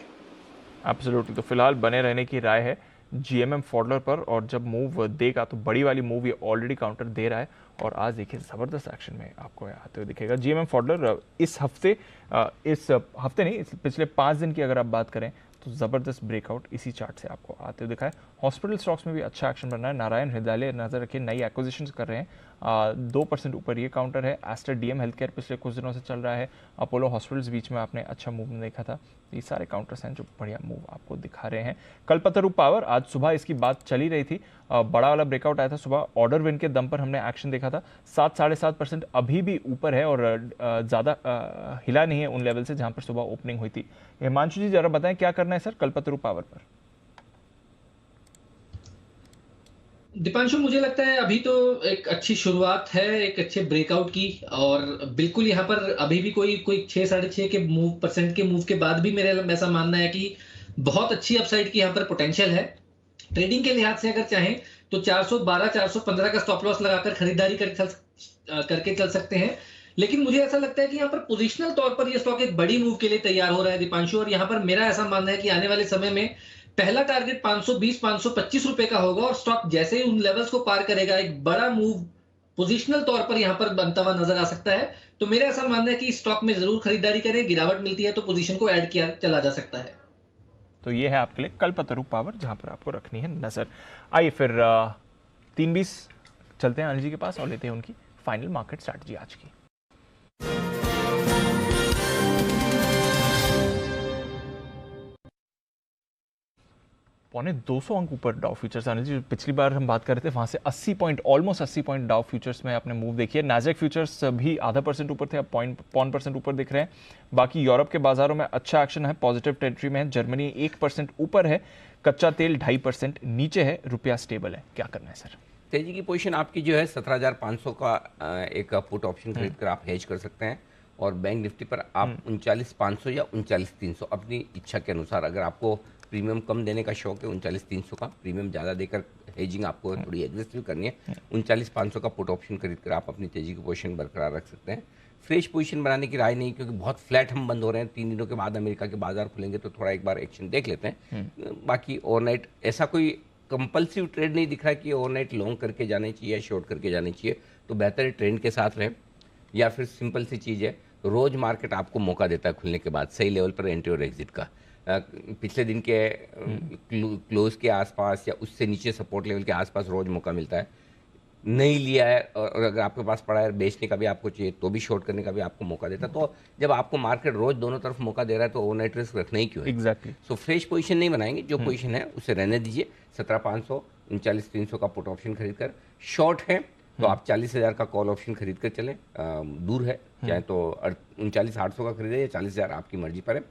S1: एब्सोल्युटली, तो फिलहाल बने रहने की राय है GMM फॉडलर पर, और जब मूव देगा तो बड़ी वाली मूव ये ऑलरेडी काउंटर दे रहा है और आज देखिए ज़बरदस्त एक्शन में आपको आते हुए दिखेगा। GMM फॉडलर इस हफ्ते नहीं, पिछले 5 दिन की अगर आप बात करें तो ज़बरदस्त ब्रेकआउट इसी चार्ट से आपको आते हुए दिखा है। हॉस्पिटल स्टॉक्स में भी अच्छा एक्शन बन रहा है। नारायण हृदयालय नजर रखिए, नई एक्विजिशंस कर रहे हैं। 2% ऊपर ये काउंटर है। एस्टर डीएम हेल्थ केयर पिछले कुछ दिनों से चल रहा है। अपोलो हॉस्पिटल्स बीच में आपने अच्छा मूव देखा था। ये सारे काउंटर्स हैं जो बढ़िया मूव आपको दिखा रहे हैं। कल्पतरु पावर आज सुबह इसकी बात चली रही थी, बड़ा वाला ब्रेकआउट आया था सुबह, ऑर्डर विन के दम पर हमने एक्शन देखा था। 7-7.5% अभी भी ऊपर है और ज़्यादा हिला नहीं है उन लेवल से जहां पर सुबह ओपनिंग हुई थी। हिमांशु जी जरा बताएं क्या करना है सर कल्पतरु पावर पर।
S8: दीपांशु, मुझे लगता है अभी तो एक अच्छी शुरुआत है एक अच्छे ब्रेकआउट की, और बिल्कुल यहाँ पर अभी भी कोई 6-6.5 के % के मूव के बाद भी मेरा ऐसा मानना है कि बहुत अच्छी अपसाइड की यहाँ पर पोटेंशियल है। ट्रेडिंग के लिहाज से अगर चाहें तो 412-415 का स्टॉप लॉस लगाकर खरीदारी करके चल सकते हैं, लेकिन मुझे ऐसा लगता है कि यहाँ पर पोजिशनल तौर पर यह स्टॉक एक बड़ी मूव के लिए तैयार हो रहा है दीपांशु, और यहाँ पर मेरा ऐसा मानना है कि आने वाले समय में पहला टारगेट 520-525 रुपए का होगा, और स्टॉक जैसे ही उन लेवल्स को पार करेगा एक बड़ा मूव पोजिशनल तौर पर यहां पर बनता हुआ नजर आ सकता है। तो मेरा ऐसा मानना है कि स्टॉक में जरूर खरीदारी करें, गिरावट मिलती है तो पोजीशन को ऐड किया चला जा सकता है।
S1: तो ये है आपके लिए कल्पतरु पावर जहां पर आपको रखनी है नजर। आइए फिर 3:20 चलते हैं अनिल जी के पास और लेते हैं उनकी फाइनल मार्केट स्ट्रैटेजी आज की। पौने 200 अंक ऊपर डाउ फ्यूचर्स। अनिल जी पिछली बार हम बात कर रहे थे वहां से 80 point, almost 80 point Dow futures में आपने मूव देखी है। नाज़ेक फ्यूचर्स भी 0.5% ऊपर थे, अब 0.1% ऊपर दिख रहे हैं। बाकी यूरोप के बाजारों में अच्छा एक्शन है, पॉजिटिव टेरिटरी में है। जर्मनी 1% ऊपर है, कच्चा तेल 2.5% नीचे है, रुपया स्टेबल है। क्या करना है सर?
S2: तेजी की पोजीशन आपकी जो है 17,500 का एक पुट ऑप्शन खरीद कर आप हेज कर सकते हैं, और बैंक निफ्टी पर आप 39,500 या 39,300 अपनी इच्छा के अनुसार, अगर आपको प्रीमियम कम देने का शौक है 39,300 का, प्रीमियम ज़्यादा देकर हेजिंग आपको थोड़ी एग्रेसिव करनी है, 39,500 का पुट ऑप्शन खरीद कर आप अपनी तेजी की पोजीशन बरकरार रख सकते हैं। फ्रेश पोजीशन बनाने की राय नहीं, क्योंकि बहुत फ्लैट हम बंद हो रहे हैं। 3 दिनों के बाद अमेरिका के बाजार खुलेंगे तो थोड़ा एक बार एक्शन देख लेते हैं। बाकी ओवरनाइट ऐसा कोई कंपल्सिव ट्रेड नहीं दिख रहा कि ओवरनाइट लॉन्ग करके जाने चाहिए या शॉर्ट करके जाने चाहिए, तो बेहतर है ट्रेंड के साथ रहे। या फिर सिंपल सी चीज़ है, रोज मार्केट आपको मौका देता है खुलने के बाद सही लेवल पर एंट्री और एग्जिट का। पिछले दिन के क्लोज के आसपास या उससे नीचे सपोर्ट लेवल के आसपास रोज मौका मिलता है। नहीं लिया है और अगर आपके पास पड़ा है, बेचने का भी आपको चाहिए तो भी शॉर्ट करने का भी आपको मौका देता है। तो जब आपको मार्केट रोज दोनों तरफ मौका दे रहा है तो ओवरनाइट रिस्क रखना ही क्यों है?
S1: एग्जैक्टली।
S2: सो फ्रेश पोजीशन नहीं बनाएंगे, जो पोजीशन है उसे रहने दीजिए। 17,500 39,300 का पुट ऑप्शन खरीद कर, शॉर्ट है तो आप 40,000 का कॉल ऑप्शन खरीद कर चलें। दूर है चाहे तो 39,800 का खरीदे या 40,000 आपकी मर्जी पर है।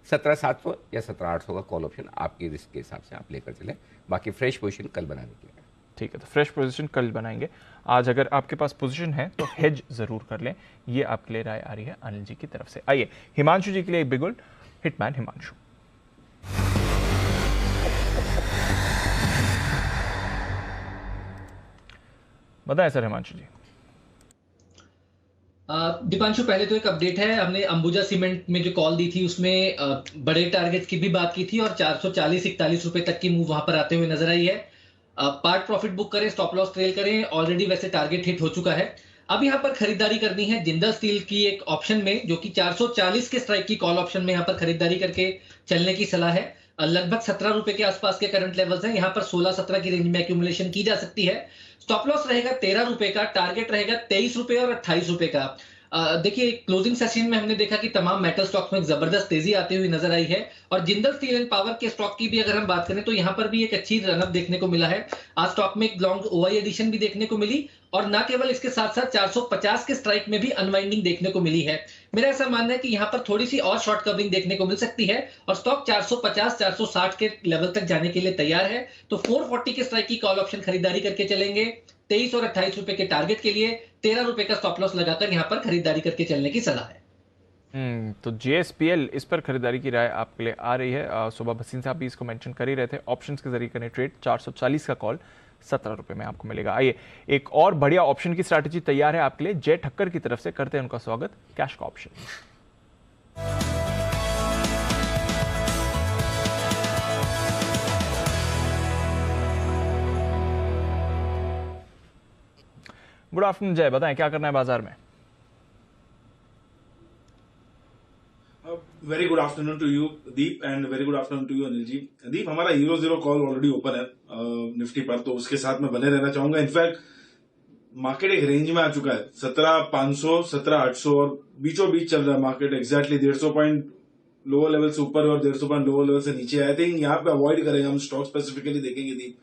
S2: 17,700 या 17,800 का कॉल ऑप्शन आपके रिस्क के हिसाब से आप लेकर चलें। बाकी फ्रेश पोजीशन कल बनाने के लिए।
S1: ठीक है, तो फ्रेश पोजीशन कल बनाएंगे। आज अगर आपके पास पोजीशन है तो हेज जरूर कर लें, ये आपके लिए राय आ रही है अनिल जी की तरफ से। आइए हिमांशु जी के लिए एक बिगुल, हिटमैन हिमांशु। बताएं सर हिमांशु जी।
S8: दीपांशु, पहले तो एक अपडेट है, हमने अंबुजा सीमेंट में जो कॉल दी थी उसमें बड़े टारगेट की भी बात की थी, और 440-41 रुपए तक की मूव वहां पर आते हुए नजर आई है। पार्ट प्रॉफिट बुक करें, स्टॉप लॉस ट्रेल करें, ऑलरेडी वैसे टारगेट हिट हो चुका है। अब यहाँ पर खरीदारी करनी है जिंदल स्टील की एक ऑप्शन में, जो कि 440 के स्ट्राइक की कॉल ऑप्शन में यहाँ पर खरीदारी करके चलने की सलाह है। लगभग 17 रुपए के आसपास के करंट लेवल्स हैं, यहाँ पर 16-17 की रेंज में एक्यूमुलेशन की जा सकती है। स्टॉप लॉस रहेगा 13 रुपए का, टारगेट रहेगा 23 रुपए और 28 रुपए का। देखिए क्लोजिंग सेशन में हमने देखा कि तमाम मेटल स्टॉक्स में जबरदस्त तेजी आती हुई नजर आई है, और जिंदल स्टील एंड पावर के स्टॉक की भी अगर हम बात करें तो यहाँ पर भी एक अच्छी रनअप देखने को मिला है। आज स्टॉक में एक लॉन्ग ओआई एडिशन भी देखने को मिली, और ना केवल इसके साथ साथ 450 के स्ट्राइक में भी अनवाइंडिंग देखने को मिली है। मेरा ऐसा मानना है कि यहाँ पर थोड़ी सी और शॉर्ट कवरिंग देखने को मिल सकती है, और स्टॉक 450-460 के लेवल तक जाने के लिए तैयार है। तो 440 के स्ट्राइक की कॉल ऑप्शन खरीदारी करके चलेंगे। 23 और 28 रुपए के टारगेट के लिए 13 रुपए का स्टॉप लॉस लगाकर यहाँ पर खरीदारी करके चलने की सलाह है।
S1: तो JSPL इस पर खरीदारी की राय आपके लिए आ रही है। सुबह भसीन साहब भी इसको मेंशन कर ही रहे थे। ऑप्शंस के जरिए करें ट्रेड, 440 का कॉल 17 रुपए में आपको मिलेगा। आइए एक और बढ़िया ऑप्शन की स्ट्रैटेजी तैयार है आपके लिए, जय ठक्कर की तरफ से। करते हैं उनका स्वागत। कैश का ऑप्शन। गुड आफ्टरनून जय, बताएं क्या करना है बाजार में?
S17: Very good afternoon to you Deep, and very good afternoon to you Anil ji. Deep, हमारा 0-0 कॉल ऑलरेडी ओपन है निफ्टी पर, तो उसके साथ मैं बने रहना चाहूंगा। इनफैक्ट मार्केट एक रेंज में आ चुका है 17,500 17,800 और बीचों बीच चल रहा है market exactly 150 point lower level से ऊपर और 150 पॉइंट लोअर लेवल से नीचे। आई थिंक यहाँ पे अवॉइड करेंगे हम, स्टॉक स्पेसिफिकली देखेंगे दीप।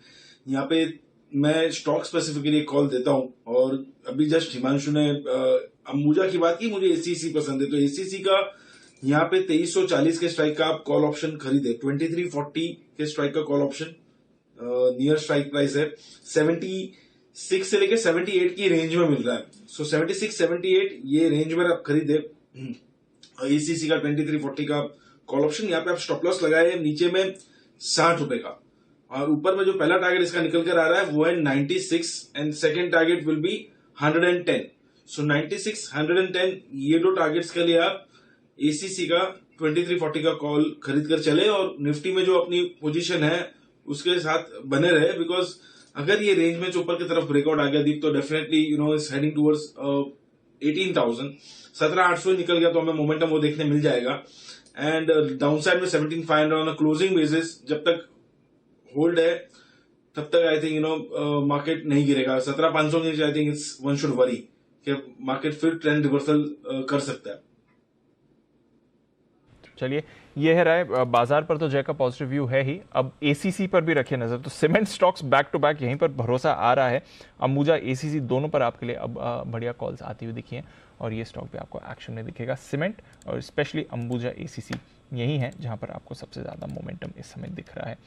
S17: यहाँ पे मैं स्टॉक स्पेसिफिकली एक कॉल देता हूं और अभी जस्ट हिमांशु ने अंबुजा की बात की, मुझे एसीसी पसंद है तो एसीसी का यहाँ पे 2340 के स्ट्राइक का आप कॉल ऑप्शन खरीदे। 2340 के स्ट्राइक का call option near strike price है 76 से लेके 78 की रेंज में मिल रहा है। सो 76 78 ये रेंज में आप खरीदे एसीसी का 2340 का कॉल ऑप्शन। यहाँ पे आप स्टॉप लॉस लगाए नीचे में 60 रुपए का और ऊपर में जो पहला टारगेट इसका निकल कर आ रहा है वो है 96 and second target will be 110। सो 96 110 ये दो टारगेट्स के लिए आप एसीसी का 2340 का कॉल खरीद कर चले और निफ्टी में जो अपनी पोजीशन है उसके साथ बने रहे, बिकॉज अगर ये रेंज में जो ऊपर की तरफ ब्रेकआउट आ गया दीप तो डेफिनेटली इज हेडिंग टुवर्ड्स 18,000। 17,800 निकल गया तो हमें मोमेंटम वो देखने मिल जाएगा एंड डाउनसाइड में 17,500 ऑन अ क्लोजिंग बेसिस जब तक होल्ड है तब तक आई थिंक मार्केट नहीं गिरेगा। 17,500 के नीचे I think it's one should worry कि मार्केट फिर ट्रेंड रिवर्सल कर सकता है।
S1: चलिए ये है राय, बाजार पर तो जय का पॉजिटिव व्यू है ही, अब एसीसी पर भी रखिए नजर। तो cement stocks back to back यहीं पर भरोसा आ रहा है। अंबुजा एसीसी दोनों पर आपके लिए अब बढ़िया कॉल्स आती हुई दिखी हैं और ये स्टॉक भी आपको एक्शन में दिखेगा। सीमेंट और स्पेशली अंबुजा एसीसी यही है जहां पर आपको सबसे ज़्यादा मोमेंटम इस समय दिख रहा है।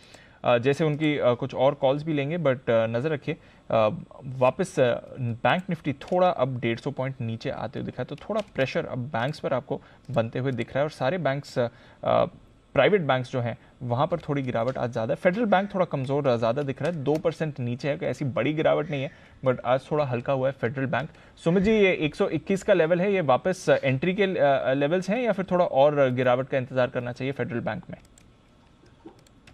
S1: जैसे उनकी कुछ और कॉल्स भी लेंगे बट नज़र रखिए वापस बैंक निफ्टी थोड़ा अब 150 पॉइंट नीचे आते हुए दिखा है तो थोड़ा प्रेशर अब बैंक्स पर आपको बनते हुए दिख रहा है और सारे बैंक्स प्राइवेट बैंक्स जो हैं वहाँ पर थोड़ी गिरावट आज ज़्यादा है। फेडरल बैंक थोड़ा कमज़ोर ज़्यादा दिख रहा है 2% नीचे है, ऐसी बड़ी गिरावट नहीं है बट आज थोड़ा हल्का हुआ है फेडरल बैंक। सुमित जी ये 121 का लेवल है, ये वापस एंट्री के लेवल्स हैं या फिर थोड़ा और गिरावट का इंतजार करना चाहिए फेडरल बैंक में?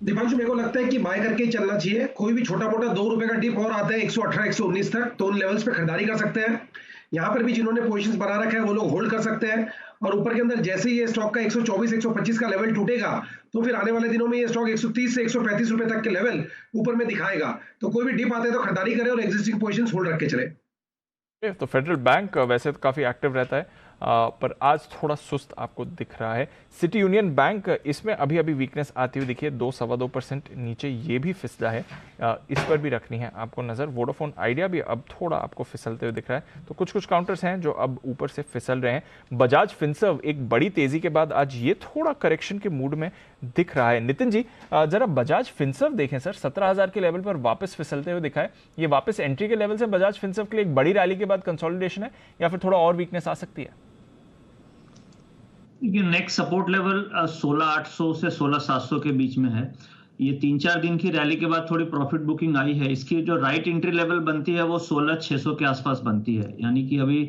S11: दीपांशु मेरे को लगता है कि बाय करके ही चलना चाहिए। कोई भी छोटा मोटा 2 रुपए का डिप और आता है 118 119 तक तो उन लेवल्स पे खरीदारी कर सकते हैं। यहाँ पर भी जिन्होंने पोजीशंस बना रखा है वो लोग होल्ड कर सकते हैं और ऊपर के अंदर जैसे ही ये स्टॉक का 124 125 का लेवल टूटेगा तो फिर आने वाले दिनों में ये स्टॉक 130 से 135 रुपए तक के लेवल ऊपर में दिखाएगा। तो कोई भी डिप आते हैं तो खरीदारी करें और एग्जिस्टिंग पोजीशंस होल्ड रख के चले।
S1: तो फेडरल बैंक वैसे तो काफ़ी एक्टिव रहता है पर आज थोड़ा सुस्त आपको दिख रहा है। सिटी यूनियन बैंक इसमें अभी अभी वीकनेस आती हुई दिखी है 2-2.25% नीचे ये भी फिसला है, इस पर भी रखनी है आपको नज़र। वोडाफोन आइडिया भी अब थोड़ा आपको फिसलते हुए दिख रहा है तो कुछ काउंटर्स हैं जो अब ऊपर से फिसल रहे हैं। बजाज फिनसर्व एक बड़ी तेज़ी के बाद आज ये थोड़ा करेक्शन के मूड में दिख रहा है। नितिन जी जरा बजाज फिनसर्व देखें सर, 17,000 के लेवल पर वापस फिसलते हुए दिखा है, ये वापस एंट्री के लेवल से बजाज फिनसर्व के लिए एक बड़ी रैली के बाद कंसोलिडेशन है या फिर थोड़ा और वीकनेस आ सकती है?
S5: नेक्स्ट सपोर्ट लेवल 16,800 से 16,700 के बीच में है। ये 3-4 दिन की रैली के बाद थोड़ी प्रॉफिट बुकिंग आई है। इसकी जो राइट एंट्री लेवल बनती है वो 16,600 के आसपास बनती है, यानी कि अभी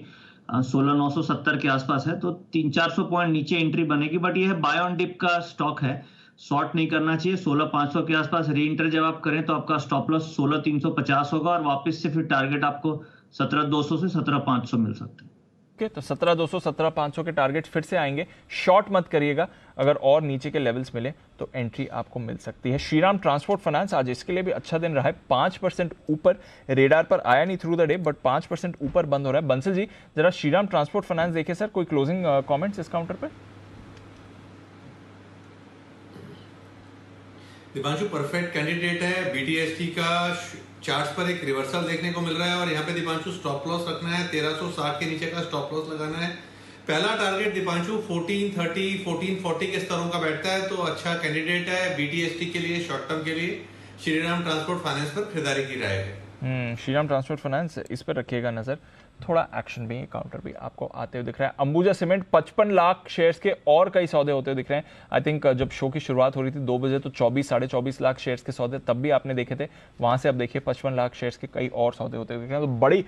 S5: 16,970 के आसपास है तो 300-400 पॉइंट नीचे एंट्री बनेगी। बट ये है बाय ऑन डिप का स्टॉक है, शॉर्ट नहीं करना चाहिए। 16,500 के आसपास री एंटर जब आप करें तो आपका स्टॉप लॉस 16,350 होगा और वापस से फिर टारगेट आपको 17,200 से 17,500 मिल सकते हैं।
S1: तो 17,200 17,500 के टारगेट फिर से आएंगे, शॉर्ट मत करिएगा, अगर और नीचे के लेवल्स मिले तो एंट्री आपको मिल सकती है। श्रीराम ट्रांसपोर्ट फाइनेंस आज इसके लिए भी अच्छा दिन रहा है, 5% ऊपर, रेडार पर आया नहीं थ्रू द डे बट 5% ऊपर बंद हो रहा है। बंसल जी जरा श्रीराम ट्रांसपोर्ट फाइनेंस देखिए सर, कोई क्लोजिंग कमेंट्स इस काउंटर पर?
S6: दीपांशु परफेक्ट कैंडिडेट है, बीटीएसटी का चार्ट्स पर एक रिवर्सल देखने को मिल रहा है और यहाँ पे दीपांशु स्टॉप लॉस रखना है, 1360 के नीचे का स्टॉप लॉस लगाना है। पहला टारगेट दीपांशु 1430 1440 के स्तरों का बैठता है तो अच्छा कैंडिडेट है बीटीएसटी के लिए, शॉर्ट टर्म के लिए। श्रीराम ट्रांसपोर्ट फाइनेंस पर खरीदारी की राय है।
S1: श्रीराम ट्रांसपोर्ट फाइनेंस इस पर रखिएगा नजर, थोड़ा एक्शन भी काउंटर भी आपको आते हुए दिख रहा है। अंबुजा सीमेंट 55 लाख शेयर्स के और कई सौदे होते हुए दिख रहे हैं। आई थिंक जब शो की शुरुआत हो रही थी 2 बजे तो 24-24.5 लाख शेयर्स के सौदे तब भी आपने देखे थे, वहां से अब देखिए 55 लाख शेयर्स के कई और सौदे होते हुए दिख रहे हैं। तो बड़ी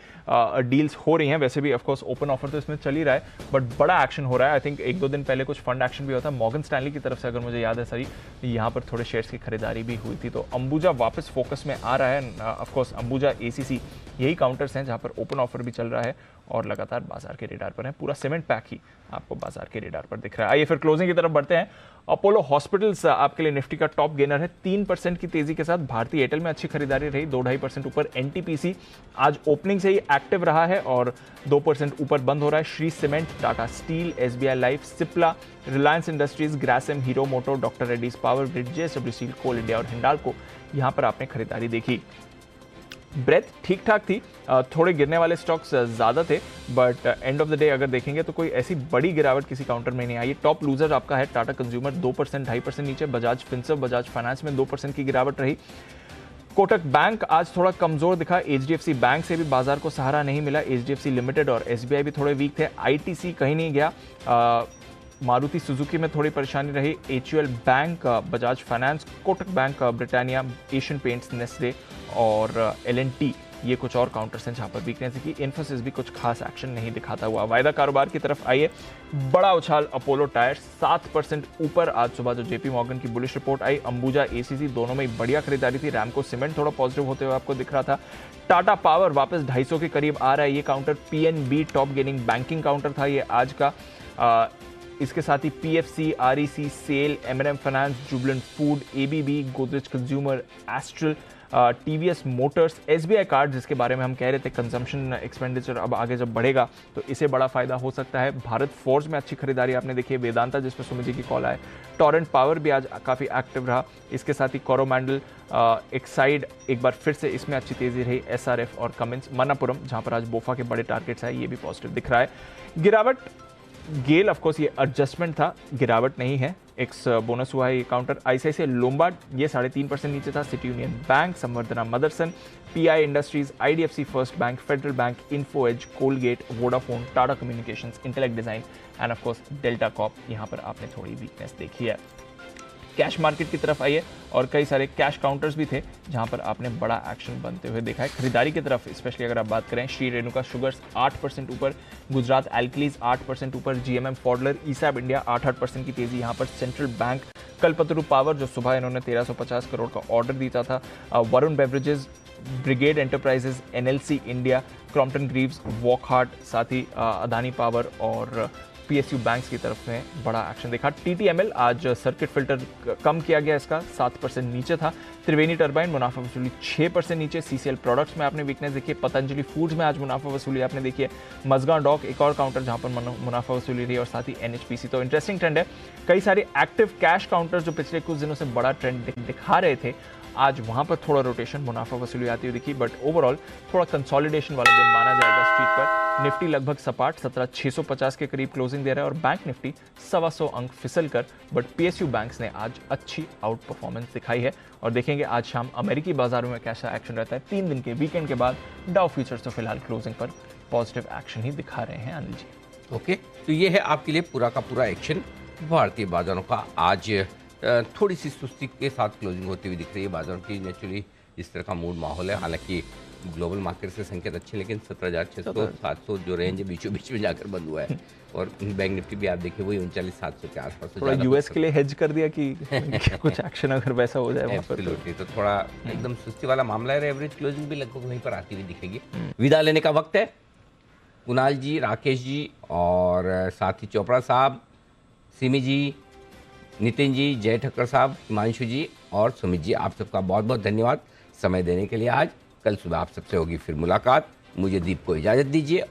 S1: डील्स हो रही हैं। वैसे भी ऑफकोर्स ओपन ऑफर तो इसमें चल ही रहा है बट बड़ा एक्शन हो रहा है। आई थिंक 1-2 दिन पहले कुछ फंड एक्शन भी होता है, मॉर्गन स्टैनली की तरफ से अगर मुझे याद है सही, यहाँ पर थोड़े शेयर्स की खरीदारी भी हुई थी। तो अंबुजा वापस फोकस में आ रहा है। ऑफकोर्स अंबुजा एसीसी यही काउंटर्स हैं जहाँ पर ओपन ऑफर भी चल रहा है। है और लगातार बाजार के रेडार पर है। पूरा सीमेंट पैक ही आपको बाजार के रेडार पर दिख रहा है। आइए फिर क्लोजिंग की तरफ बढ़ते हैं। अपोलो हॉस्पिटल्स आपके लिए निफ्टी का टॉप गेनर है 3% की तेजी के साथ। भारतीय एयरटेल में अच्छी खरीदारी रही, 2-2.5% ऊपर। एनटीपीसी आज ओपनिंग से ही एक्टिव रहा है और 2% ऊपर बंद हो रहा है। Shree cement, Tata steel, SBI life, Cipla, Reliance industries, Grasim, Hero Moto, doctor Reddy's power grid, JSW steel, coal India और हिंडाल्को, यहां पर आपने खरीदारी देखी। ब्रेथ ठीक ठाक थी, थोड़े गिरने वाले स्टॉक्स ज़्यादा थे, but end of the day अगर देखेंगे तो कोई ऐसी बड़ी गिरावट किसी काउंटर में नहीं आई। टॉप लूजर आपका है टाटा कंज्यूमर 2%, 2.5% नीचे। बजाज फिनसर्व, बजाज फाइनेंस में 2% की गिरावट रही। कोटक बैंक आज थोड़ा कमजोर दिखा। एचडीएफसी बैंक से भी बाजार को सहारा नहीं मिला। एचडीएफसी लिमिटेड और एसबीआई भी थोड़े वीक थे। आईटीसी कहीं नहीं गया। मारुति सुजुकी में थोड़ी परेशानी रही। HUL bank, Bajaj finance, Kotak bank, Britannia, Asian paints, Nestle और एलएनटी, ये कुछ और काउंटर्स हैं जहां पर वीकनेस की। इन्फोसिस भी कुछ खास एक्शन नहीं दिखाता हुआ। वायदा कारोबार की तरफ आइए। बड़ा उछाल अपोलो टायर्स 7% ऊपर आज सुबह जो जेपी मॉर्गन की बुलिश रिपोर्ट आई। अंबुजा, एसीसी दोनों में बढ़िया खरीदारी थी। रैमको सीमेंट थोड़ा पॉजिटिव होते हुए आपको दिख रहा था। टाटा पावर वापस 250 के करीब आ रहा है ये counter. PNB top gaining banking counter था ये आज का। इसके साथ ही पीएफसी, आरईसी, सेल, एमएनएम finance, Jubilant food, ABB, Godrej consumer, Astral, TVS motors, SBI card जिसके बारे में हम कह रहे थे कंजम्पशन एक्सपेंडिचर अब आगे जब बढ़ेगा तो इसे बड़ा फायदा हो सकता है। भारत फोर्ज में अच्छी खरीदारी आपने देखी है। वेदांता जिस पर सुमित जी की कॉल आए। टॉरेंट पावर भी आज काफ़ी एक्टिव रहा। इसके साथ ही कोरोमंडल, एक्साइड एक बार फिर से इसमें अच्छी तेजी रही। एसआरएफ और कमिंस, मनापुरम जहां पर आज बोफा के बड़े टारगेट्स आए, ये भी पॉजिटिव दिख रहा है। गिरावट गेल ऑफ कोर्स ये एडजस्टमेंट था, गिरावट नहीं है। एक्स बोनस हुआ है ये काउंटर। आईसीआईसीआई लोम्बार्ड ये 3.5% नीचे था। City Union Bank, Samvardhana Motherson, PI Industries, IDFC First Bank, Federal Bank, Info Edge, Colgate, Vodafone, Tata Communications, Intellect Design and of course Delta Corp, यहां पर आपने थोड़ी वीकनेस देखी है। कैश मार्केट की तरफ आइए और कई सारे कैश काउंटर्स भी थे जहां पर आपने बड़ा एक्शन बनते हुए देखा है। खरीदारी की तरफ स्पेशली अगर आप बात करें, श्री रेणुका शुगर्स 8% ऊपर, गुजरात एल्कलीज 8% ऊपर, जीएमएम फॉडलर, ईसैब इंडिया 8% की तेजी यहां पर। सेंट्रल बैंक, कल्पतरु पावर जो सुबह इन्होंने 1350 करोड़ का ऑर्डर दिया था, Varun beverages, brigade enterprises, NLC India, Crompton Greaves, Wockhardt, साथ ही अदानी पावर और पीएसयू बैंक्स की तरफ में बड़ा एक्शन देखा। टीटीएमएल आज सर्किट फिल्टर कम किया गया, इसका 7% नीचे था। त्रिवेणी टर्बाइन मुनाफा वसूली 6% नीचे। सीसीएल प्रोडक्ट्स में आपने वीकनेस देखी है। पतंजलि फूड्स में आज मुनाफा वसूली आपने देखी है। मजगांव डॉक एक और काउंटर जहां पर मुनाफा वसूली रही और साथ ही एनएचपीसी। तो इंटरेस्टिंग ट्रेंड है। कई सारे एक्टिव कैश काउंटर जो पिछले कुछ दिनों से बड़ा ट्रेंड दिखा रहे थे, आज वहां पर थोड़ा रोटेशन, मुनाफा वसूली आती हुई दिखी। बट ओवरऑल थोड़ा कंसोलिडेशन वाला दिन माना जाएगा स्ट्रीट पर। निफ्टी लगभग सपाट 17,650 के करीब क्लोजिंग दे रहा है और बैंक निफ्टी 125 अंक फिसल कर, बट पीएसयू बैंक्स ने आज अच्छी आउट परफॉर्मेंस दिखाई है। और देखेंगे आज शाम अमेरिकी बाजारों में कैसा एक्शन रहता है। 3 दिन के वीकेंड के बाद डाउ फ्यूचर्स तो फिलहाल क्लोजिंग पर पॉजिटिव एक्शन ही दिखा रहे हैं। अनिल जी,
S2: ओके, तो ये है आपके लिए पूरा का पूरा एक्शन भारतीय बाजारों का। आज थोड़ी सी सुस्ती के साथ क्लोजिंग होती हुई दिख रही है बाजारों की। नेचुरली इस तरह का मूड माहौल है। हालांकि ग्लोबल मार्केट से संकेत अच्छे, लेकिन 17,600 700 जो रेंज है बीचों बीच में जाकर बंद हुआ है। और बैंक निफ्टी भी आप देखिए वही 39,700 के आसपास।
S1: थोड़ा यूएस के लिए हेज कर दिया कि कुछ एक्शन अगर वैसा हो जाए वहाँ पर
S2: तो थोड़ा एकदम सुस्ती वाला मामला है। एवरेज क्लोजिंग भी लगभग वहीं पर आती हुई दिखेगी। विदा लेने का वक्त है। कुणाल जी, राकेश जी और साथ ही चोपड़ा साहब, सिमी जी, नितिन जी, जय ठक्कर साहब, हिमांशु जी और सुमित जी, आप सबका बहुत बहुत धन्यवाद समय देने के लिए। आज कल सुबह आप सबसे होगी फिर मुलाकात। मुझे दीप को इजाज़त दीजिए।